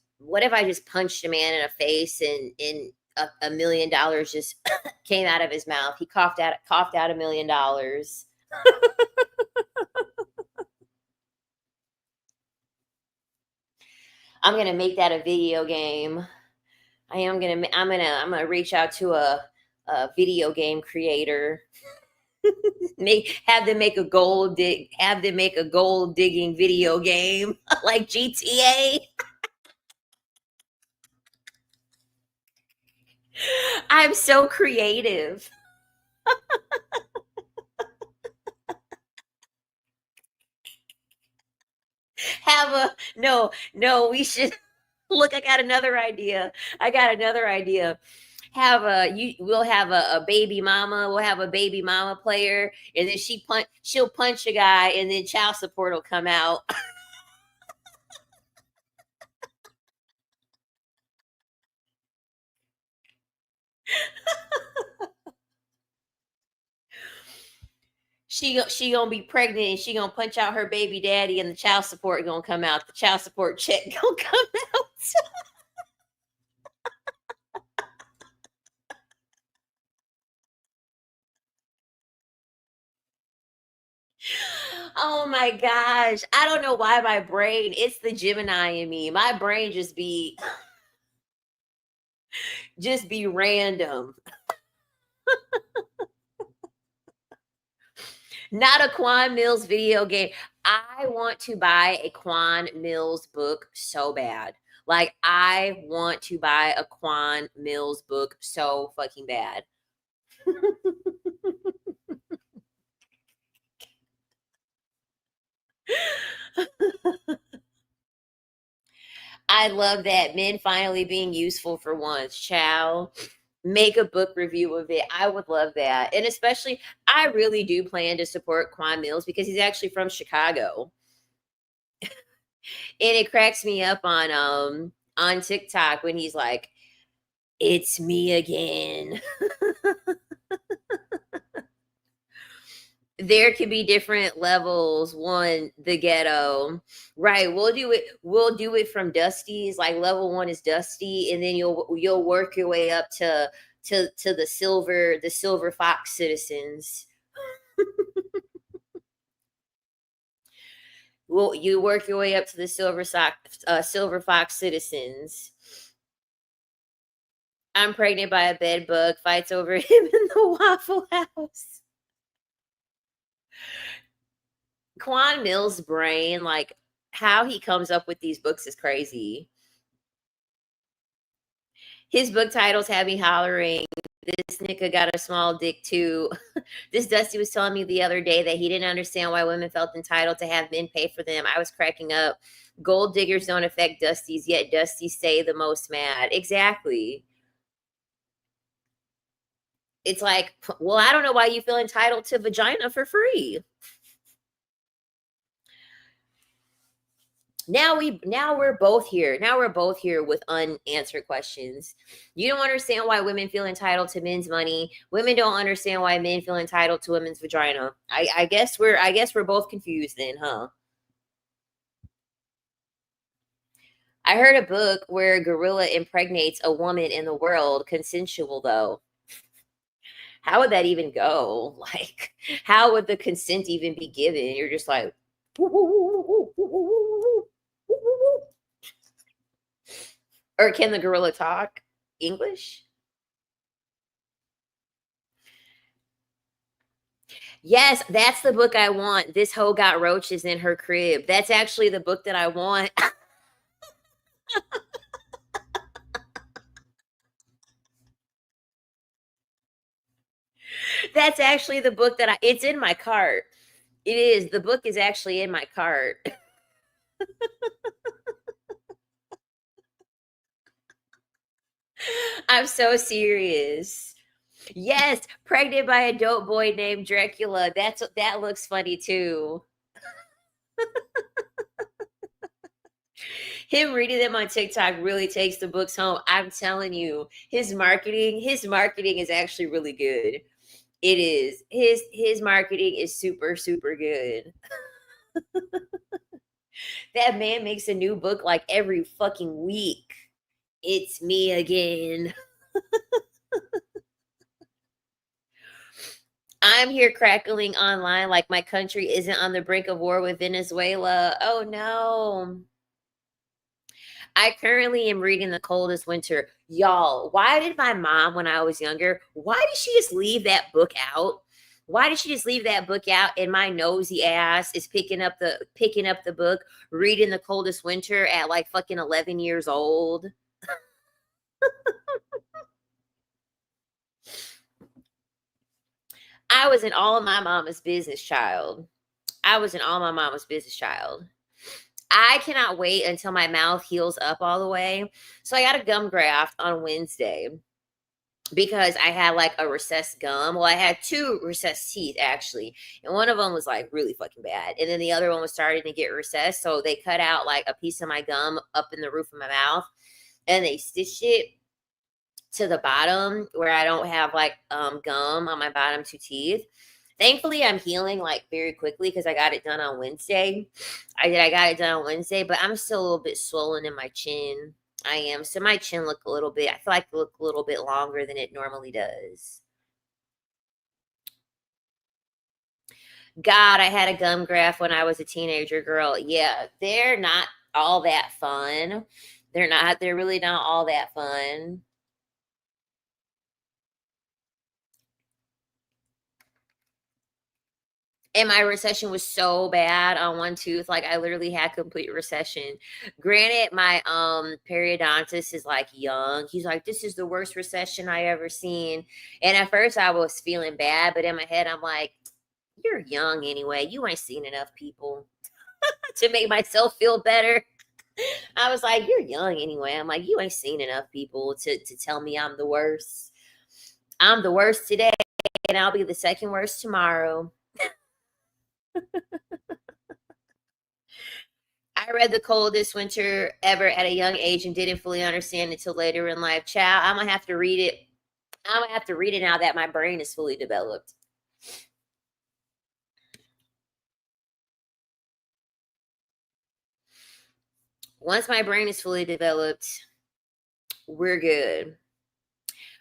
punched a man in the face and $1 million just came out of his mouth. He coughed out $1 million. I'm gonna make that a video game. I'm gonna reach out to a video game creator. Have them make a gold digging video game like GTA. I'm so creative. Have a no, we should look, I got another idea. I got another idea. We'll have a baby mama. We'll have a baby mama player, and then she'll punch a guy, and then child support will come out. She gonna be pregnant, and she gonna punch out her baby daddy, and the child support gonna come out. The child support check gonna come out. Oh my gosh. I don't know why my brain, it's the Gemini in me. My brain just be random. Not a Quan Mills video game. I want to buy a Quan Mills book so bad. Like I want to buy a Quan Mills book so fucking bad. I love that. Men finally being useful for once. Chow. Make a book review of it. I would love that. And especially, I really do plan to support Quan Mills because he's actually from Chicago. And it cracks me up on TikTok when he's like, "It's me again." There could be different levels. One, the ghetto, right? We'll do it from Dusty's. Like level one is Dusty, and then you'll work your way up to the silver fox citizens. Well, you work your way up to the silver fox citizens. I'm pregnant by a bed bug. Fights over him in the Waffle House. Quan Mills' brain, like how he comes up with these books is crazy. His book titles have me hollering. This nigga got a small dick too. This Dusty was telling me the other day that he didn't understand why women felt entitled to have men pay for them. I was cracking up. Gold diggers don't affect Dusties, yet Dusties stay the most mad. Exactly. It's like, well, I don't know why you feel entitled to vagina for free. Now we're both here. Now we're both here with unanswered questions. You don't understand why women feel entitled to men's money. Women don't understand why men feel entitled to women's vagina. I guess we're both confused then, huh? I heard a book where a gorilla impregnates a woman in the world, consensual though. How would that even go? Like, how would the consent even be given? You're just like, or can the gorilla talk? English? Yes, that's the book I want. This hoe got roaches in her crib. That's actually the book that I want. That's actually the book that it's in my cart. It is. The book is actually in my cart. I'm so serious. Yes, pregnant by a dope boy named Dracula. That looks funny too. Him reading them on TikTok really takes the books home. I'm telling you, his marketing is actually really good. It is. His marketing is super super good. That man makes a new book like every fucking week. It's me again. I'm here crackling online like my country isn't on the brink of war with Venezuela. Oh no. I currently am reading The Coldest Winter. Y'all, why did my mom, when I was younger, why did she just leave that book out? Why did she just leave that book out? And my nosy ass is picking up the book, reading The Coldest Winter at like fucking 11 years old. I was in all of my mama's business, child. I was in all my mama's business, child. I cannot wait until my mouth heals up all the way. So I got a gum graft on Wednesday because I had like a recessed gum. Well, I had two recessed teeth actually, and one of them was like really fucking bad, and then the other one was starting to get recessed. So they cut out like a piece of my gum up in the roof of my mouth, and they stitched it to the bottom where I don't have like gum on my bottom two teeth. Thankfully, I'm healing like very quickly because I got it done on Wednesday. I got it done on Wednesday, but I'm still a little bit swollen in my chin. I am. So my chin look a little bit, I feel like it look a little bit longer than it normally does. God, I had a gum graft when I was a teenager girl. Yeah, they're not all that fun. They're really not all that fun. And my recession was so bad on one tooth, like I literally had complete recession. Granted, my periodontist is like young. He's like, this is the worst recession I ever seen. And at first I was feeling bad, but in my head I'm like, you're young anyway. You ain't seen enough people to make myself feel better. I was like, you're young anyway. I'm like, you ain't seen enough people to tell me I'm the worst. I'm the worst today, and I'll be the second worst tomorrow. I read The Coldest Winter Ever at a young age and didn't fully understand it till later in life. Child, I'm gonna have to read it. I'm gonna have to read it now that my brain is fully developed. Once my brain is fully developed, we're good.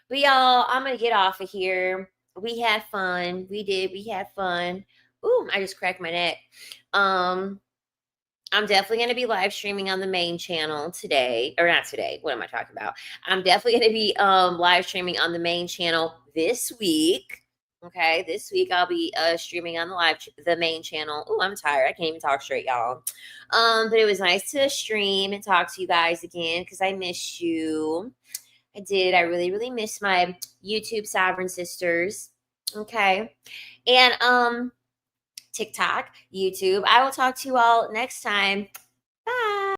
But y'all, I'm gonna get off of here. We had fun. We did. We had fun. Ooh, I just cracked my neck. Um, I'm definitely going to be live streaming on the main channel today, or not today. What am I talking about? I'm definitely going to be live streaming on the main channel this week. Okay, this week I'll be streaming on the main channel. Oh, I'm tired. I can't even talk straight, y'all. But it was nice to stream and talk to you guys again because I miss you. I did. I really, really miss my YouTube sovereign sisters. Okay, and TikTok, YouTube. I will talk to you all next time.